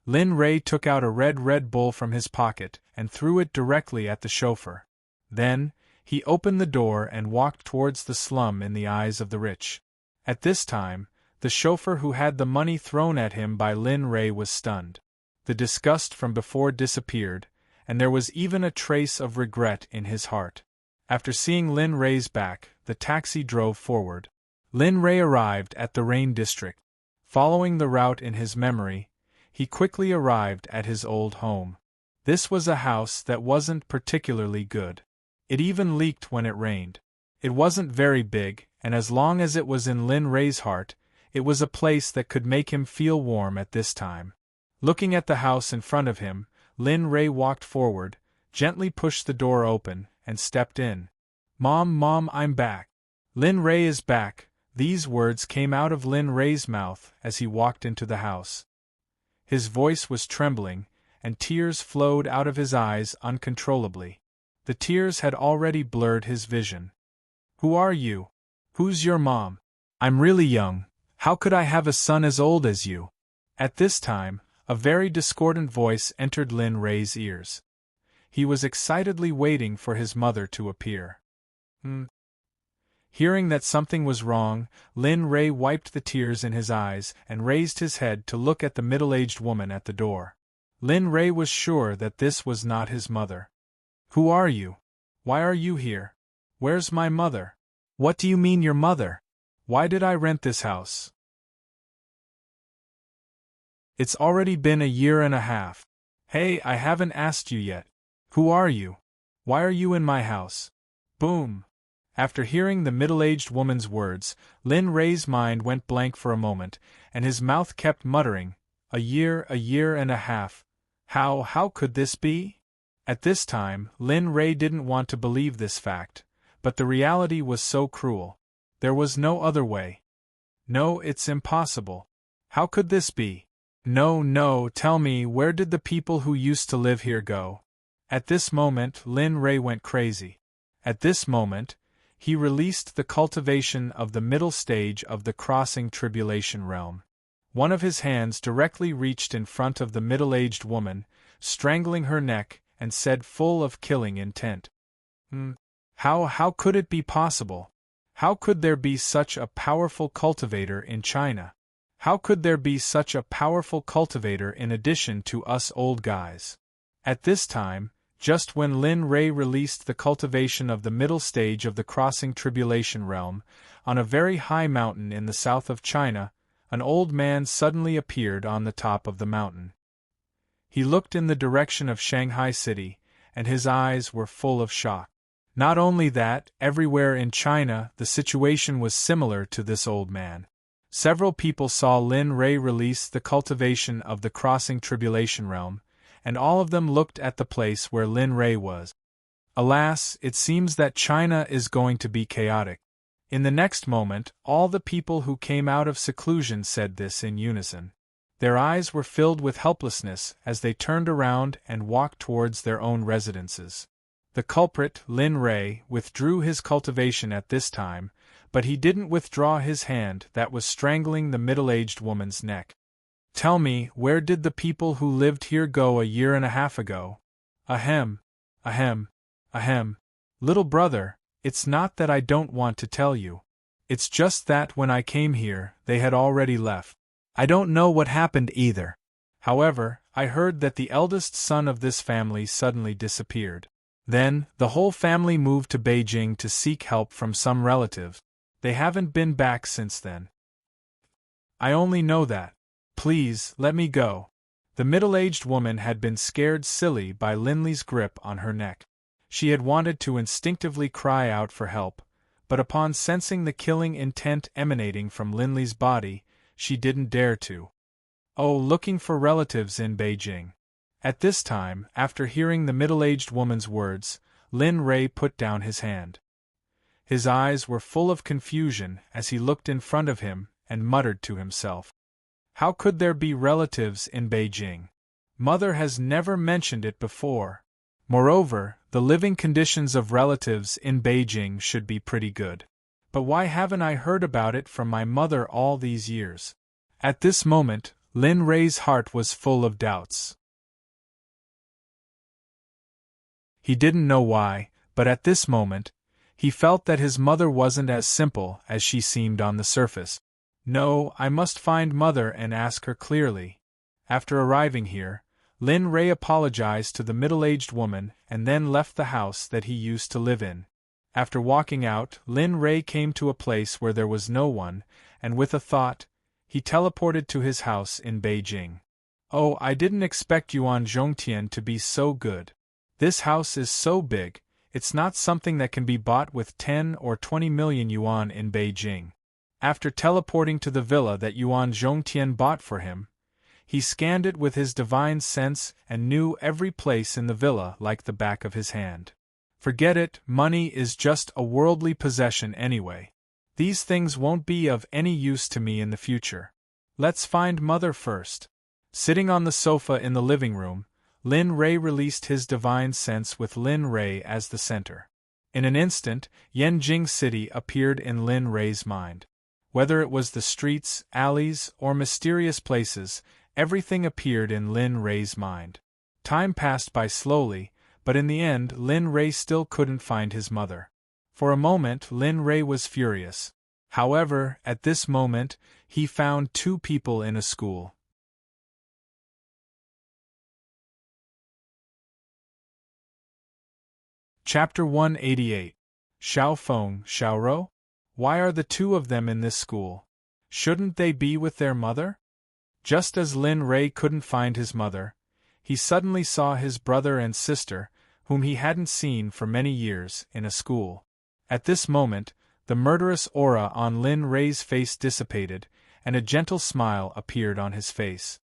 Lin Rei took out a red Red Bull from his pocket and threw it directly at the chauffeur. Then, he opened the door and walked towards the slum in the eyes of the rich. At this time, the chauffeur who had the money thrown at him by Lin Rei was stunned. The disgust from before disappeared, and there was even a trace of regret in his heart. After seeing Lin Rei's back, the taxi drove forward. Lin Rei arrived at the Rain district. Following the route in his memory, he quickly arrived at his old home. This was a house that wasn't particularly good. It even leaked when it rained. It wasn't very big, and as long as it was in Lin Rei's heart, it was a place that could make him feel warm at this time. Looking at the house in front of him, Lin Rei walked forward, gently pushed the door open, and stepped in. Mom, I'm back. Lin Rei is back. These words came out of Lin Rei's mouth as he walked into the house. His voice was trembling, and tears flowed out of his eyes uncontrollably. The tears had already blurred his vision. Who are you? Who's your mom? I'm really young. How could I have a son as old as you? At this time, a very discordant voice entered Lin Rei's ears. He was excitedly waiting for his mother to appear. Hearing that something was wrong, Lin Rei wiped the tears in his eyes and raised his head to look at the middle-aged woman at the door. Lin Rei was sure that this was not his mother. Who are you? Why are you here? Where's my mother? What do you mean your mother? Why did I rent this house? It's already been 1.5 years. Hey, I haven't asked you yet. Who are you? Why are you in my house? Boom! After hearing the middle-aged woman's words, Lin Rei's mind went blank for a moment, and his mouth kept muttering, 1 year, 1.5 years. How could this be? At this time, Lin Rei didn't want to believe this fact, but the reality was so cruel. There was no other way. No, it's impossible. How could this be? No, tell me, where did the people who used to live here go? At this moment, Lin Rei went crazy. At this moment, he released the cultivation of the middle stage of the crossing tribulation realm. One of his hands directly reached in front of the middle-aged woman, strangling her neck, and said full of killing intent. How could it be possible? How could there be such a powerful cultivator in China? How could there be such a powerful cultivator in addition to us old guys? At this time, just when Lin Rei released the cultivation of the middle stage of the crossing tribulation realm, on a very high mountain in the south of China, an old man suddenly appeared on the top of the mountain. He looked in the direction of Shanghai City, and his eyes were full of shock. Not only that, everywhere in China the situation was similar to this old man. Several people saw Lin Rei release the cultivation of the crossing tribulation realm, and all of them looked at the place where Lin Rei was. Alas, it seems that China is going to be chaotic. In the next moment, all the people who came out of seclusion said this in unison. Their eyes were filled with helplessness as they turned around and walked towards their own residences. The culprit, Lin Rei, withdrew his cultivation at this time, but he didn't withdraw his hand that was strangling the middle-aged woman's neck. Tell me, where did the people who lived here go 1.5 years ago? Ahem. Little brother, it's not that I don't want to tell you. It's just that when I came here, they had already left. I don't know what happened either. However, I heard that the eldest son of this family suddenly disappeared. Then, the whole family moved to Beijing to seek help from some relatives. They haven't been back since then. I only know that. Please, let me go. The middle-aged woman had been scared silly by Linley's grip on her neck. She had wanted to instinctively cry out for help, but upon sensing the killing intent emanating from Linley's body, she didn't dare to. Oh, looking for relatives in Beijing. At this time, after hearing the middle-aged woman's words, Lin Rei put down his hand. His eyes were full of confusion as he looked in front of him and muttered to himself. How could there be relatives in Beijing? Mother has never mentioned it before. Moreover, the living conditions of relatives in Beijing should be pretty good. But why haven't I heard about it from my mother all these years? At this moment, Lin Rei's heart was full of doubts. He didn't know why, but at this moment, he felt that his mother wasn't as simple as she seemed on the surface. No, I must find Mother and ask her clearly. After arriving here, Lin Rei apologized to the middle-aged woman and then left the house that he used to live in. After walking out, Lin Rei came to a place where there was no one, and with a thought, he teleported to his house in Beijing. Oh, I didn't expect Yuan Zhongtian to be so good. This house is so big, it's not something that can be bought with 10 or 20 million yuan in Beijing. After teleporting to the villa that Yuan Zhongtian bought for him, he scanned it with his divine sense and knew every place in the villa like the back of his hand. Forget it, money is just a worldly possession anyway. These things won't be of any use to me in the future. Let's find Mother first. Sitting on the sofa in the living room, Lin Rei released his divine sense with Lin Rei as the center. In an instant, Yanjing City appeared in Lin Rei's mind. Whether it was the streets, alleys, or mysterious places, everything appeared in Lin Rei's mind. Time passed by slowly, but in the end Lin Rei still couldn't find his mother. For a moment Lin Rei was furious. However, at this moment, he found two people in a school. Chapter 188. Xiao Feng, Xiao Rou? Why are the two of them in this school? Shouldn't they be with their mother? Just as Lin Rei couldn't find his mother, he suddenly saw his brother and sister, whom he hadn't seen for many years, in a school. At this moment, the murderous aura on Lin Rei's face dissipated, and a gentle smile appeared on his face.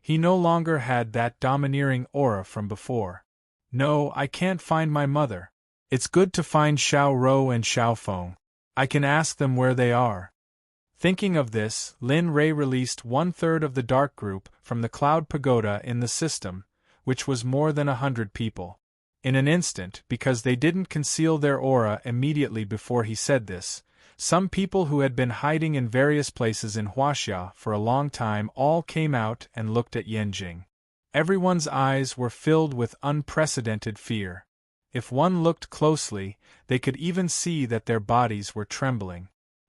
He no longer had that domineering aura from before. No, I can't find my mother. It's good to find Xiao Rou and Xiao Feng. I can ask them where they are. Thinking of this, Lin Rei released 1/3 of the dark group from the cloud pagoda in the system, which was more than 100 people. In an instant, because they didn't conceal their aura immediately before he said this, some people who had been hiding in various places in Huaxia for a long time all came out and looked at Yanjing. Everyone's eyes were filled with unprecedented fear. If one looked closely, they could even see that their bodies were trembling.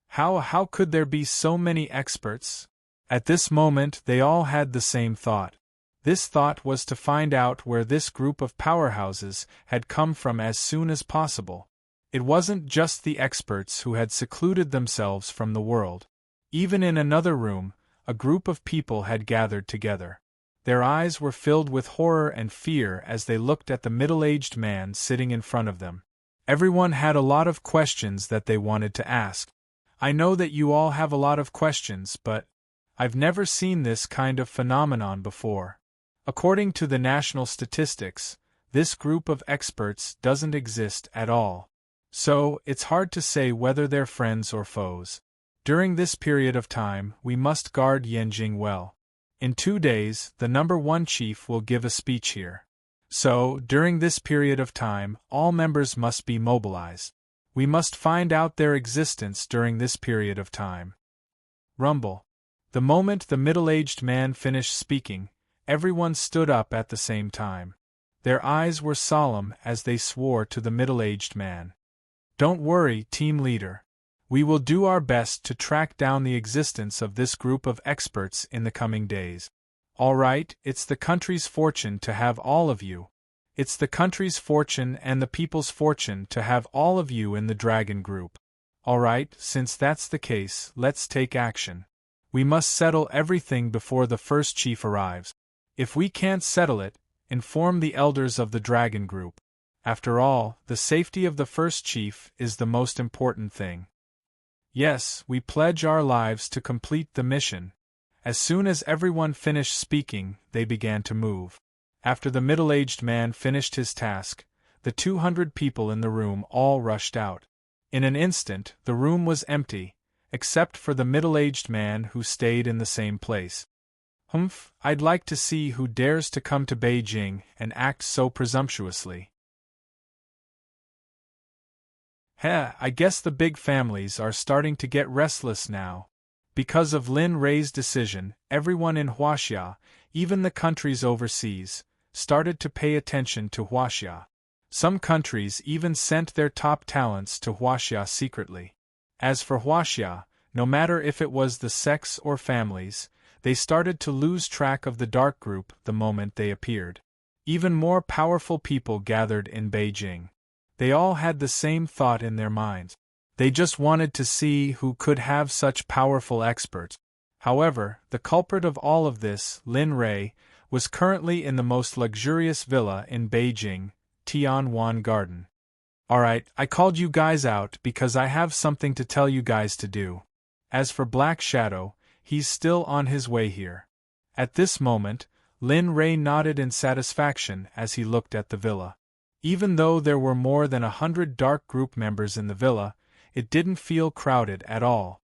How could there be so many experts? At this moment they all had the same thought. This thought was to find out where this group of powerhouses had come from as soon as possible. It wasn't just the experts who had secluded themselves from the world. Even in another room, a group of people had gathered together. Their eyes were filled with horror and fear as they looked at the middle-aged man sitting in front of them. Everyone had a lot of questions that they wanted to ask. I know that you all have a lot of questions, but I've never seen this kind of phenomenon before. According to the national statistics, this group of experts doesn't exist at all. So, it's hard to say whether they're friends or foes. During this period of time, we must guard Yanjing well. In 2 days, the number 1 chief will give a speech here. So, during this period of time, all members must be mobilized. We must find out their existence during this period of time. Rumble. The moment the middle-aged man finished speaking, everyone stood up at the same time. Their eyes were solemn as they swore to the middle-aged man. Don't worry, team leader. We will do our best to track down the existence of this group of experts in the coming days. All right, it's the country's fortune to have all of you. It's the country's fortune and the people's fortune to have all of you in the dragon group. All right, since that's the case, let's take action. We must settle everything before the first chief arrives. If we can't settle it, inform the elders of the dragon group. After all, the safety of the first chief is the most important thing. Yes, we pledge our lives to complete the mission. As soon as everyone finished speaking, they began to move. After the middle-aged man finished his task, the 200 people in the room all rushed out. In an instant, the room was empty, except for the middle-aged man who stayed in the same place. Humph, I'd like to see who dares to come to Beijing and act so presumptuously. Heh, I guess the big families are starting to get restless now. Because of Lin Rei's decision, everyone in Huaxia, even the countries overseas, started to pay attention to Huaxia. Some countries even sent their top talents to Huaxia secretly. As for Huaxia, no matter if it was the sects or families, they started to lose track of the dark group the moment they appeared. Even more powerful people gathered in Beijing. They all had the same thought in their minds. They just wanted to see who could have such powerful experts. However, the culprit of all of this, Lin Rei, was currently in the most luxurious villa in Beijing, Tianwan Garden. Alright, I called you guys out because I have something to tell you guys to do. As for Black Shadow, he's still on his way here. At this moment, Lin Rei nodded in satisfaction as he looked at the villa. Even though there were more than 100 dark group members in the villa, it didn't feel crowded at all.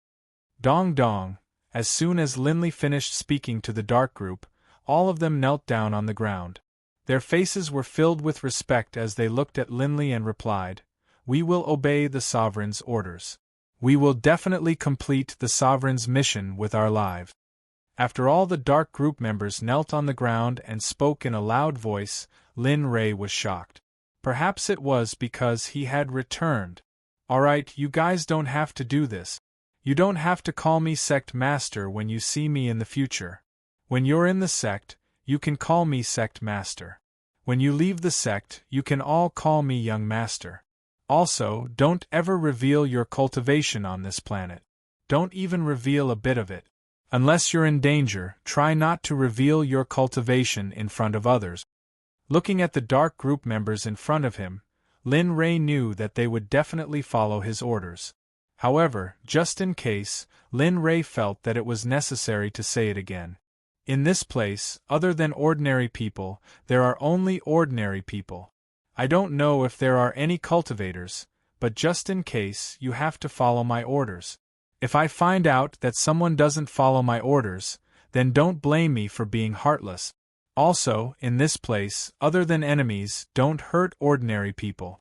Dong dong, as soon as Linley finished speaking to the dark group, all of them knelt down on the ground. Their faces were filled with respect as they looked at Linley and replied, "We will obey the Sovereign's orders. We will definitely complete the Sovereign's mission with our lives." After all the dark group members knelt on the ground and spoke in a loud voice, Lin Rei was shocked. Perhaps it was because he had returned. Alright, you guys don't have to do this. You don't have to call me Sect Master when you see me in the future. When you're in the Sect, you can call me Sect Master. When you leave the Sect, you can all call me Young Master. Also, don't ever reveal your cultivation on this planet. Don't even reveal a bit of it. Unless you're in danger, try not to reveal your cultivation in front of others. Looking at the dark group members in front of him, Lin Rei knew that they would definitely follow his orders. However, just in case, Lin Rei felt that it was necessary to say it again. In this place, other than ordinary people, there are only ordinary people. I don't know if there are any cultivators, but just in case, you have to follow my orders. If I find out that someone doesn't follow my orders, then don't blame me for being heartless. Also, in this place, other than enemies, don't hurt ordinary people.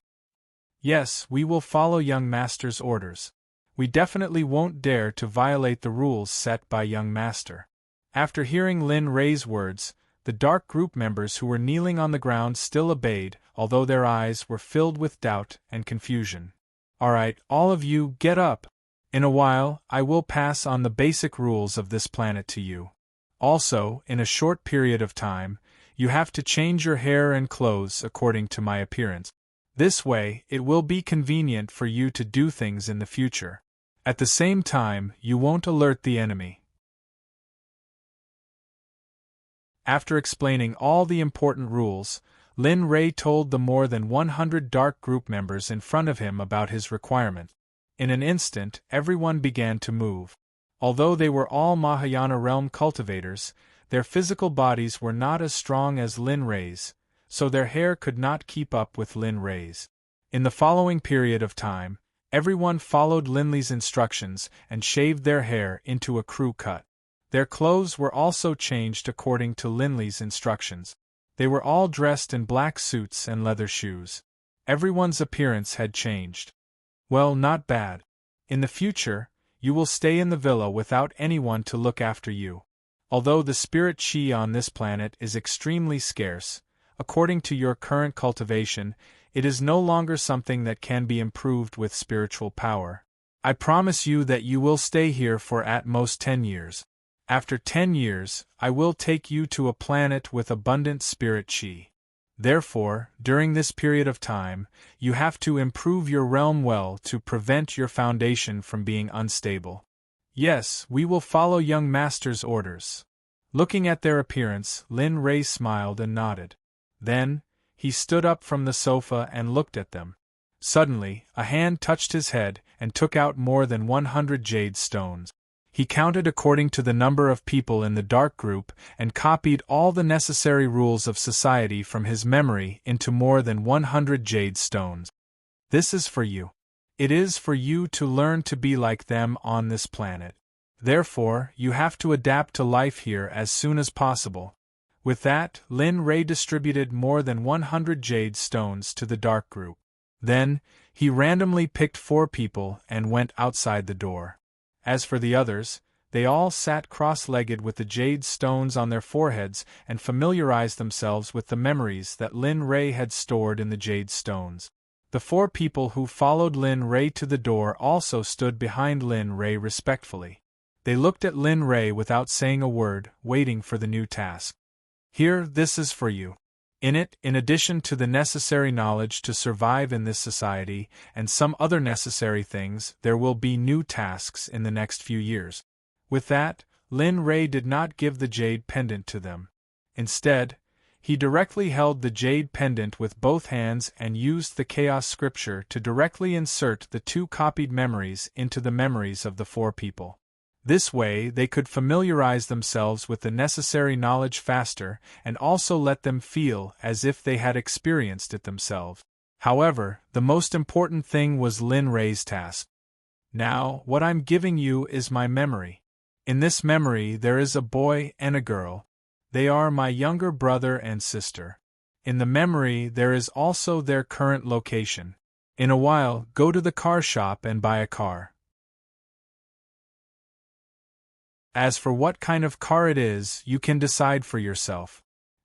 Yes, we will follow Young Master's orders. We definitely won't dare to violate the rules set by Young Master. After hearing Lin Rei's words, the dark group members who were kneeling on the ground still obeyed, although their eyes were filled with doubt and confusion. Alright, all of you, get up. In a while, I will pass on the basic rules of this planet to you. Also, in a short period of time, you have to change your hair and clothes according to my appearance. This way, it will be convenient for you to do things in the future. At the same time, you won't alert the enemy. After explaining all the important rules, Lin Rei told the more than 100 dark group members in front of him about his requirement. In an instant, everyone began to move. Although they were all Mahayana realm cultivators, their physical bodies were not as strong as Lin Rei's, so their hair could not keep up with Lin Rei's. In the following period of time, everyone followed Linley's instructions and shaved their hair into a crew cut. Their clothes were also changed according to Linley's instructions. They were all dressed in black suits and leather shoes. Everyone's appearance had changed. Well, not bad. In the future, you will stay in the villa without anyone to look after you. Although the spirit chi on this planet is extremely scarce, according to your current cultivation, it is no longer something that can be improved with spiritual power. I promise you that you will stay here for at most 10 years. After 10 years, I will take you to a planet with abundant spirit chi. Therefore, during this period of time, you have to improve your realm well to prevent your foundation from being unstable. Yes, we will follow Young Master's orders. Looking at their appearance, Lin Rei smiled and nodded. Then, he stood up from the sofa and looked at them. Suddenly, a hand touched his head and took out more than 100 jade stones. He counted according to the number of people in the dark group and copied all the necessary rules of society from his memory into more than 100 jade stones. This is for you. It is for you to learn to be like them on this planet. Therefore, you have to adapt to life here as soon as possible. With that, Lin Ray distributed more than 100 jade stones to the dark group. Then, he randomly picked 4 people and went outside the door. As for the others, they all sat cross-legged with the jade stones on their foreheads and familiarized themselves with the memories that Lin Ray had stored in the jade stones. The 4 people who followed Lin Ray to the door also stood behind Lin Ray respectfully. They looked at Lin Ray without saying a word, waiting for the new task. Here, this is for you. In it, in addition to the necessary knowledge to survive in this society and some other necessary things, there will be new tasks in the next few years. With that, Lin Ray did not give the jade pendant to them. Instead, he directly held the jade pendant with both hands and used the chaos scripture to directly insert the 2 copied memories into the memories of the 4 people. This way they could familiarize themselves with the necessary knowledge faster and also let them feel as if they had experienced it themselves. However, the most important thing was Lin Ray's task. Now, what I'm giving you is my memory. In this memory there is a boy and a girl. They are my younger brother and sister. In the memory there is also their current location. In a while, go to the car shop and buy a car. As for what kind of car it is, you can decide for yourself.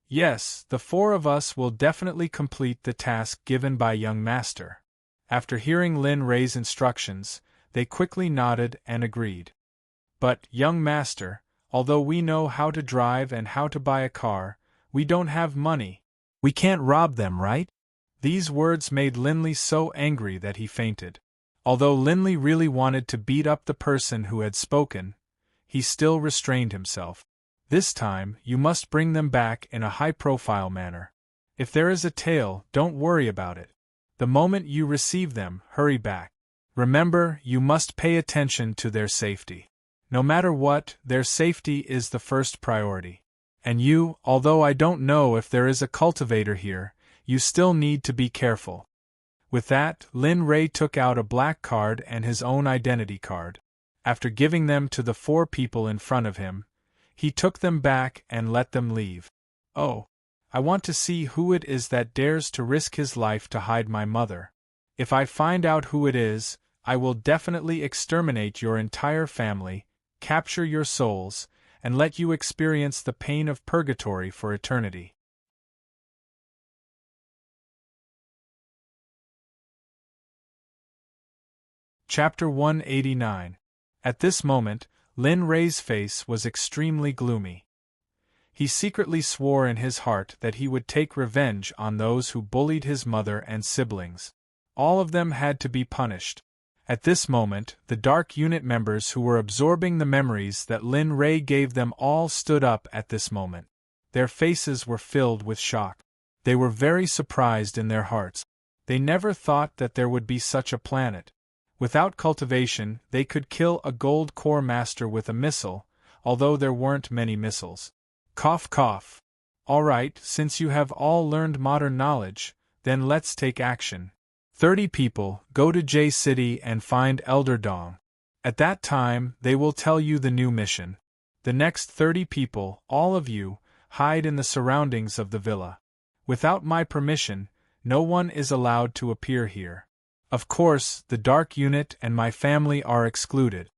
Yes, the 4 of us will definitely complete the task given by young master. After hearing Lin Ray's instructions, they quickly nodded and agreed. But, young master, although we know how to drive and how to buy a car, we don't have money. We can't rob them, right? These words made Linley so angry that he fainted. Although Linley really wanted to beat up the person who had spoken, he still restrained himself. This time, you must bring them back in a high-profile manner. If there is a tail, don't worry about it. The moment you receive them, hurry back. Remember, you must pay attention to their safety. No matter what, their safety is the first priority. And you, although I don't know if there is a cultivator here, you still need to be careful. With that, Lin Ray took out a black card and his own identity card. After giving them to the 4 people in front of him, he took them back and let them leave. Oh, I want to see who it is that dares to risk his life to hide my mother. If I find out who it is, I will definitely exterminate your entire family, capture your souls, and let you experience the pain of purgatory for eternity. Chapter 189. At this moment, Lin Ray's face was extremely gloomy. He secretly swore in his heart that he would take revenge on those who bullied his mother and siblings. All of them had to be punished. At this moment, the Dark Unit members who were absorbing the memories that Lin Ray gave them all stood up at this moment. Their faces were filled with shock. They were very surprised in their hearts. They never thought that there would be such a planet. Without cultivation, they could kill a gold core master with a missile, although there weren't many missiles. Cough cough. All right, since you have all learned modern knowledge, then let's take action. 30 people, go to J City and find Elder Dong. At that time, they will tell you the new mission. The next 30 people, all of you, hide in the surroundings of the villa. Without my permission, no one is allowed to appear here. Of course, the Dark Unit and my family are excluded.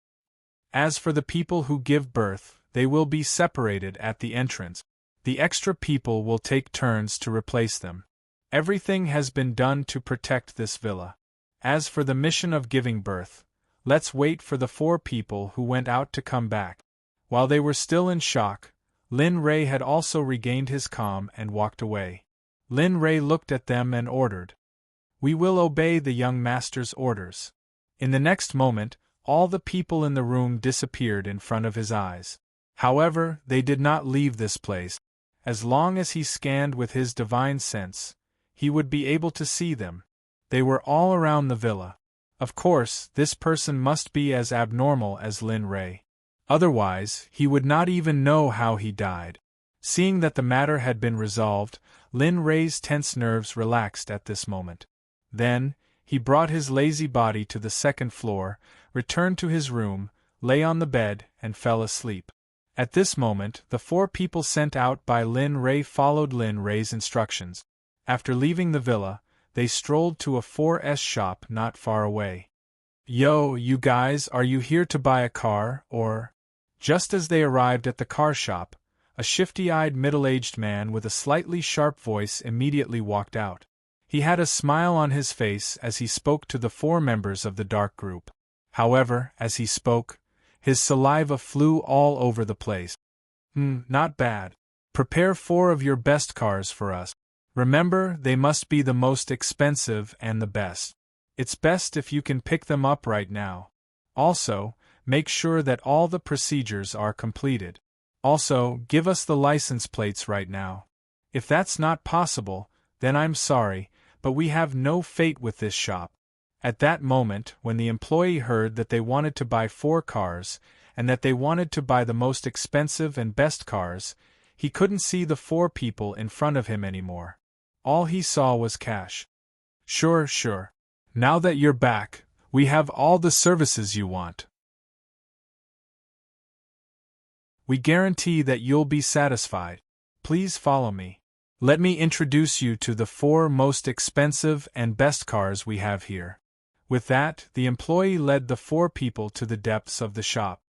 As for the people who give birth, they will be separated at the entrance. The extra people will take turns to replace them. Everything has been done to protect this villa. As for the mission of giving birth, let's wait for the 4 people who went out to come back. While they were still in shock, Lin Ray had also regained his calm and walked away. Lin Ray looked at them and ordered, "We will obey the young master's orders." In the next moment, all the people in the room disappeared in front of his eyes. However, they did not leave this place. As long as he scanned with his divine sense, he would be able to see them. They were all around the villa. Of course, this person must be as abnormal as Lin Ray. Otherwise, he would not even know how he died. Seeing that the matter had been resolved, Lin Ray's tense nerves relaxed at this moment. Then, he brought his lazy body to the 2nd floor, returned to his room, lay on the bed, and fell asleep. At this moment, the 4 people sent out by Lin Ray followed Lin Ray's instructions. After leaving the villa, they strolled to a 4S shop not far away. "Yo, you guys, are you here to buy a car, or?" Just as they arrived at the car shop, a shifty-eyed middle-aged man with a slightly sharp voice immediately walked out. He had a smile on his face as he spoke to the 4 members of the dark group. However, as he spoke, his saliva flew all over the place. Not bad. Prepare 4 of your best cars for us. Remember, they must be the most expensive and the best. It's best if you can pick them up right now. Also, make sure that all the procedures are completed. Also, give us the license plates right now. If that's not possible, then I'm sorry, but we have no fate with this shop. At that moment, when the employee heard that they wanted to buy 4 cars, and that they wanted to buy the most expensive and best cars, he couldn't see the 4 people in front of him anymore. All he saw was cash. Sure. Now that you're back, we have all the services you want. We guarantee that you'll be satisfied. Please follow me. Let me introduce you to the 4 most expensive and best cars we have here. With that, the employee led the 4 people to the depths of the shop.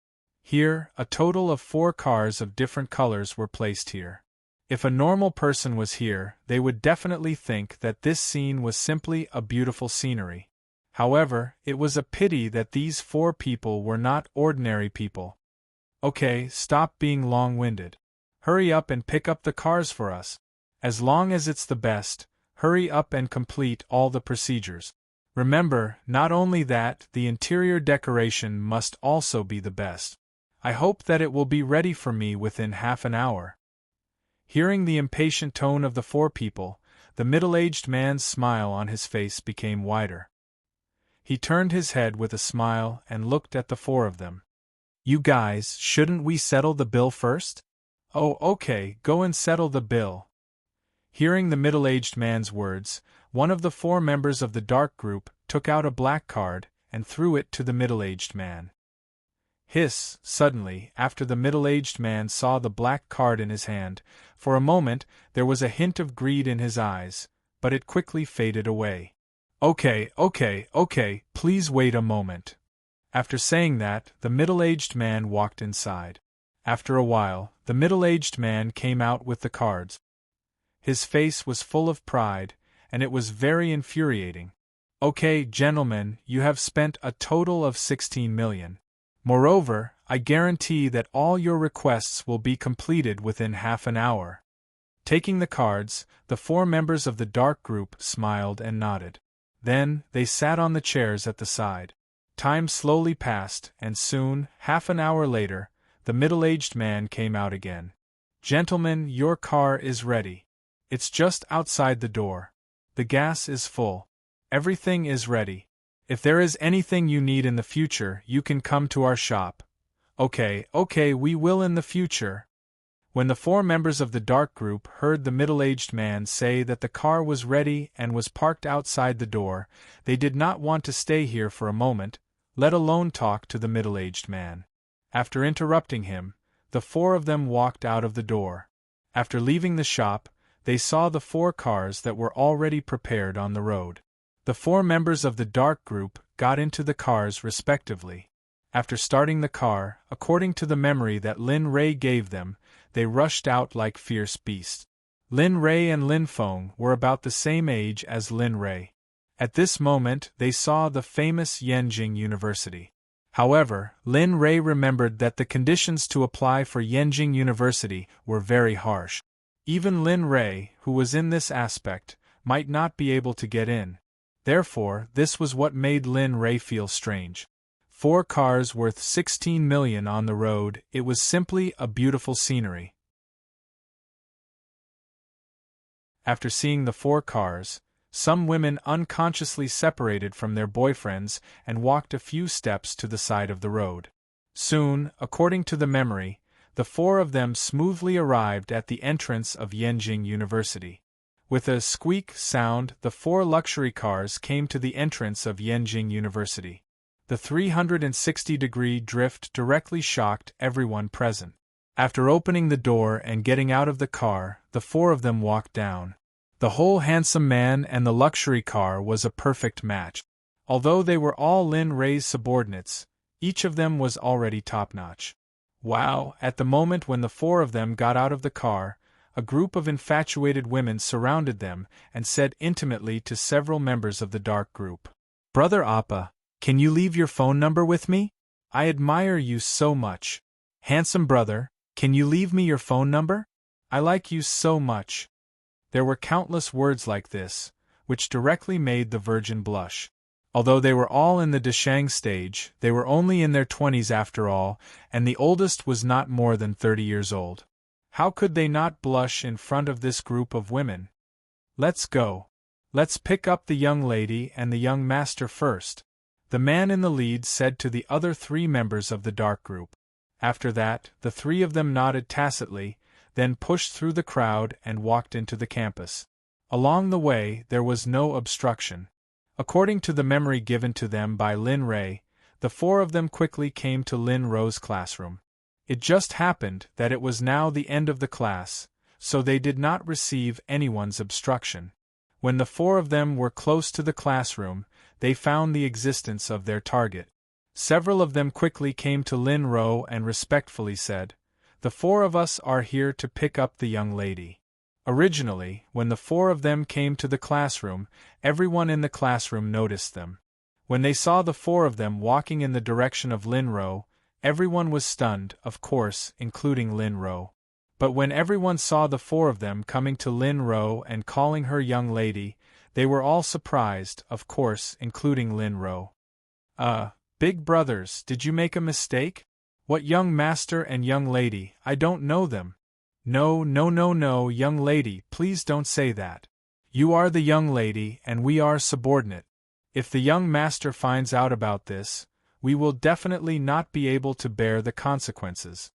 Here, a total of 4 cars of different colors were placed here. If a normal person was here, they would definitely think that this scene was simply a beautiful scenery. However, it was a pity that these 4 people were not ordinary people. Okay, stop being long-winded. Hurry up and pick up the cars for us. As long as it's the best, hurry up and complete all the procedures. Remember, not only that, the interior decoration must also be the best. I hope that it will be ready for me within half an hour. Hearing the impatient tone of the 4 people, the middle-aged man's smile on his face became wider. He turned his head with a smile and looked at the 4 of them. You guys, shouldn't we settle the bill first? Oh, okay, go and settle the bill. Hearing the middle-aged man's words, one of the 4 members of the dark group took out a black card and threw it to the middle-aged man. Hiss, suddenly, after the middle-aged man saw the black card in his hand, for a moment there was a hint of greed in his eyes, but it quickly faded away. Okay, please wait a moment. After saying that, the middle-aged man walked inside. After a while, the middle-aged man came out with the cards. His face was full of pride, and it was very infuriating. Okay, gentlemen, you have spent a total of 16 million. Moreover, I guarantee that all your requests will be completed within half an hour. Taking the cards, the 4 members of the dark group smiled and nodded. Then, they sat on the chairs at the side. Time slowly passed, and soon, half an hour later, the middle-aged man came out again. Gentlemen, your car is ready. It's just outside the door. The gas is full. Everything is ready. If there is anything you need in the future, you can come to our shop. Okay, we will in the future. When the 4 members of the dark group heard the middle-aged man say that the car was ready and was parked outside the door, they did not want to stay here for a moment, let alone talk to the middle-aged man. After interrupting him, the 4 of them walked out of the door. After leaving the shop, they saw the 4 cars that were already prepared on the road. The 4 members of the dark group got into the cars respectively. After starting the car, according to the memory that Lin Ray gave them, they rushed out like fierce beasts. Lin Ray and Lin Feng were about the same age as Lin Ray. At this moment they saw the famous Yenjing University. However, Lin Ray remembered that the conditions to apply for Yenjing University were very harsh. Even Lin Ray, who was in this aspect, might not be able to get in. Therefore, this was what made Lin Ray feel strange. 4 cars worth 16 million on the road, it was simply a beautiful scenery. After seeing the 4 cars, some women unconsciously separated from their boyfriends and walked a few steps to the side of the road. Soon, according to the memory, the 4 of them smoothly arrived at the entrance of Yenjing University. With a squeak sound, the 4 luxury cars came to the entrance of Yenjing University. The 360-degree drift directly shocked everyone present. After opening the door and getting out of the car, the four of them walked down. The whole handsome man and the luxury car was a perfect match. Although they were all Lin Ray's subordinates, each of them was already top-notch. Wow! At the moment when the four of them got out of the car, a group of infatuated women surrounded them and said intimately to several members of the dark group, "Brother Appa, can you leave your phone number with me? I admire you so much. Handsome brother, can you leave me your phone number? I like you so much." There were countless words like this, which directly made the Virgin blush. Although they were all in the Dashang stage, they were only in their 20s after all, and the oldest was not more than 30 years old. How could they not blush in front of this group of women? "Let's go. Let's pick up the young lady and the young master first," the man in the lead said to the other three members of the dark group. After that, the three of them nodded tacitly, then pushed through the crowd and walked into the campus. Along the way, there was no obstruction. According to the memory given to them by Lin Ray, the four of them quickly came to Lin Ro's classroom. It just happened that it was now the end of the class, so they did not receive anyone's obstruction. When the four of them were close to the classroom, they found the existence of their target. Several of them quickly came to Lin Ro and respectfully said, "The four of us are here to pick up the young lady." Originally, when the four of them came to the classroom, everyone in the classroom noticed them. When they saw the four of them walking in the direction of Lin Ro, everyone was stunned, of course, including Lin Ro. But when everyone saw the four of them coming to Lin Ro and calling her young lady, they were all surprised, of course, including Lin Ro. Big brothers, did you make a mistake? What young master and young lady? I don't know them." No, young lady, please don't say that. You are the young lady and we are subordinate. If the young master finds out about this, we will definitely not be able to bear the consequences.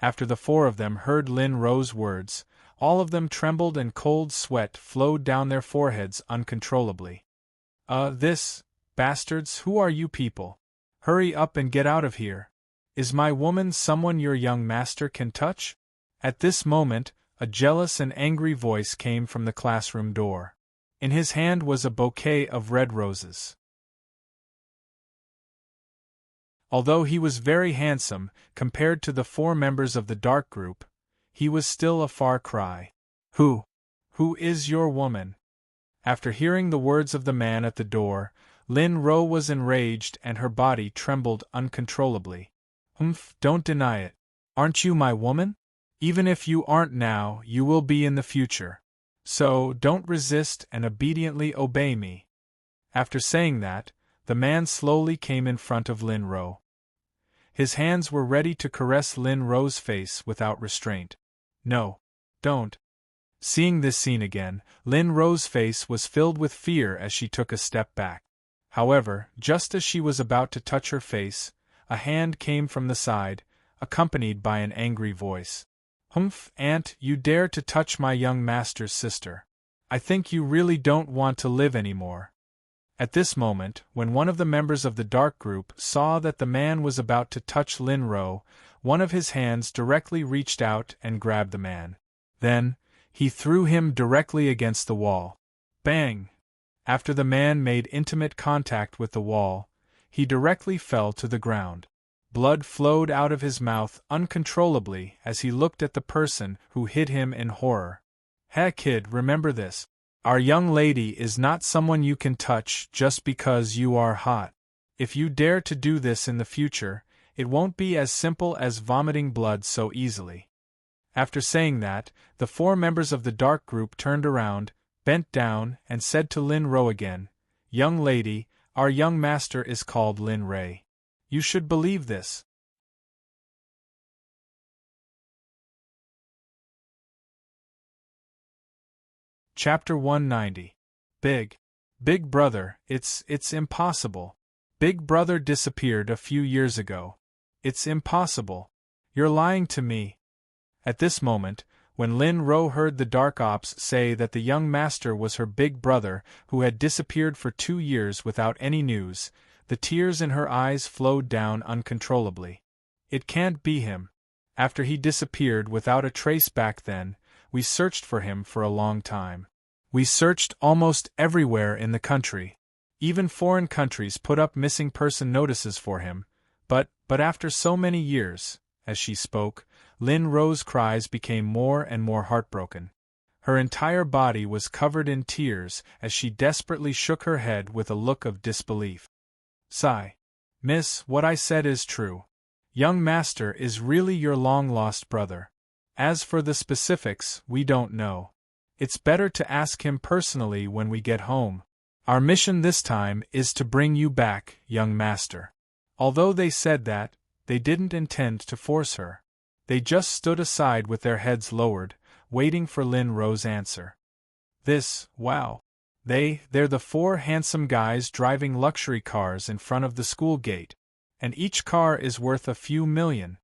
After the four of them heard Lin Ro's words, all of them trembled and cold sweat flowed down their foreheads uncontrollably. Bastards, who are you people? Hurry up and get out of here. Is my woman someone your young master can touch? At this moment, a jealous and angry voice came from the classroom door. In his hand was a bouquet of red roses. Although he was very handsome, compared to the four members of the dark group, he was still a far cry. Who is your woman?" After hearing the words of the man at the door, Lin Ro was enraged and her body trembled uncontrollably. Don't deny it. Aren't you my woman? Even if you aren't now, you will be in the future. So, don't resist and obediently obey me." After saying that, the man slowly came in front of Lin Ro. His hands were ready to caress Lin Ro's face without restraint. "No, don't." Seeing this scene again, Lin Ro's face was filled with fear as she took a step back. However, just as she was about to touch her face, a hand came from the side, accompanied by an angry voice. Aunt, you dare to touch my young master's sister. I think you really don't want to live anymore." At this moment, when one of the members of the dark group saw that the man was about to touch Lin Ro, one of his hands directly reached out and grabbed the man. Then, he threw him directly against the wall. Bang! After the man made intimate contact with the wall, he directly fell to the ground. Blood flowed out of his mouth uncontrollably as he looked at the person who hit him in horror. "Hey kid, remember this. Our young lady is not someone you can touch just because you are hot. If you dare to do this in the future, it won't be as simple as vomiting blood so easily." After saying that, the four members of the dark group turned around, bent down, and said to Lin Ro again, "Young lady, our young master is called Lin Ray. You should believe this." Chapter 190. Big Brother, it's impossible. Big Brother disappeared a few years ago. It's impossible. You're lying to me. At this moment, when Lin Ro heard the Dark Ops say that the young master was her big brother who had disappeared for 2 years without any news, The tears in her eyes flowed down uncontrollably. It can't be him. After he disappeared without a trace back then, we searched for him for a long time. We searched almost everywhere in the country. Even foreign countries put up missing person notices for him, but after so many years, as she spoke, Lin Ro's cries became more and more heartbroken. Her entire body was covered in tears as she desperately shook her head with a look of disbelief. Sigh. Miss, what I said is true. Young master is really your long-lost brother. As for the specifics, we don't know. It's better to ask him personally when we get home. Our mission this time is to bring you back, young master. Although they said that, they didn't intend to force her. They just stood aside with their heads lowered, waiting for Lin Ro's answer. Wow. They're the 4 handsome guys driving luxury cars in front of the school gate, and each car is worth a few million.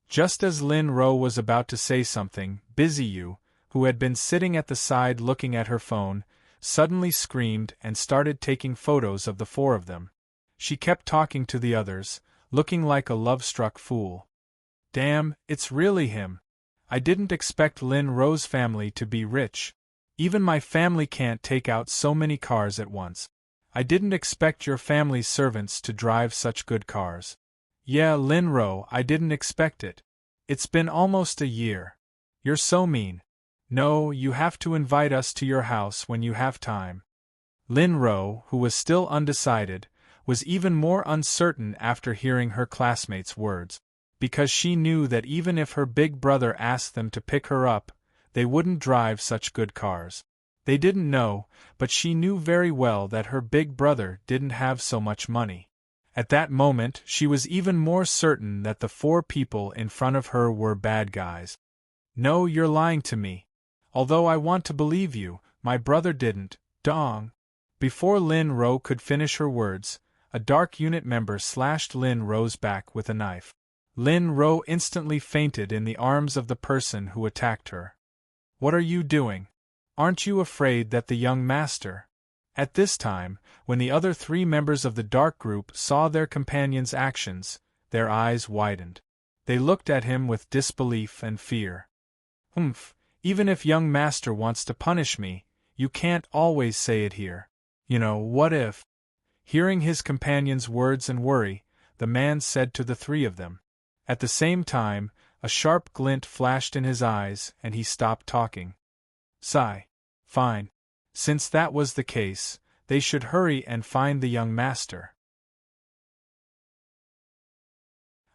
Just as Lin Ro was about to say something, Busy You, who had been sitting at the side looking at her phone, suddenly screamed and started taking photos of the 4 of them. She kept talking to the others, looking like a love-struck fool. Damn, it's really him. I didn't expect Lin Ro's family to be rich. Even my family can't take out so many cars at once. I didn't expect your family's servants to drive such good cars. Yeah, Lin Ro, I didn't expect it. It's been almost a year. You're so mean. No, you have to invite us to your house when you have time. Lin Ro, who was still undecided, was even more uncertain after hearing her classmates' words, because she knew that even if her big brother asked them to pick her up, they wouldn't drive such good cars. They didn't know, but she knew very well that her big brother didn't have so much money. At that moment, she was even more certain that the 4 people in front of her were bad guys. No, you're lying to me. Although I want to believe you, my brother didn't. Dong. Before Lin Ro could finish her words, a dark unit member slashed Lin Ro's back with a knife. Lin Ro instantly fainted in the arms of the person who attacked her. What are you doing? Aren't you afraid that the young master? At this time, when the other 3 members of the dark group saw their companion's actions, their eyes widened. They looked at him with disbelief and fear. Even if young master wants to punish me, you can't always say it here. You know, what if? Hearing his companion's words and worry, the man said to the 3 of them. At the same time, a sharp glint flashed in his eyes and he stopped talking. Sigh. Fine. Since that was the case, they should hurry and find the young master.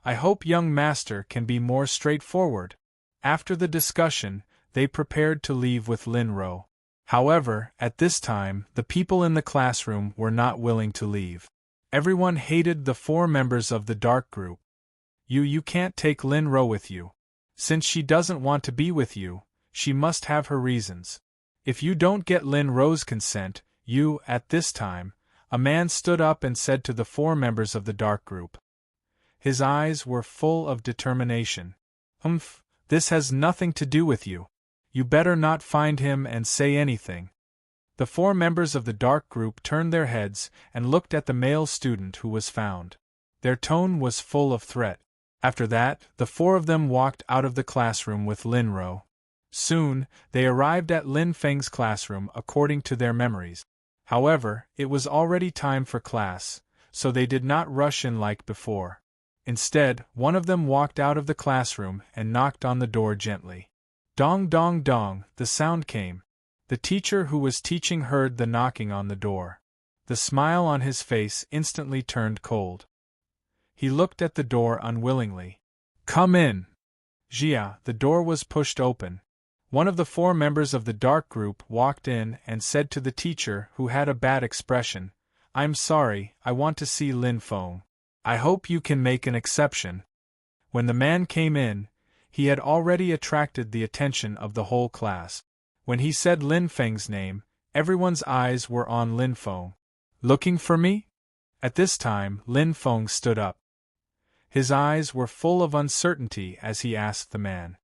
I hope young master can be more straightforward. After the discussion, they prepared to leave with Lin Ro. However, at this time, the people in the classroom were not willing to leave. Everyone hated the 4 members of the dark group. You can't take Lin Ro with you. Since she doesn't want to be with you, she must have her reasons. If you don't get Lin Ro's consent, at this time, a man stood up and said to the 4 members of the dark group. His eyes were full of determination. This has nothing to do with you. You better not find him and say anything. The 4 members of the dark group turned their heads and looked at the male student who was found. Their tone was full of threat. After that, the 4 of them walked out of the classroom with Lin Ro. Soon, they arrived at Lin Feng's classroom according to their memories. However, it was already time for class, so they did not rush in like before. Instead, one of them walked out of the classroom and knocked on the door gently. Dong dong dong, the sound came. The teacher who was teaching heard the knocking on the door. The smile on his face instantly turned cold. He looked at the door unwillingly. Come in. Jia, the door was pushed open. One of the 4 members of the dark group walked in and said to the teacher who had a bad expression, I'm sorry, I want to see Lin Feng. I hope you can make an exception. When the man came in, he had already attracted the attention of the whole class. When he said Lin Feng's name, everyone's eyes were on Lin Feng. Looking for me? At this time, Lin Feng stood up. His eyes were full of uncertainty as he asked the man.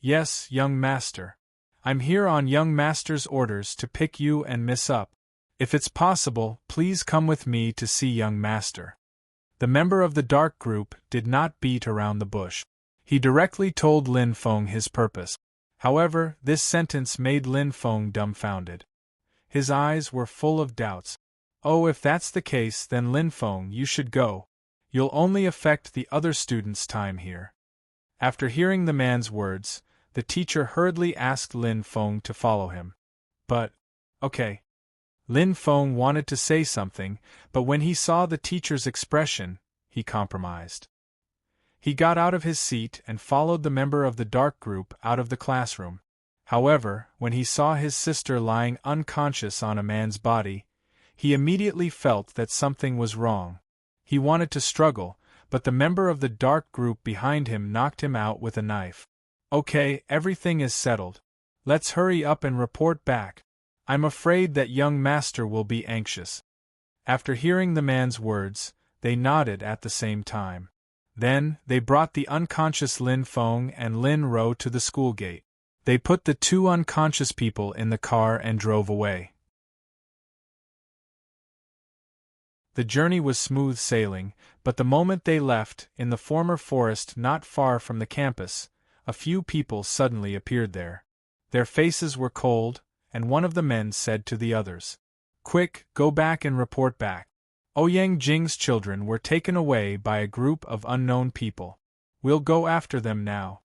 Yes, young master. I'm here on young master's orders to pick you and Miss up. If it's possible, please come with me to see young master. The member of the dark group did not beat around the bush. He directly told Lin Feng his purpose. However, this sentence made Lin Feng dumbfounded. His eyes were full of doubts. Oh, if that's the case, then Lin Feng, you should go. You'll only affect the other students' time here. After hearing the man's words, the teacher hurriedly asked Lin Feng to follow him. But, okay. Lin Feng wanted to say something, but when he saw the teacher's expression, he compromised. He got out of his seat and followed the member of the dark group out of the classroom. However, when he saw his sister lying unconscious on a man's body, he immediately felt that something was wrong. He wanted to struggle, but the member of the dark group behind him knocked him out with a knife. Okay, everything is settled. Let's hurry up and report back. I'm afraid that young master will be anxious. After hearing the man's words, they nodded at the same time. Then, they brought the unconscious Lin Feng and Lin Ro to the school gate. They put the two unconscious people in the car and drove away. The journey was smooth sailing, but the moment they left, in the former forest not far from the campus, a few people suddenly appeared there. Their faces were cold, and one of the men said to the others, "Quick, go back and report back. Ouyang Jing's children were taken away by a group of unknown people. We'll go after them now."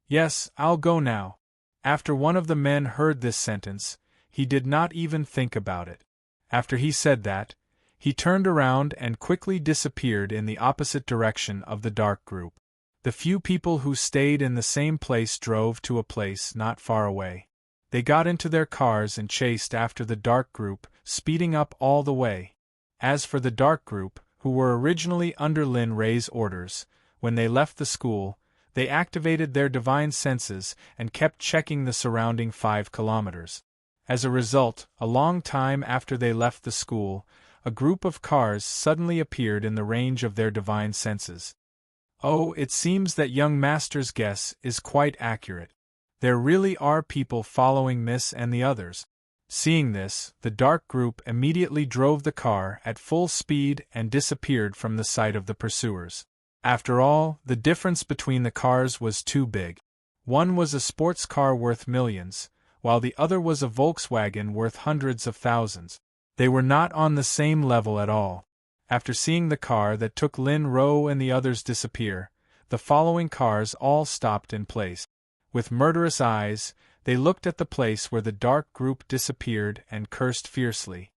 "Yes, I'll go now." After one of the men heard this sentence, he did not even think about it. After he said that, he turned around and quickly disappeared in the opposite direction of the dark group. The few people who stayed in the same place drove to a place not far away. They got into their cars and chased after the dark group, speeding up all the way. As for the dark group, who were originally under Lin Rei's orders, when they left the school, they activated their divine senses and kept checking the surrounding 5 kilometers. As a result, a long time after they left the school, a group of cars suddenly appeared in the range of their divine senses. Oh, it seems that young master's guess is quite accurate. There really are people following Miss and the others. Seeing this, the dark group immediately drove the car at full speed and disappeared from the sight of the pursuers. After all, the difference between the cars was too big. One was a sports car worth millions, while the other was a Volkswagen worth hundreds of thousands. They were not on the same level at all. After seeing the car that took Lin Ro and the others disappear, the following cars all stopped in place. With murderous eyes, they looked at the place where the dark group disappeared and cursed fiercely.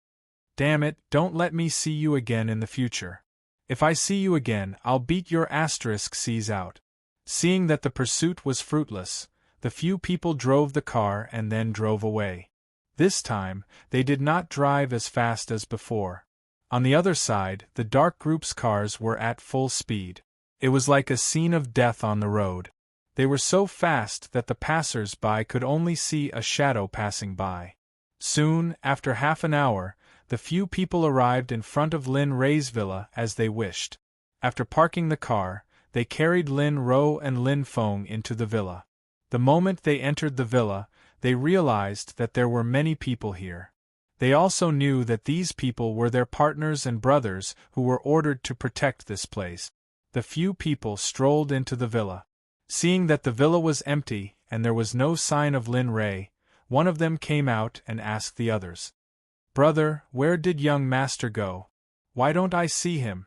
"Damn it, don't let me see you again in the future. If I see you again, I'll beat your *C's out." Seeing that the pursuit was fruitless, the few people drove the car and then drove away. This time, they did not drive as fast as before. On the other side, the dark group's cars were at full speed. It was like a scene of death on the road. They were so fast that the passers-by could only see a shadow passing by. Soon, after half an hour, the few people arrived in front of Lin Rei's villa as they wished. After parking the car, they carried Lin Ro and Lin Feng into the villa. The moment they entered the villa, they realized that there were many people here. They also knew that these people were their partners and brothers who were ordered to protect this place. The few people strolled into the villa. Seeing that the villa was empty and there was no sign of Lin Rei, one of them came out and asked the others, "Brother, where did young master go? Why don't I see him?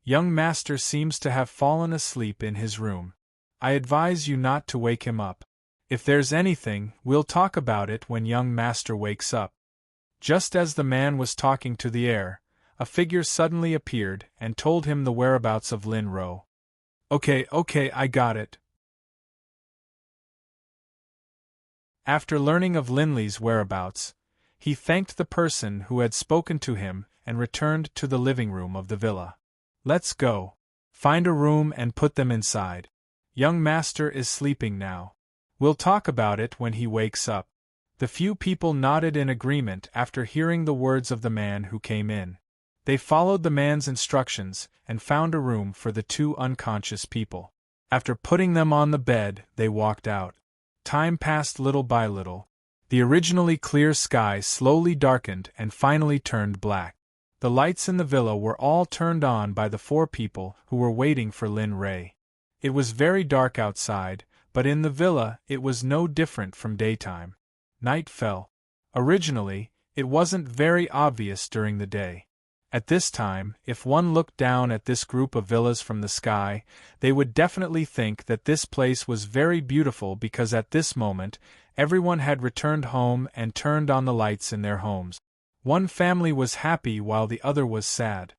Young master seems to have fallen asleep in his room. I advise you not to wake him up. If there's anything, we'll talk about it when young master wakes up." Just as the man was talking to the air, a figure suddenly appeared and told him the whereabouts of Lin Ro. Okay, I got it. After learning of Linley's whereabouts, he thanked the person who had spoken to him and returned to the living room of the villa. "Let's go. Find a room and put them inside. Young master is sleeping now. We'll talk about it when he wakes up." The few people nodded in agreement after hearing the words of the man who came in. They followed the man's instructions and found a room for the two unconscious people. After putting them on the bed, they walked out. Time passed little by little. The originally clear sky slowly darkened and finally turned black. The lights in the villa were all turned on by the 4 people who were waiting for Lin Ray. It was very dark outside, but in the villa it was no different from daytime. Night fell. Originally, it wasn't very obvious during the day. At this time, if one looked down at this group of villas from the sky, they would definitely think that this place was very beautiful because at this moment, everyone had returned home and turned on the lights in their homes. One family was happy while the other was sad.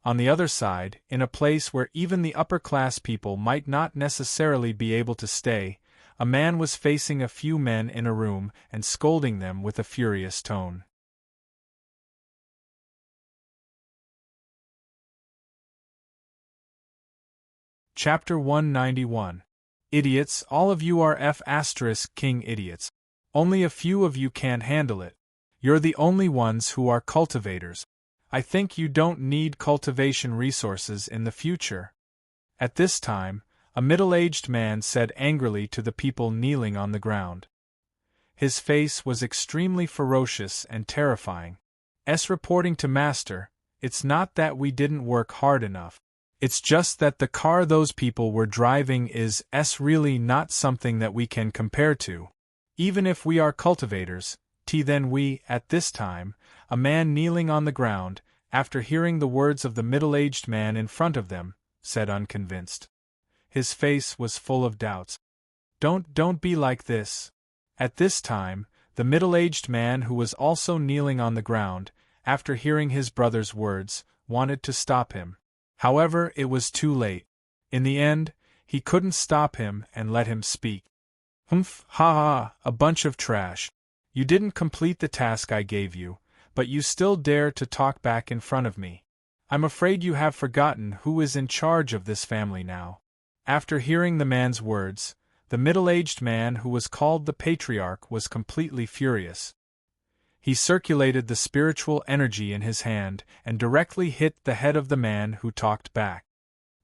On the other side, in a place where even the upper-class people might not necessarily be able to stay, a man was facing a few men in a room and scolding them with a furious tone. Chapter 191. Idiots, all of you are King idiots. Only a few of you can't handle it. You're the only ones who are cultivators. I think you don't need cultivation resources in the future. At this time, a middle-aged man said angrily to the people kneeling on the ground. His face was extremely ferocious and terrifying. Reporting to Master, it's not that we didn't work hard enough. It's just that the car those people were driving is really not something that we can compare to. Even if we are cultivators, then we, at this time, a man kneeling on the ground, after hearing the words of the middle-aged man in front of them, said unconvinced. His face was full of doubts. Don't be like this. At this time, the middle-aged man who was also kneeling on the ground, after hearing his brother's words, wanted to stop him. However, it was too late. In the end, he couldn't stop him and let him speak. A bunch of trash. You didn't complete the task I gave you, but you still dare to talk back in front of me. I'm afraid you have forgotten who is in charge of this family now. After hearing the man's words, the middle-aged man who was called the Patriarch was completely furious. He circulated the spiritual energy in his hand and directly hit the head of the man who talked back.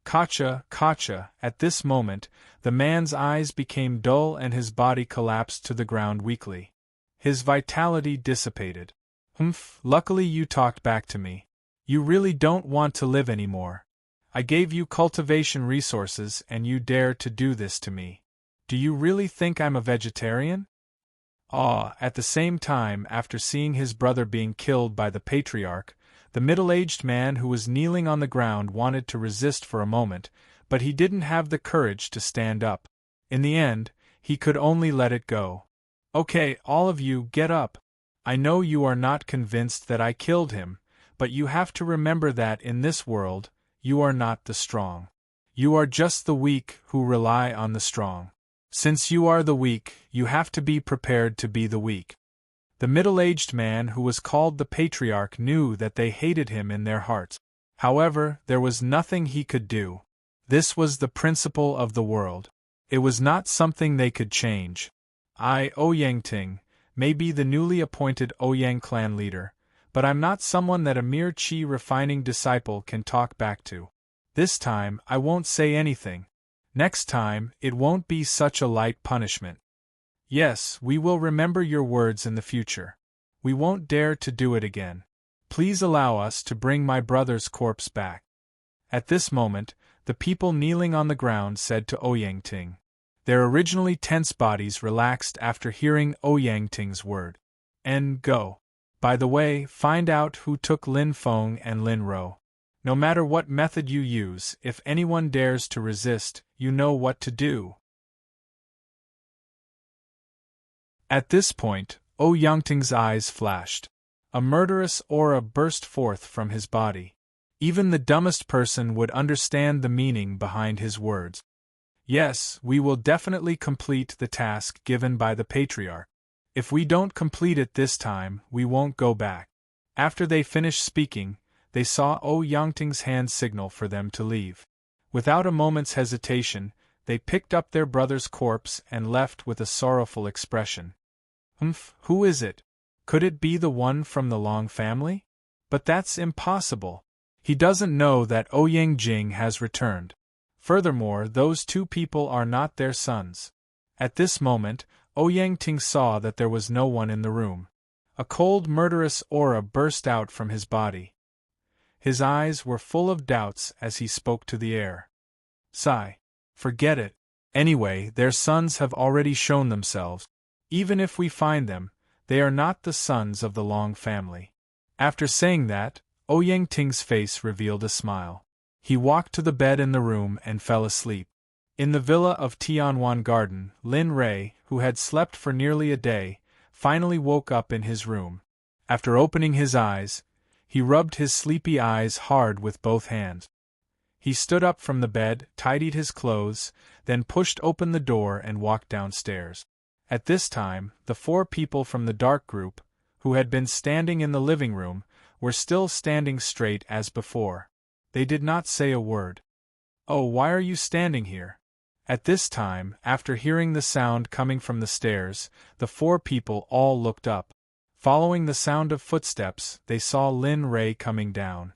Kacha! At this moment, the man's eyes became dull and his body collapsed to the ground weakly. His vitality dissipated. Luckily you talked back to me. You really don't want to live anymore. I gave you cultivation resources and you dare to do this to me. Do you really think I'm a vegetarian? At the same time, after seeing his brother being killed by the Patriarch, the middle-aged man who was kneeling on the ground wanted to resist for a moment, but he didn't have the courage to stand up. In the end, he could only let it go. Okay, all of you, get up. I know you are not convinced that I killed him, but you have to remember that in this world, you are not the strong. You are just the weak who rely on the strong. Since you are the weak, you have to be prepared to be the weak. The middle-aged man who was called the Patriarch knew that they hated him in their hearts. However, there was nothing he could do. This was the principle of the world. It was not something they could change. I, Ouyangting, may be the newly appointed Ouyang clan leader, but I'm not someone that a mere chi-refining disciple can talk back to. This time, I won't say anything. Next time, it won't be such a light punishment. Yes, we will remember your words in the future. We won't dare to do it again. Please allow us to bring my brother's corpse back. At this moment, the people kneeling on the ground said to Ouyangting. Their originally tense bodies relaxed after hearing Ouyangting's word. And go. By the way, find out who took Lin Feng and Lin Ro. No matter what method you use, if anyone dares to resist, you know what to do. At this point, Ouyangting's eyes flashed. A murderous aura burst forth from his body. Even the dumbest person would understand the meaning behind his words. Yes, we will definitely complete the task given by the Patriarch. If we don't complete it this time, we won't go back. After they finished speaking, they saw Ouyangting's hand signal for them to leave. Without a moment's hesitation, they picked up their brother's corpse and left with a sorrowful expression. Who is it? Could it be the one from the Long family? But that's impossible. He doesn't know that Ouyang has returned. Furthermore, those two people are not their sons. At this moment, Ouyangting saw that there was no one in the room. A cold, murderous aura burst out from his body. His eyes were full of doubts as he spoke to the air. Sigh. Forget it. Anyway, their sons have already shown themselves. Even if we find them, they are not the sons of the Long family. After saying that, Ouyang Ting's face revealed a smile. He walked to the bed in the room and fell asleep. In the villa of Tianwan Garden, Lin Rei, who had slept for nearly a day, finally woke up in his room. After opening his eyes, he rubbed his sleepy eyes hard with both hands. He stood up from the bed, tidied his clothes, then pushed open the door and walked downstairs. At this time, the 4 people from the dark group, who had been standing in the living room, were still standing straight as before. They did not say a word. "Oh, why are you standing here?" At this time, after hearing the sound coming from the stairs, the 4 people all looked up. Following the sound of footsteps, they saw Lin Rei coming down.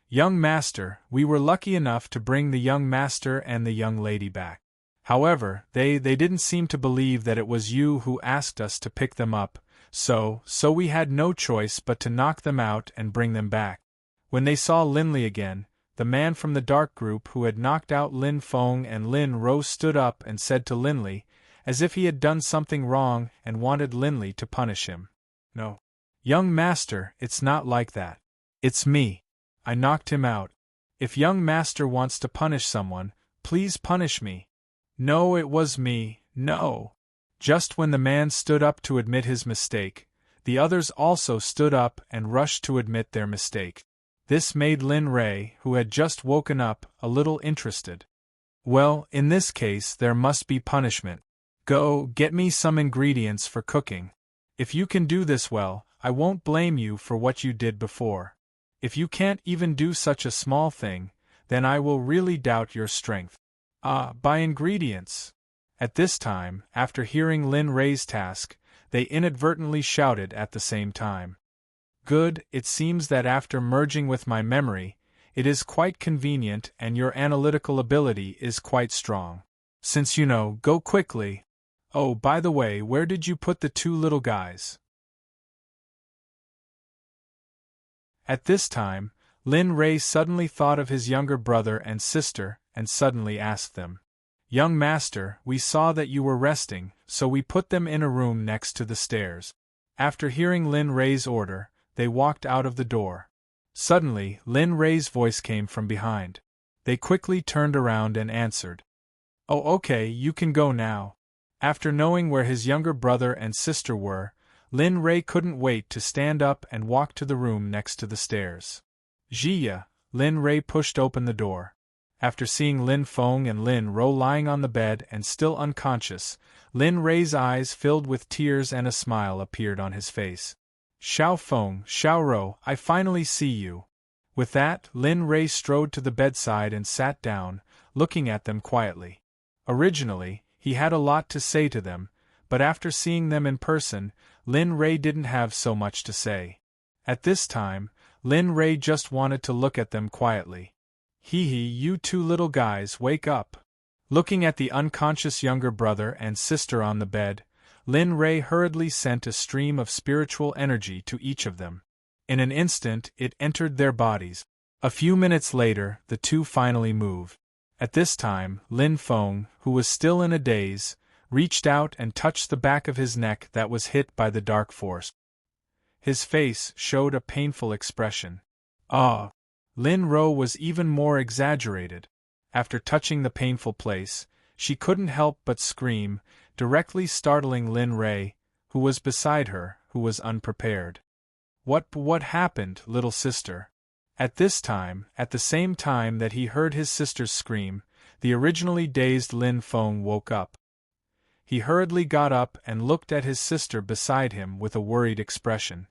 "Young master, we were lucky enough to bring the young master and the young lady back. However, they didn't seem to believe that it was you who asked us to pick them up, so we had no choice but to knock them out and bring them back." When they saw Linley again, the man from the dark group who had knocked out Lin Feng and Lin Ro stood up and said to Linley, as if he had done something wrong and wanted Linley to punish him, "No. Young master, it's not like that. It's me. I knocked him out. If young master wants to punish someone, please punish me." "No, it was me, no." Just when the man stood up to admit his mistake, the others also stood up and rushed to admit their mistake. This made Lin Rei, who had just woken up, a little interested. "Well, in this case there must be punishment. Go, get me some ingredients for cooking. If you can do this well, I won't blame you for what you did before. If you can't even do such a small thing, then I will really doubt your strength." "Ah, by ingredients." At this time, after hearing Lin Rei's task, they inadvertently shouted at the same time. "Good, it seems that after merging with my memory, it is quite convenient and your analytical ability is quite strong. Since you know, go quickly. Oh, by the way, where did you put the 2 little guys?" At this time, Lin Rei suddenly thought of his younger brother and sister, and suddenly asked them, "Young master, we saw that you were resting, so we put them in a room next to the stairs." After hearing Lin Rei's order, they walked out of the door. Suddenly, Lin Rei's voice came from behind. They quickly turned around and answered, "Oh, okay, you can go now." After knowing where his younger brother and sister were, Lin Rei couldn't wait to stand up and walk to the room next to the stairs. "Jia," Lin Rei pushed open the door. After seeing Lin Feng and Lin Ro lying on the bed and still unconscious, Lin Rei's eyes filled with tears and a smile appeared on his face. "Xiao Feng, Xiao Ro, I finally see you." With that, Lin Rei strode to the bedside and sat down, looking at them quietly. Originally, he had a lot to say to them, but after seeing them in person, Lin Rei didn't have so much to say. At this time, Lin Rei just wanted to look at them quietly. "Hee hee, you 2 little guys, wake up." Looking at the unconscious younger brother and sister on the bed, Lin Rei hurriedly sent a stream of spiritual energy to each of them. In an instant, it entered their bodies. A few minutes later, the 2 finally moved. At this time, Lin Feng, who was still in a daze, reached out and touched the back of his neck that was hit by the dark force. His face showed a painful expression. "Ah!" Lin Ro was even more exaggerated. After touching the painful place, she couldn't help but scream, directly startling Lin Rei, who was beside her, who was unprepared. What happened, little sister?" At this time, at the same time that he heard his sister's scream, the originally dazed Lin Feng woke up. He hurriedly got up and looked at his sister beside him with a worried expression.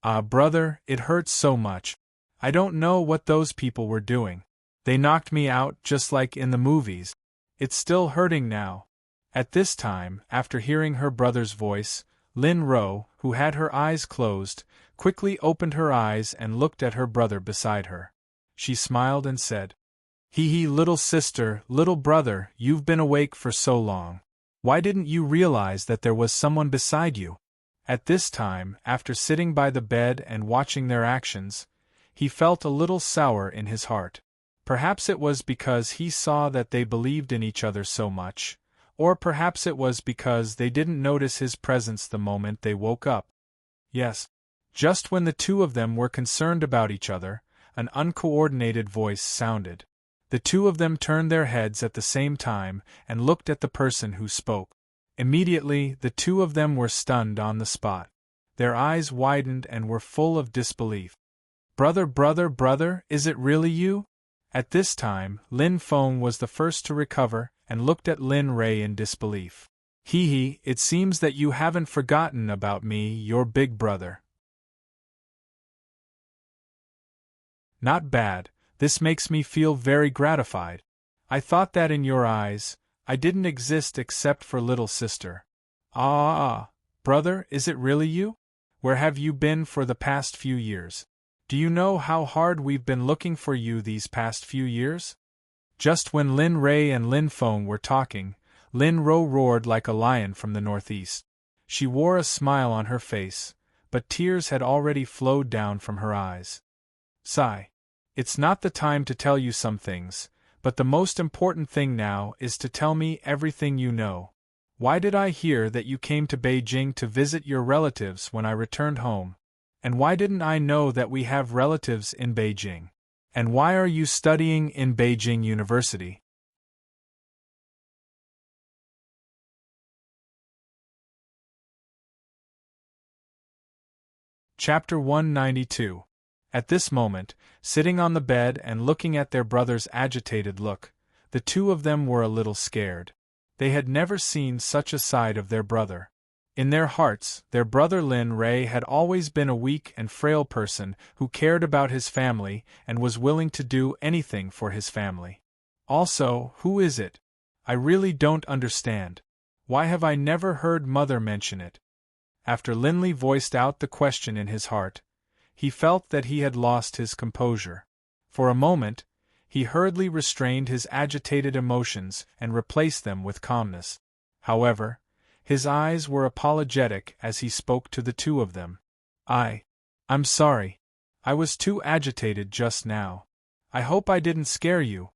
"Ah, brother, it hurts so much. I don't know what those people were doing. They knocked me out just like in the movies. It's still hurting now." At this time, after hearing her brother's voice, Lin Ro, who had her eyes closed, quickly opened her eyes and looked at her brother beside her. She smiled and said, "Hee hee, little sister, little brother, you've been awake for so long. Why didn't you realize that there was someone beside you?" At this time, after sitting by the bed and watching their actions, he felt a little sour in his heart. Perhaps it was because he saw that they believed in each other so much, or perhaps it was because they didn't notice his presence the moment they woke up. Yes. Just when the two of them were concerned about each other, an uncoordinated voice sounded. The two of them turned their heads at the same time and looked at the person who spoke. Immediately, the two of them were stunned on the spot. Their eyes widened and were full of disbelief. "Brother, brother, brother, is it really you?" At this time, Lin Feng was the first to recover and looked at Lin Ray in disbelief. "Hee, it seems that you haven't forgotten about me, your big brother." "Not bad, this makes me feel very gratified. I thought that in your eyes, I didn't exist except for little sister." Brother, is it really you? Where have you been for the past few years? Do you know how hard we've been looking for you these past few years?" Just when Lin Ray and Lin Feng were talking, Lin Ro roared like a lion from the northeast. She wore a smile on her face, but tears had already flowed down from her eyes. "Sigh. It's not the time to tell you some things, but the most important thing now is to tell me everything you know. Why did I hear that you came to Beijing to visit your relatives when I returned home? And why didn't I know that we have relatives in Beijing? And why are you studying in Beijing University?" Chapter 192. At this moment, sitting on the bed and looking at their brother's agitated look, the two of them were a little scared. They had never seen such a side of their brother. In their hearts, their brother Lin Ray had always been a weak and frail person who cared about his family and was willing to do anything for his family. Also, who is it? I really don't understand. Why have I never heard Mother mention it? After Linley voiced out the question in his heart, he felt that he had lost his composure. For a moment, he hurriedly restrained his agitated emotions and replaced them with calmness. However, his eyes were apologetic as he spoke to the two of them. I'm sorry. I was too agitated just now. I hope I didn't scare you."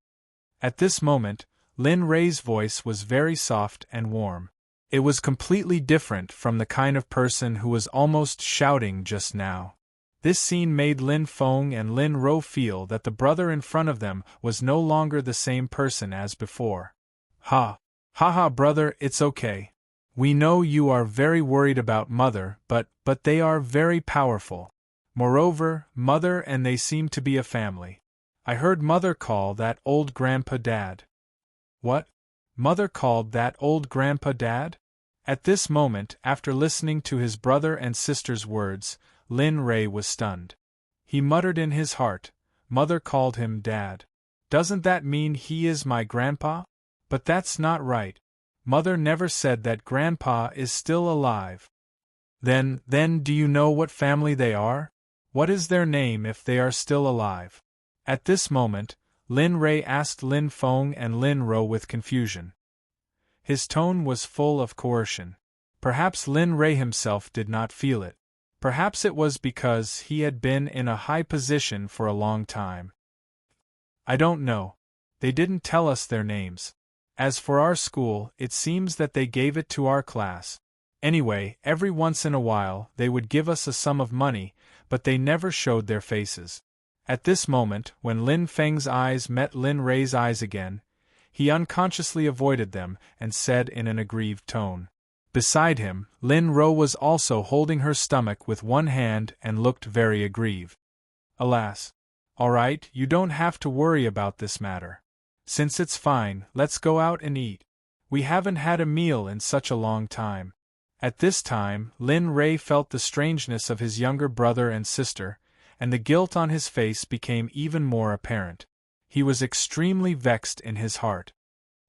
At this moment, Lin Ray's voice was very soft and warm. It was completely different from the kind of person who was almost shouting just now. This scene made Lin Feng and Lin Ro feel that the brother in front of them was no longer the same person as before. Ha, brother, it's okay. We know you are very worried about Mother, but they are very powerful. Moreover, Mother and they seem to be a family. I heard Mother call that old grandpa Dad." "What? Mother called that old grandpa Dad?" At this moment, after listening to his brother and sister's words, Lin Ray was stunned. He muttered in his heart, "Mother called him Dad. Doesn't that mean he is my grandpa? But that's not right. Mother never said that Grandpa is still alive." Then do you know what family they are? What is their name if they are still alive?" At this moment, Lin Ray asked Lin Feng and Lin Ro with confusion. His tone was full of coercion. Perhaps Lin Ray himself did not feel it. Perhaps it was because he had been in a high position for a long time. "I don't know. They didn't tell us their names. As for our school, it seems that they gave it to our class. Anyway, every once in a while they would give us a sum of money, but they never showed their faces." At this moment, when Lin Feng's eyes met Lin Ray's eyes again, he unconsciously avoided them and said in an aggrieved tone. Beside him, Lin Ro was also holding her stomach with one hand and looked very aggrieved. "Alas. All right, you don't have to worry about this matter. Since it's fine, let's go out and eat. We haven't had a meal in such a long time." At this time, Lin Ray felt the strangeness of his younger brother and sister, and the guilt on his face became even more apparent. He was extremely vexed in his heart.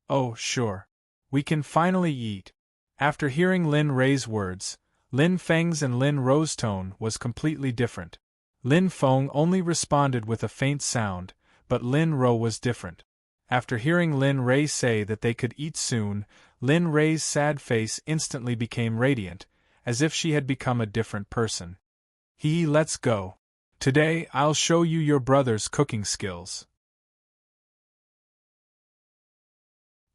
"Oh, sure. We can finally eat." After hearing Lin Ray's words, Lin Feng's and Lin Ro's tone was completely different. Lin Feng only responded with a faint sound, but Lin Ro was different. After hearing Lin Ray say that they could eat soon, Lin Ray's sad face instantly became radiant, as if she had become a different person. "Let's go. Today I'll show you your brother's cooking skills.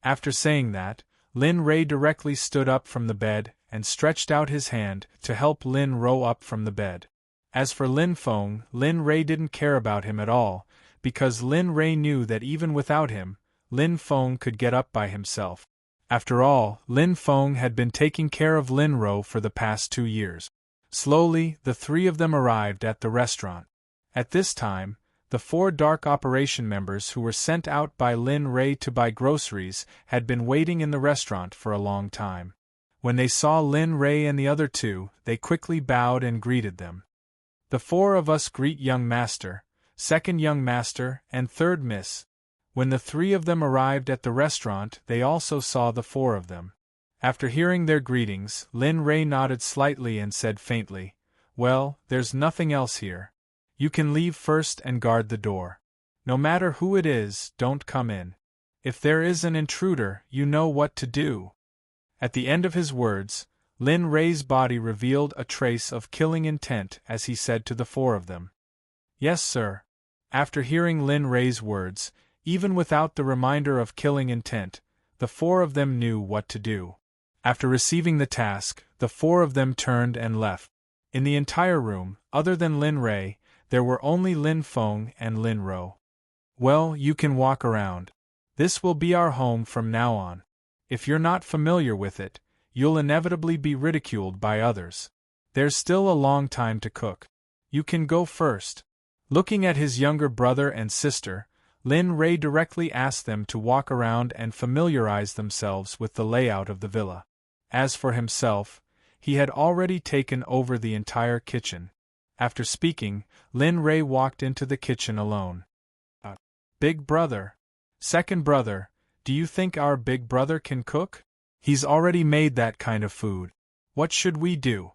After saying that, Lin Ray directly stood up from the bed and stretched out his hand to help Lin Ro up from the bed. As for Lin Feng, Lin Ray didn't care about him at all, because Lin Ray knew that even without him, Lin Feng could get up by himself. After all, Lin Feng had been taking care of Lin Ro for the past 2 years. Slowly, the three of them arrived at the restaurant. At this time, the 4 dark operation members who were sent out by Lin Ray to buy groceries had been waiting in the restaurant for a long time. When they saw Lin Ray and the other 2, they quickly bowed and greeted them. The 4 of us greet young master, second young master, and third miss. When the 3 of them arrived at the restaurant, they also saw the 4 of them. After hearing their greetings, Lin Ray nodded slightly and said faintly, "Well, there's nothing else here. You can leave first and guard the door. No matter who it is, don't come in. If there is an intruder, you know what to do." At the end of his words, Lin Ray's body revealed a trace of killing intent as he said to the 4 of them, "Yes, sir." After hearing Lin Ray's words, even without the reminder of killing intent, the 4 of them knew what to do. After receiving the task, the 4 of them turned and left. In the entire room, other than Lin Ray, there were only Lin Feng and Lin Ro. "Well, you can walk around. This will be our home from now on. If you're not familiar with it, you'll inevitably be ridiculed by others. There's still a long time to cook. You can go first." Looking at his younger brother and sister, Lin Ray directly asked them to walk around and familiarize themselves with the layout of the villa. As for himself, he had already taken over the entire kitchen. After speaking, Lin Ray walked into the kitchen alone. "Big brother. Second brother, do you think our big brother can cook? He's already made that kind of food. What should we do?"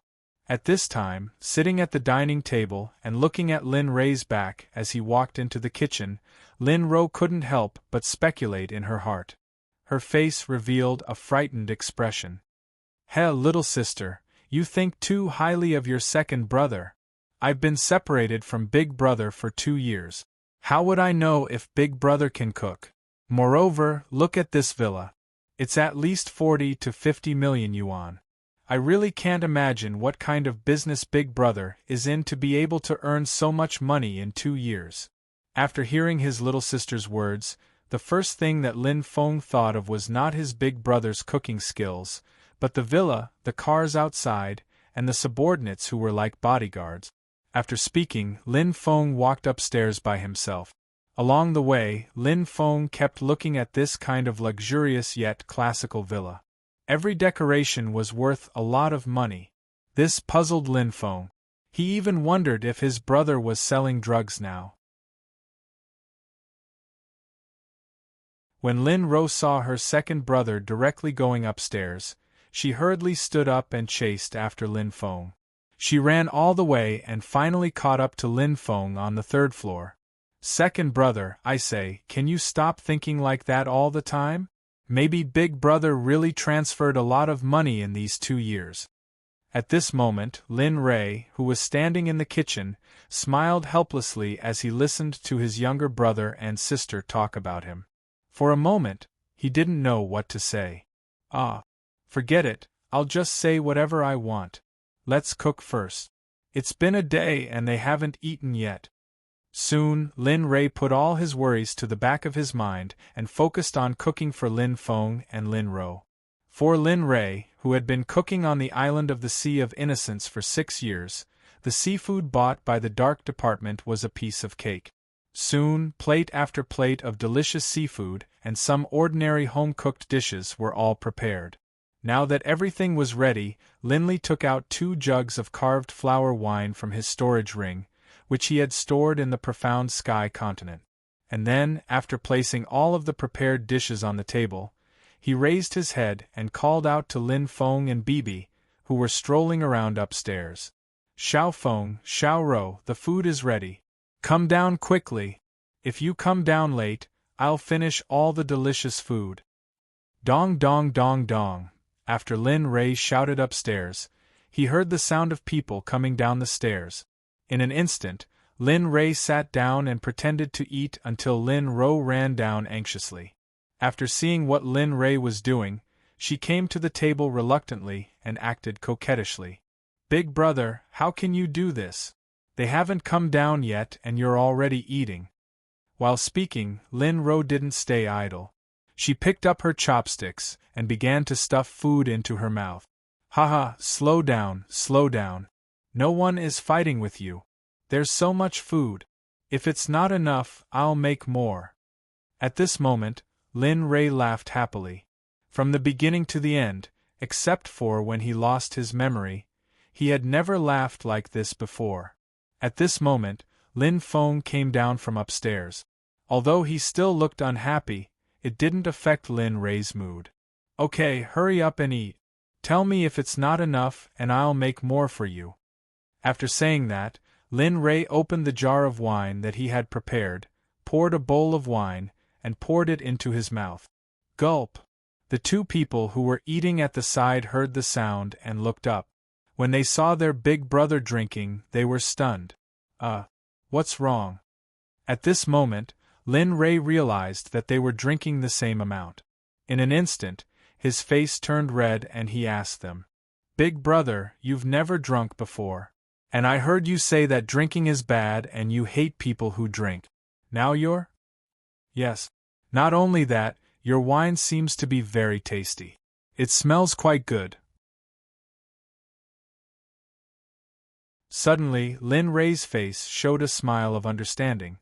At this time, sitting at the dining table and looking at Lin Ray's back as he walked into the kitchen, Lin Ro couldn't help but speculate in her heart. Her face revealed a frightened expression. "Heh, little sister, you think too highly of your second brother. I've been separated from Big Brother for 2 years. How would I know if Big Brother can cook? Moreover, look at this villa. It's at least 40 to 50 million yuan. I really can't imagine what kind of business Big Brother is in to be able to earn so much money in 2 years. After hearing his little sister's words, the first thing that Lin Feng thought of was not his big brother's cooking skills, but the villa, the cars outside, and the subordinates who were like bodyguards. After speaking, Lin Feng walked upstairs by himself. Along the way, Lin Feng kept looking at this kind of luxurious yet classical villa. Every decoration was worth a lot of money. This puzzled Lin Feng. He even wondered if his brother was selling drugs now. When Lin Ro saw her second brother directly going upstairs, she hurriedly stood up and chased after Lin Feng. She ran all the way and finally caught up to Lin Feng on the 3rd floor. "Second brother, I say, can you stop thinking like that all the time? Maybe Big Brother really transferred a lot of money in these 2 years." At this moment, Lin Ray, who was standing in the kitchen, smiled helplessly as he listened to his younger brother and sister talk about him. For a moment, he didn't know what to say. Forget it, I'll just say whatever I want. Let's cook first. It's been a day and they haven't eaten yet. Soon, Lin Ray put all his worries to the back of his mind and focused on cooking for Lin Feng and Lin Ro. For Lin Ray, who had been cooking on the island of the Sea of Innocence for 6 years, the seafood bought by the dark department was a piece of cake. Soon, plate after plate of delicious seafood and some ordinary home-cooked dishes were all prepared. Now that everything was ready, Linley took out 2 jugs of carved flower wine from his storage ring, which he had stored in the profound sky continent. And then, after placing all of the prepared dishes on the table, he raised his head and called out to Lin Feng and Bibi, who were strolling around upstairs. "Xiao Feng, Xiao Ro, the food is ready. Come down quickly. If you come down late, I'll finish all the delicious food." Dong dong dong dong. After Lin Ray shouted upstairs, he heard the sound of people coming down the stairs. In an instant, Lin Rei sat down and pretended to eat until Lin Ro ran down anxiously. After seeing what Lin Rei was doing, she came to the table reluctantly and acted coquettishly. "Big brother, how can you do this? They haven't come down yet and you're already eating." While speaking, Lin Ro didn't stay idle. She picked up her chopsticks and began to stuff food into her mouth. "Haha, slow down, slow down. No one is fighting with you. There's so much food. If it's not enough, I'll make more." At this moment, Lin Rei laughed happily. From the beginning to the end, except for when he lost his memory, he had never laughed like this before. At this moment, Lin Feng came down from upstairs. Although he still looked unhappy, it didn't affect Lin Rei's mood. "Okay, hurry up and eat. Tell me if it's not enough and I'll make more for you." After saying that, Lin Rei opened the jar of wine that he had prepared, poured a bowl of wine, and poured it into his mouth. Gulp! The two people who were eating at the side heard the sound and looked up. When they saw their big brother drinking, they were stunned. What's wrong?" At this moment, Lin Rei realized that they were drinking the same amount. In an instant, his face turned red and he asked them, "Big brother, you've never drunk before. And I heard you say that drinking is bad and you hate people who drink. Now you're—" "Yes. Not only that, your wine seems to be very tasty. It smells quite good." Suddenly, Lin Rei's face showed a smile of understanding.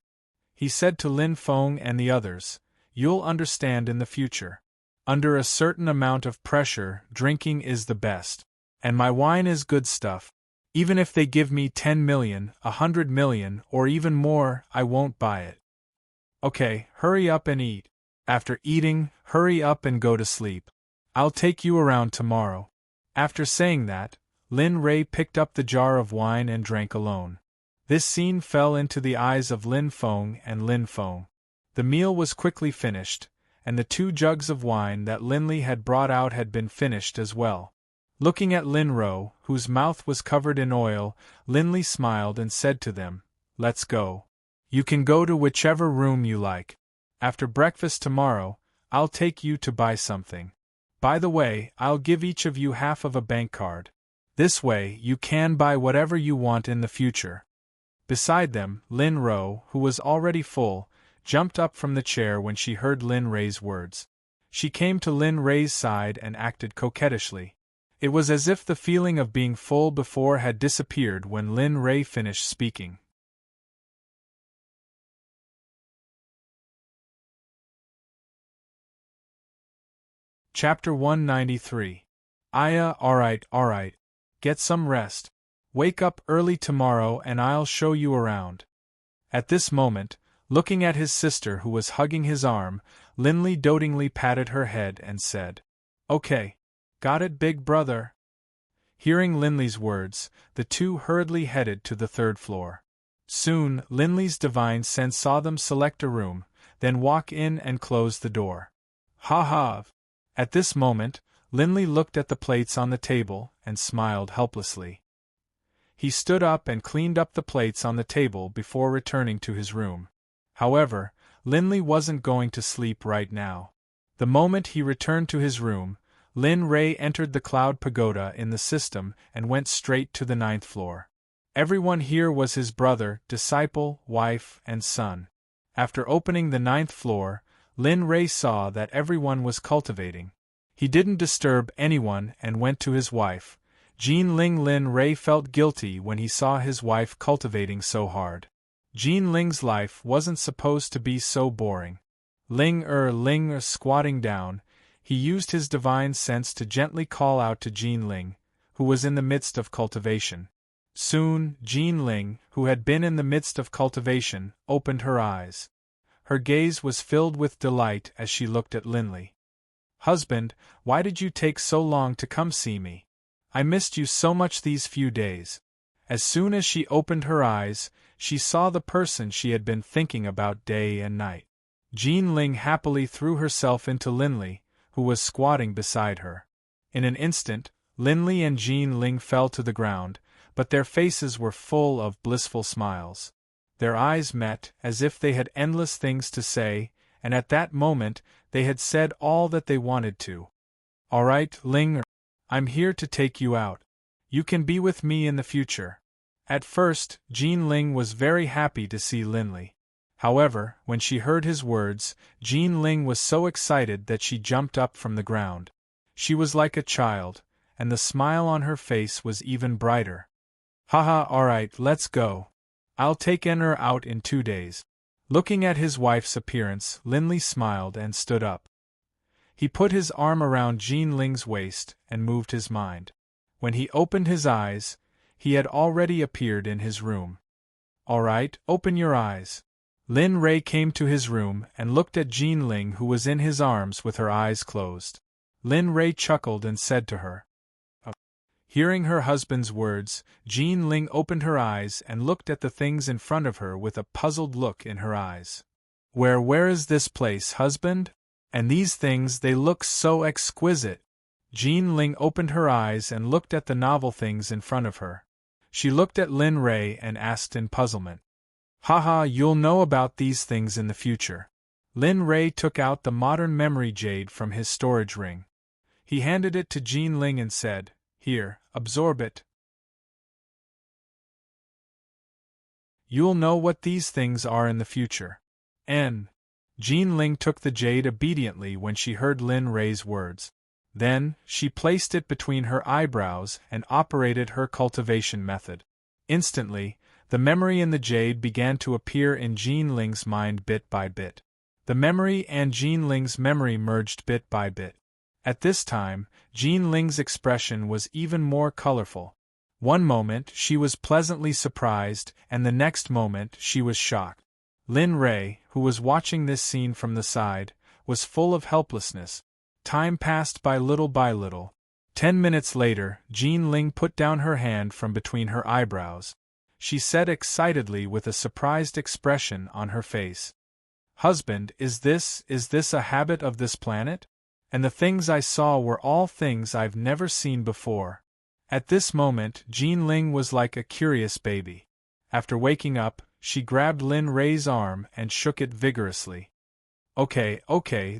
He said to Lin Feng and the others, "You'll understand in the future. Under a certain amount of pressure, drinking is the best. And my wine is good stuff. Even if they give me 10 million, 100 million, or even more, I won't buy it. Okay, hurry up and eat. After eating, hurry up and go to sleep. I'll take you around tomorrow." After saying that, Lin Rei picked up the jar of wine and drank alone. This scene fell into the eyes of Lin Feng and Lin Feng. The meal was quickly finished, and the 2 jugs of wine that Linli had brought out had been finished as well. Looking at Lin Ro, whose mouth was covered in oil, Linli smiled and said to them, "Let's go. You can go to whichever room you like. After breakfast tomorrow, I'll take you to buy something. By the way, I'll give each of you half of a bank card. This way, you can buy whatever you want in the future." Beside them, Lin Ro, who was already full, jumped up from the chair when she heard Lin Rei's words. She came to Lin Rei's side and acted coquettishly. It was as if the feeling of being full before had disappeared when Lin Rei finished speaking. Chapter 193. Aya, alright. Get some rest. Wake up early tomorrow and I'll show you around. At this moment, looking at his sister who was hugging his arm, Linli dotingly patted her head and said, "Okay. Got it, big brother." Hearing Linli's words, the two hurriedly headed to the 3rd floor. Soon, Linli's divine sense saw them select a room, then walk in and close the door. Ha ha! At this moment, Linli looked at the plates on the table and smiled helplessly. He stood up and cleaned up the plates on the table before returning to his room. However, Linli wasn't going to sleep right now. The moment he returned to his room, Lin Rei entered the cloud pagoda in the system and went straight to the 9th floor. Everyone here was his brother, disciple, wife, and son. After opening the 9th floor, Lin Rei saw that everyone was cultivating. He didn't disturb anyone and went to his wife. Jean Ling. Lin Rei felt guilty when he saw his wife cultivating so hard. Jean Ling's life wasn't supposed to be so boring. Ling squatting down, he used his divine sense to gently call out to Jean Ling, who was in the midst of cultivation. Soon, Jean Ling, who had been in the midst of cultivation, opened her eyes. Her gaze was filled with delight as she looked at Linli. "Husband, why did you take so long to come see me? I missed you so much these few days." As soon as she opened her eyes, she saw the person she had been thinking about day and night. Jean Ling happily threw herself into Linli, who was squatting beside her. In an instant, Linli and Jean Ling fell to the ground, but their faces were full of blissful smiles. Their eyes met, as if they had endless things to say, and at that moment, they had said all that they wanted to. All right, Ling, I'm here to take you out. You can be with me in the future. At first, Jean Ling was very happy to see Linley. However, when she heard his words, Jean Ling was so excited that she jumped up from the ground. She was like a child, and the smile on her face was even brighter. Haha, alright, let's go. I'll take Enner out in 2 days. Looking at his wife's appearance, Linley smiled and stood up. He put his arm around Jean Ling's waist and moved his mind. When he opened his eyes, he had already appeared in his room. Alright, open your eyes. Lin Rei came to his room and looked at Jean Ling, who was in his arms with her eyes closed. Lin Rei chuckled and said to her. Hearing her husband's words, Jean Ling opened her eyes and looked at the things in front of her with a puzzled look in her eyes. Where is this place, husband? And these things, they look so exquisite. Jean Ling opened her eyes and looked at the novel things in front of her. She looked at Lin Rei and asked in puzzlement. Haha, you'll know about these things in the future. Lin Rei took out the modern memory jade from his storage ring. He handed it to Jean Ling and said, Here, absorb it. You'll know what these things are in the future. Jean Ling took the jade obediently when she heard Lin Rei's words. Then, she placed it between her eyebrows and operated her cultivation method. Instantly, the memory in the jade began to appear in Jean Ling's mind bit by bit. The memory and Jean Ling's memory merged bit by bit. At this time, Jean Ling's expression was even more colorful. One moment she was pleasantly surprised, and the next moment she was shocked. Lin Rei, who was watching this scene from the side, was full of helplessness. Time passed by little by little. 10 minutes later, Jean Ling put down her hand from between her eyebrows. She said excitedly with a surprised expression on her face. Husband, is this a habit of this planet? And the things I saw were all things I've never seen before. At this moment, Jean Ling was like a curious baby. After waking up, she grabbed Lin Rei's arm and shook it vigorously. Okay,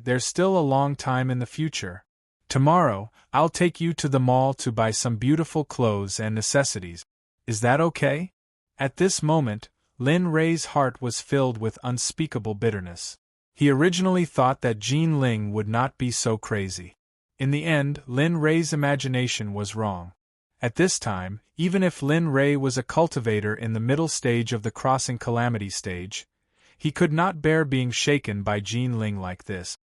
there's still a long time in the future. Tomorrow, I'll take you to the mall to buy some beautiful clothes and necessities. Is that okay? At this moment, Lin Rei's heart was filled with unspeakable bitterness. He originally thought that Jean Ling would not be so crazy. In the end, Lin Rei's imagination was wrong. At this time, even if Lin Rei was a cultivator in the middle stage of the crossing calamity stage, he could not bear being shaken by Jean Ling like this.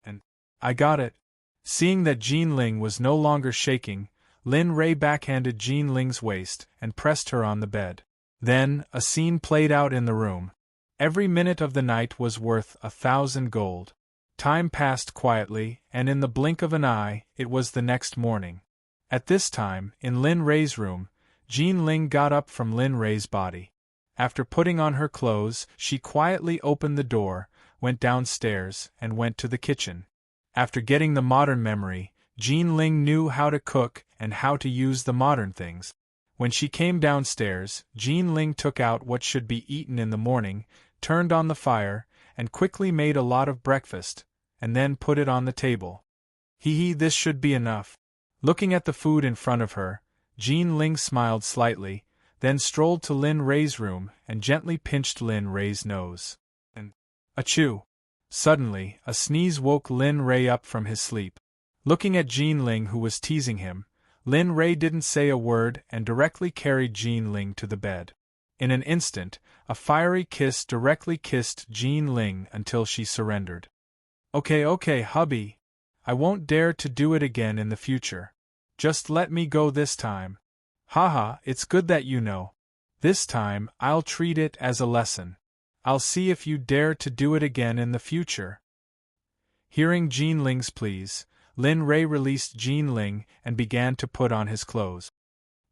And, I got it. Seeing that Jean Ling was no longer shaking, Lin Rei backhanded Jean Ling's waist and pressed her on the bed. Then, a scene played out in the room. Every minute of the night was worth 1,000 gold. Time passed quietly, and in the blink of an eye, it was the next morning. At this time, in Lin Rei's room, Jean Ling got up from Lin Rei's body. After putting on her clothes, she quietly opened the door, went downstairs, and went to the kitchen. After getting the modern memory, Jean Ling knew how to cook and how to use the modern things. When she came downstairs, Jean Ling took out what should be eaten in the morning, turned on the fire, and quickly made a lot of breakfast, and then put it on the table. This should be enough. Looking at the food in front of her, Jean Ling smiled slightly, then strolled to Lin Rei's room and gently pinched Lin Rei's nose. And, achoo! Suddenly, a sneeze woke Lin Rei up from his sleep. Looking at Jean Ling, who was teasing him, Lin Rei didn't say a word and directly carried Jean Ling to the bed. In an instant, a fiery kiss directly kissed Jean Ling until she surrendered. Okay, hubby. I won't dare to do it again in the future. Just let me go this time. Haha, it's good that you know. This time, I'll treat it as a lesson. I'll see if you dare to do it again in the future. Hearing Jean Ling's pleas, Lin Rei released Jean Ling and began to put on his clothes.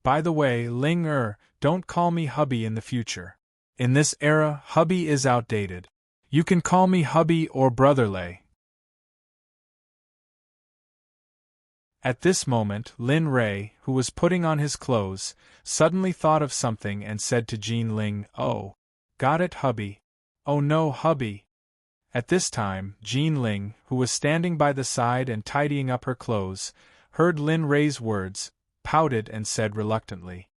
By the way, Ling don't call me hubby in the future. In this era, hubby is outdated. You can call me hubby or brotherly. At this moment, Lin Rei, who was putting on his clothes, suddenly thought of something and said to Jean Ling, Oh, Got it, hubby. Oh no, hubby. At this time, Jean Ling, who was standing by the side and tidying up her clothes, heard Lin Ray's words, pouted and said reluctantly,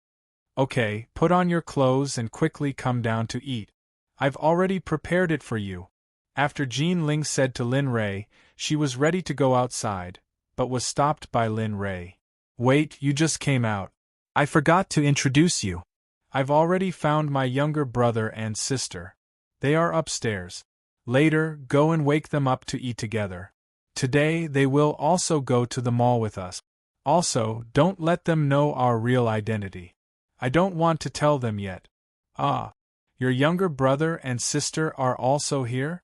"Okay, put on your clothes and quickly come down to eat. I've already prepared it for you." After Jean Ling said to Lin Ray, she was ready to go outside, but was stopped by Lin Ray. "Wait, you just came out. I forgot to introduce you. I've already found my younger brother and sister. They are upstairs. Later, go and wake them up to eat together. Today they will also go to the mall with us. Also, don't let them know our real identity. I don't want to tell them yet." "Ah, your younger brother and sister are also here?"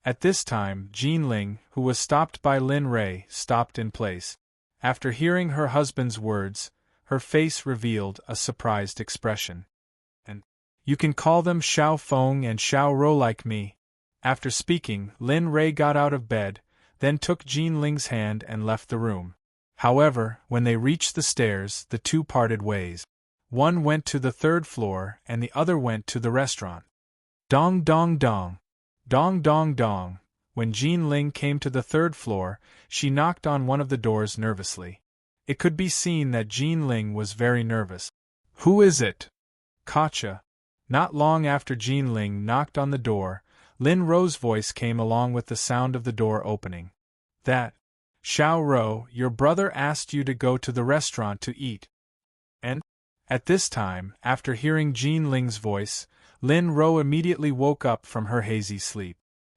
At this time, Jean Ling, who was stopped by Lin Ray, stopped in place. After hearing her husband's words, her face revealed a surprised expression. "And you can call them Xiao Feng and Xiao Ro like me." After speaking, Lin Ray got out of bed, then took Jean Ling's hand and left the room. However, when they reached the stairs, the two parted ways. One went to the third floor and the other went to the restaurant. Dong dong dong. Dong dong dong. When Jean Ling came to the third floor, she knocked on one of the doors nervously. It could be seen that Jean Ling was very nervous. "Who is it?" "Gotcha." Not long after Jean Ling knocked on the door, Lin Ro's voice came along with the sound of the door opening. "That, Xiao Ro, your brother asked you to go to the restaurant to eat." And? At this time, after hearing Jean Ling's voice, Lin Ro immediately woke up from her hazy sleep.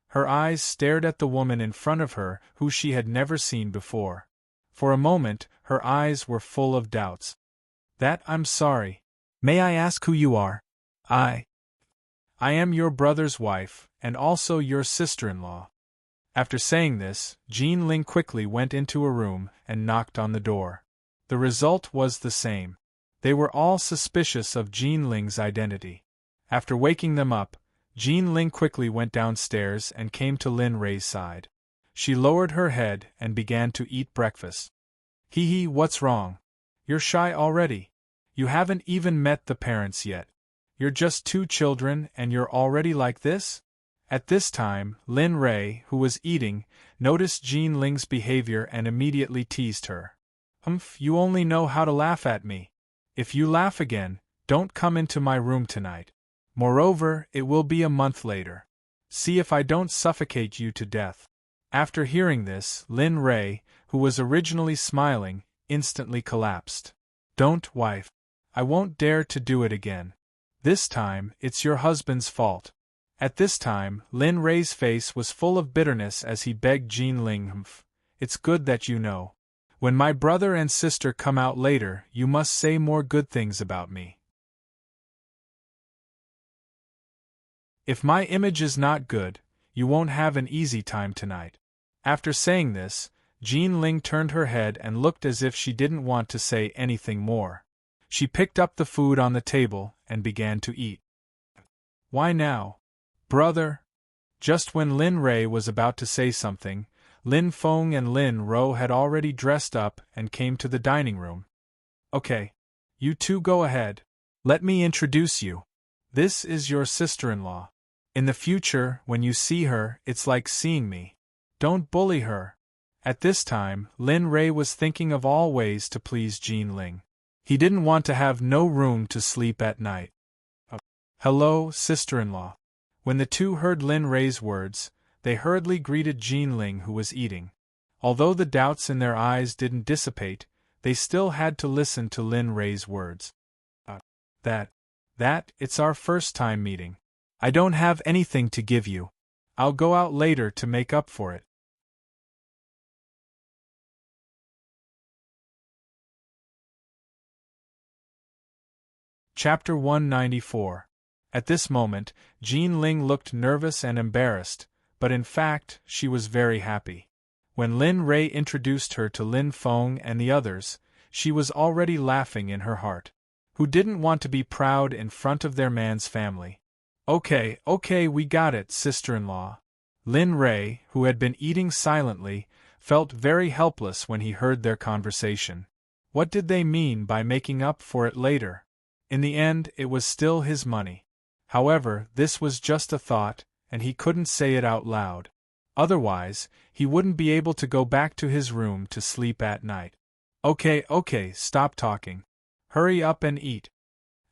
Her eyes stared at the woman in front of her who she had never seen before. For a moment, her eyes were full of doubts. I'm sorry. May I ask who you are?" I am your brother's wife, and also your sister-in-law." After saying this, Jean Ling quickly went into a room and knocked on the door. The result was the same. They were all suspicious of Jean Ling's identity. After waking them up, Jean Ling quickly went downstairs and came to Lin Ray's side. She lowered her head and began to eat breakfast. "Hee, what's wrong? You're shy already. You haven't even met the parents yet. You're just 2 children and you're already like this?" At this time, Lin Ray, who was eating, noticed Jean Ling's behavior and immediately teased her. You only know how to laugh at me. If you laugh again, don't come into my room tonight. Moreover, it will be a month later. See if I don't suffocate you to death." After hearing this, Lin Ray, who was originally smiling, instantly collapsed. "Don't, wife. I won't dare to do it again. This time, it's your husband's fault." At this time, Lin Ray's face was full of bitterness as he begged Jean Ling, "It's good that you know. When my brother and sister come out later, you must say more good things about me. If my image is not good, you won't have an easy time tonight." After saying this, Jean Ling turned her head and looked as if she didn't want to say anything more. She picked up the food on the table and began to eat. "Why now, brother?" Just when Lin Ray was about to say something, Lin Feng and Lin Ro had already dressed up and came to the dining room. "Okay. You two go ahead. Let me introduce you. This is your sister-in-law. In the future, when you see her, it's like seeing me. Don't bully her." At this time, Lin Ray was thinking of all ways to please Jean Ling. He didn't want to have no room to sleep at night. "Hello, sister-in-law." When the two heard Lin Ray's words, they hurriedly greeted Jean Ling, who was eating. Although the doubts in their eyes didn't dissipate, they still had to listen to Lin Ray's words. It's our first time meeting. I don't have anything to give you. I'll go out later to make up for it." Chapter 194. At this moment, Jean Ling looked nervous and embarrassed, but in fact, she was very happy. When Lin Ray introduced her to Lin Feng and the others, she was already laughing in her heart. Who didn't want to be proud in front of their man's family? Okay, we got it, sister-in-law." Lin Ray, who had been eating silently, felt very helpless when he heard their conversation. What did they mean by making up for it later? In the end, it was still his money. However, this was just a thought, and he couldn't say it out loud. Otherwise, he wouldn't be able to go back to his room to sleep at night. Okay, stop talking. Hurry up and eat.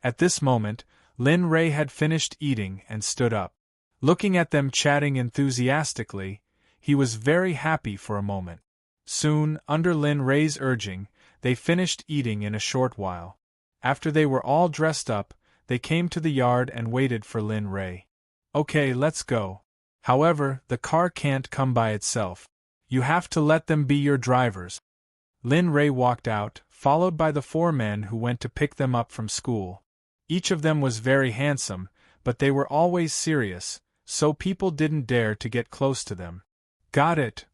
At this moment, Lin Ray had finished eating and stood up. Looking at them chatting enthusiastically, he was very happy for a moment. Soon, under Lin Ray's urging, they finished eating in a short while. After they were all dressed up, they came to the yard and waited for Lin Ray. Okay, let's go. However, the car can't come by itself. You have to let them be your drivers. Lin Ray walked out, followed by the 4 men who went to pick them up from school. Each of them was very handsome, but they were always serious, so people didn't dare to get close to them. Got it.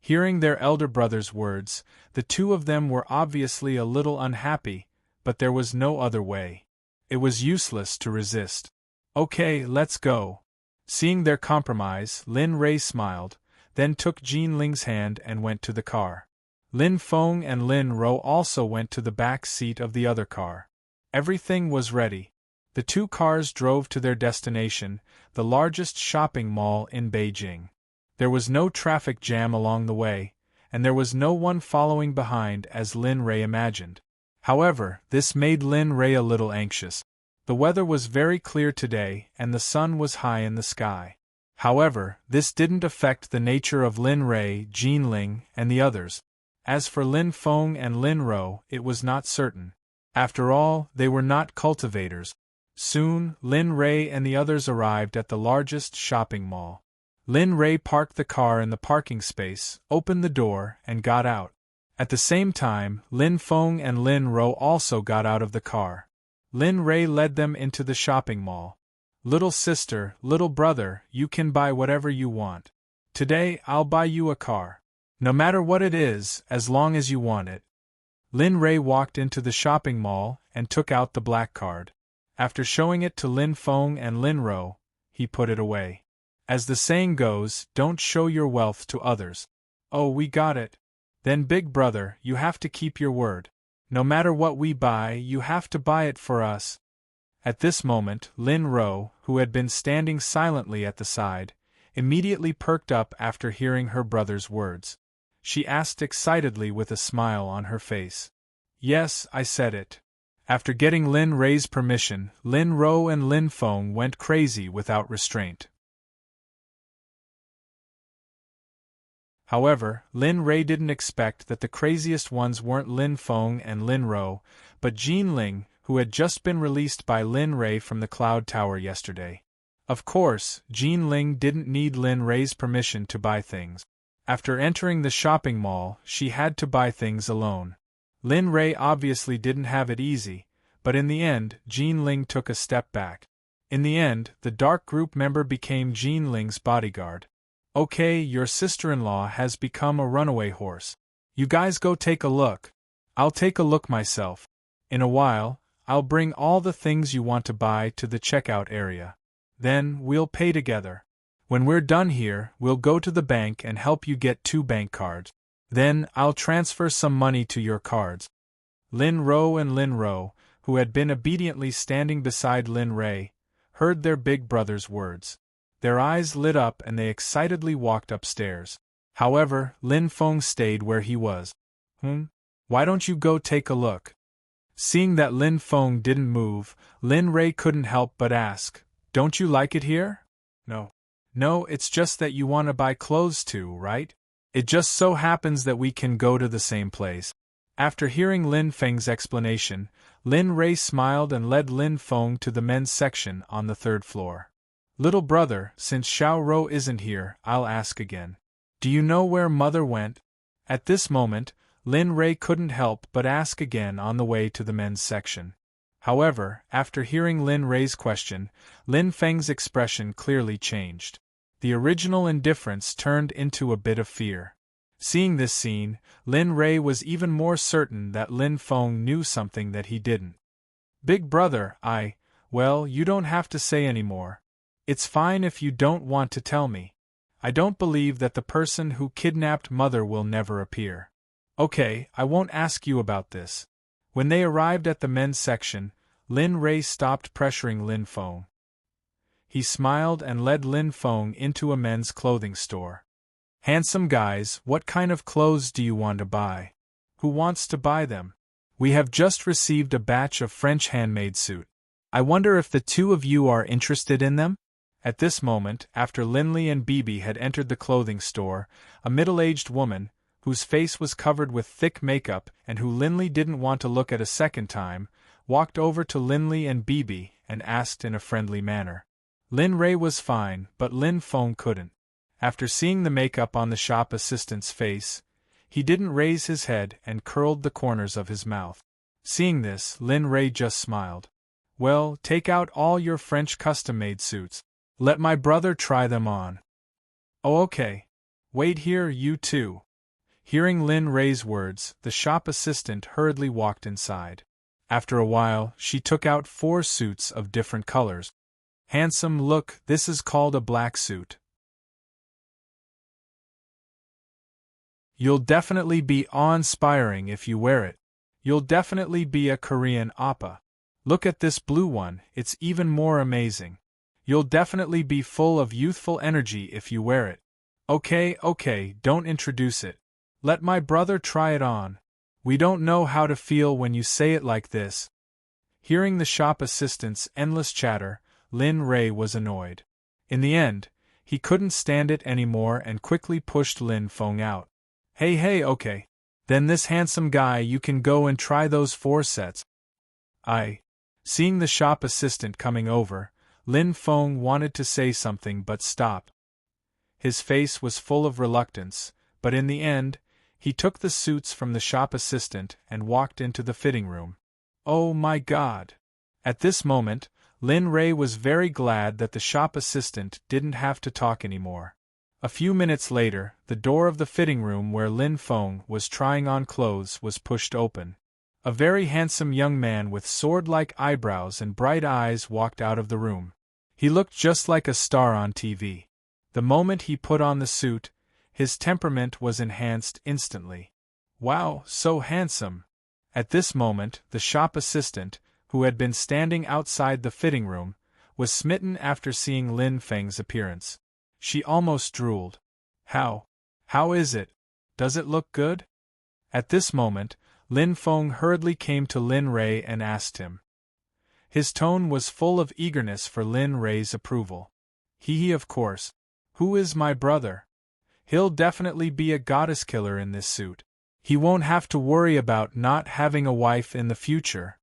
Hearing their elder brother's words, the 2 of them were obviously a little unhappy, but there was no other way. It was useless to resist. Okay, let's go. Seeing their compromise, Lin Ray smiled, then took Jin Ling's hand and went to the car. Lin Feng and Lin Ro also went to the back seat of the other car. Everything was ready. The 2 cars drove to their destination, the largest shopping mall in Beijing. There was no traffic jam along the way, and there was no one following behind as Lin Ray imagined. However, this made Lin Ray a little anxious. The weather was very clear today and the sun was high in the sky. However, this didn't affect the nature of Lin Ray, Jin Ling, and the others. As for Lin Feng and Lin Ro, it was not certain. After all, they were not cultivators. Soon, Lin Ray and the others arrived at the largest shopping mall. Lin Ray parked the car in the parking space, opened the door, and got out. At the same time, Lin Feng and Lin Ro also got out of the car. Lin Ray led them into the shopping mall. Little sister, little brother, you can buy whatever you want. Today, I'll buy you a car. No matter what it is, as long as you want it. Lin Ray walked into the shopping mall and took out the black card. After showing it to Lin Feng and Lin Ro, he put it away. As the saying goes, don't show your wealth to others. Oh, we got it. Then big brother, you have to keep your word. No matter what we buy, you have to buy it for us. At this moment, Lin Ro, who had been standing silently at the side, immediately perked up after hearing her brother's words. She asked excitedly with a smile on her face. Yes, I said it. After getting Lin Ray's permission, Lin Ro and Lin Feng went crazy without restraint. However, Lin Ray didn't expect that the craziest ones weren't Lin Feng and Lin Ro, but Jin Ling, who had just been released by Lin Ray from the Cloud Tower yesterday. Of course, Jin Ling didn't need Lin Ray's permission to buy things. After entering the shopping mall, she had to buy things alone. Lin Ray obviously didn't have it easy, but in the end, Jin Ling took a step back. In the end, the dark group member became Jin Ling's bodyguard. Okay, your sister-in-law has become a runaway horse. You guys go take a look. I'll take a look myself. In a while, I'll bring all the things you want to buy to the checkout area. Then, we'll pay together. When we're done here, we'll go to the bank and help you get 2 bank cards. Then, I'll transfer some money to your cards. Lin Ro and Lin Ro, who had been obediently standing beside Lin Ray, heard their big brother's words. Their eyes lit up and they excitedly walked upstairs. However, Lin Feng stayed where he was. Why don't you go take a look? Seeing that Lin Feng didn't move, Lin Ray couldn't help but ask, Don't you like it here? No, it's just that you want to buy clothes too, right? It just so happens that we can go to the same place. After hearing Lin Feng's explanation, Lin Ray smiled and led Lin Feng to the men's section on the 3rd floor. Little brother, since Xiao Ro isn't here, I'll ask again. Do you know where mother went? At this moment, Lin Ray couldn't help but ask again on the way to the men's section. However, after hearing Lin Ray's question, Lin Feng's expression clearly changed. The original indifference turned into a bit of fear. Seeing this scene, Lin Ray was even more certain that Lin Feng knew something that he didn't. Big brother, well, you don't have to say any more. It's fine if you don't want to tell me. I don't believe that the person who kidnapped mother will never appear. Okay, I won't ask you about this. When they arrived at the men's section, Lin Ray stopped pressuring Lin Feng. He smiled and led Lin Feng into a men's clothing store. Handsome guys, what kind of clothes do you want to buy? Who wants to buy them? We have just received a batch of French handmade suit. I wonder if the two of you are interested in them? At this moment, after Linley and Bibi had entered the clothing store, a middle-aged woman, whose face was covered with thick makeup and who Linley didn't want to look at a second time, walked over to Linley and Bibi and asked in a friendly manner. Lin Ray was fine, but Lin Feng couldn't. After seeing the makeup on the shop assistant's face, he didn't raise his head and curled the corners of his mouth. Seeing this, Lin Ray just smiled. Well, take out all your French custom-made suits. Let my brother try them on. Oh, okay. Wait here, you two. Hearing Lin Ray's words, the shop assistant hurriedly walked inside. After a while, she took out 4 suits of different colors. Handsome, look, this is called a black suit. You'll definitely be awe-inspiring if you wear it. You'll definitely be a Korean oppa. Look at this blue one, it's even more amazing. You'll definitely be full of youthful energy if you wear it. Okay, don't introduce it. Let my brother try it on. We don't know how to feel when you say it like this. Hearing the shop assistant's endless chatter, Lin Ray was annoyed. In the end, he couldn't stand it anymore and quickly pushed Lin Feng out. Hey, okay. Then this handsome guy, you can go and try those 4 sets. Seeing the shop assistant coming over, Lin Feng wanted to say something but stopped. His face was full of reluctance, but in the end, he took the suits from the shop assistant and walked into the fitting room. Oh my God! At this moment, Lin Ray was very glad that the shop assistant didn't have to talk anymore. A few minutes later, the door of the fitting room where Lin Feng was trying on clothes was pushed open. A very handsome young man with sword-like eyebrows and bright eyes walked out of the room. He looked just like a star on TV. The moment he put on the suit, his temperament was enhanced instantly. Wow, so handsome! At this moment, the shop assistant, who had been standing outside the fitting room, was smitten after seeing Lin Feng's appearance. She almost drooled. How is it? Does it look good? At this moment, Lin Feng hurriedly came to Lin Ray and asked him. His tone was full of eagerness for Lin Ray's approval. He of course. Who is my brother? He'll definitely be a goddess killer in this suit. He won't have to worry about not having a wife in the future.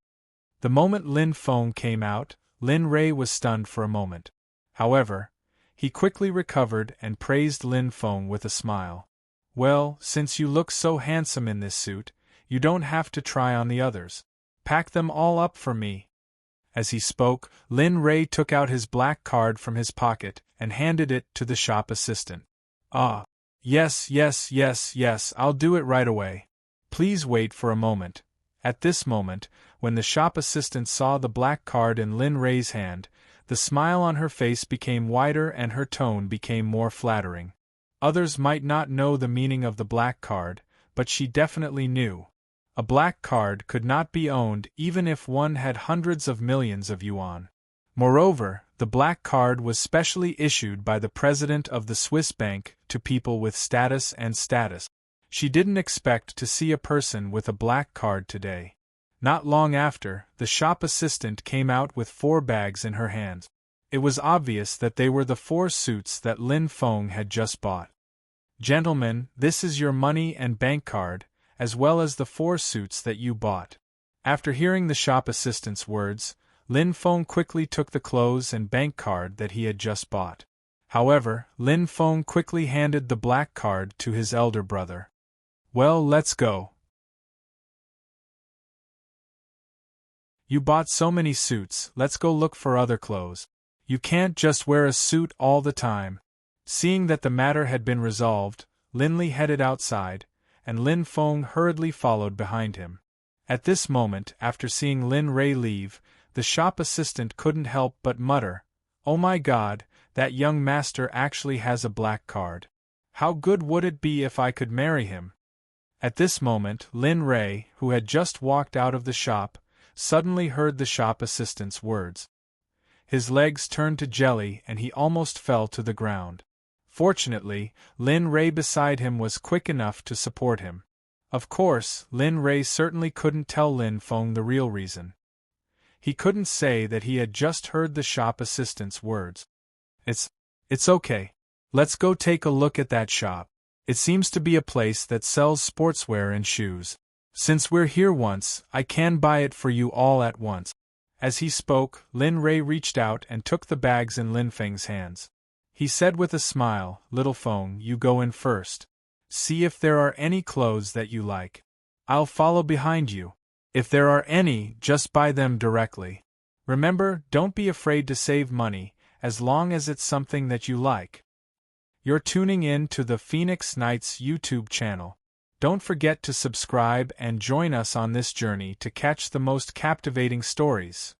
The moment Lin Feng came out, Lin Ray was stunned for a moment. However, he quickly recovered and praised Lin Feng with a smile. Well, since you look so handsome in this suit, you don't have to try on the others. Pack them all up for me. As he spoke, Lin Ray took out his black card from his pocket and handed it to the shop assistant. Yes, I'll do it right away. Please wait for a moment. At this moment, when the shop assistant saw the black card in Lin Ray's hand, the smile on her face became wider and her tone became more flattering. Others might not know the meaning of the black card, but she definitely knew. A black card could not be owned even if one had hundreds of millions of yuan. Moreover, the black card was specially issued by the president of the Swiss bank to people with status and status. She didn't expect to see a person with a black card today. Not long after, the shop assistant came out with 4 bags in her hands. It was obvious that they were the 4 suits that Lin Feng had just bought. Gentlemen, this is your money and bank card, as well as the 4 suits that you bought. After hearing the shop assistant's words, Lin Feng quickly took the clothes and bank card that he had just bought. However, Lin Feng quickly handed the black card to his elder brother. Well, let's go. You bought so many suits, let's go look for other clothes. You can't just wear a suit all the time. Seeing that the matter had been resolved, Linley headed outside, and Lin Feng hurriedly followed behind him. At this moment, after seeing Lin Ray leave, the shop assistant couldn't help but mutter, "Oh my God, that young master actually has a black card. How good would it be if I could marry him?" At this moment, Lin Ray, who had just walked out of the shop, suddenly heard the shop assistant's words. His legs turned to jelly and he almost fell to the ground. Fortunately, Lin Ray beside him was quick enough to support him. Of course, Lin Ray certainly couldn't tell Lin Feng the real reason. He couldn't say that he had just heard the shop assistant's words. It's okay. Let's go take a look at that shop. It seems to be a place that sells sportswear and shoes. Since we're here once, I can buy it for you all at once. As he spoke, Lin Ray reached out and took the bags in Lin Feng's hands. He said with a smile, "Little Feng, you go in first. See if there are any clothes that you like. I'll follow behind you. If there are any, just buy them directly. Remember, don't be afraid to save money, as long as it's something that you like." You're tuning in to the Phoenix Nights YouTube channel. Don't forget to subscribe and join us on this journey to catch the most captivating stories.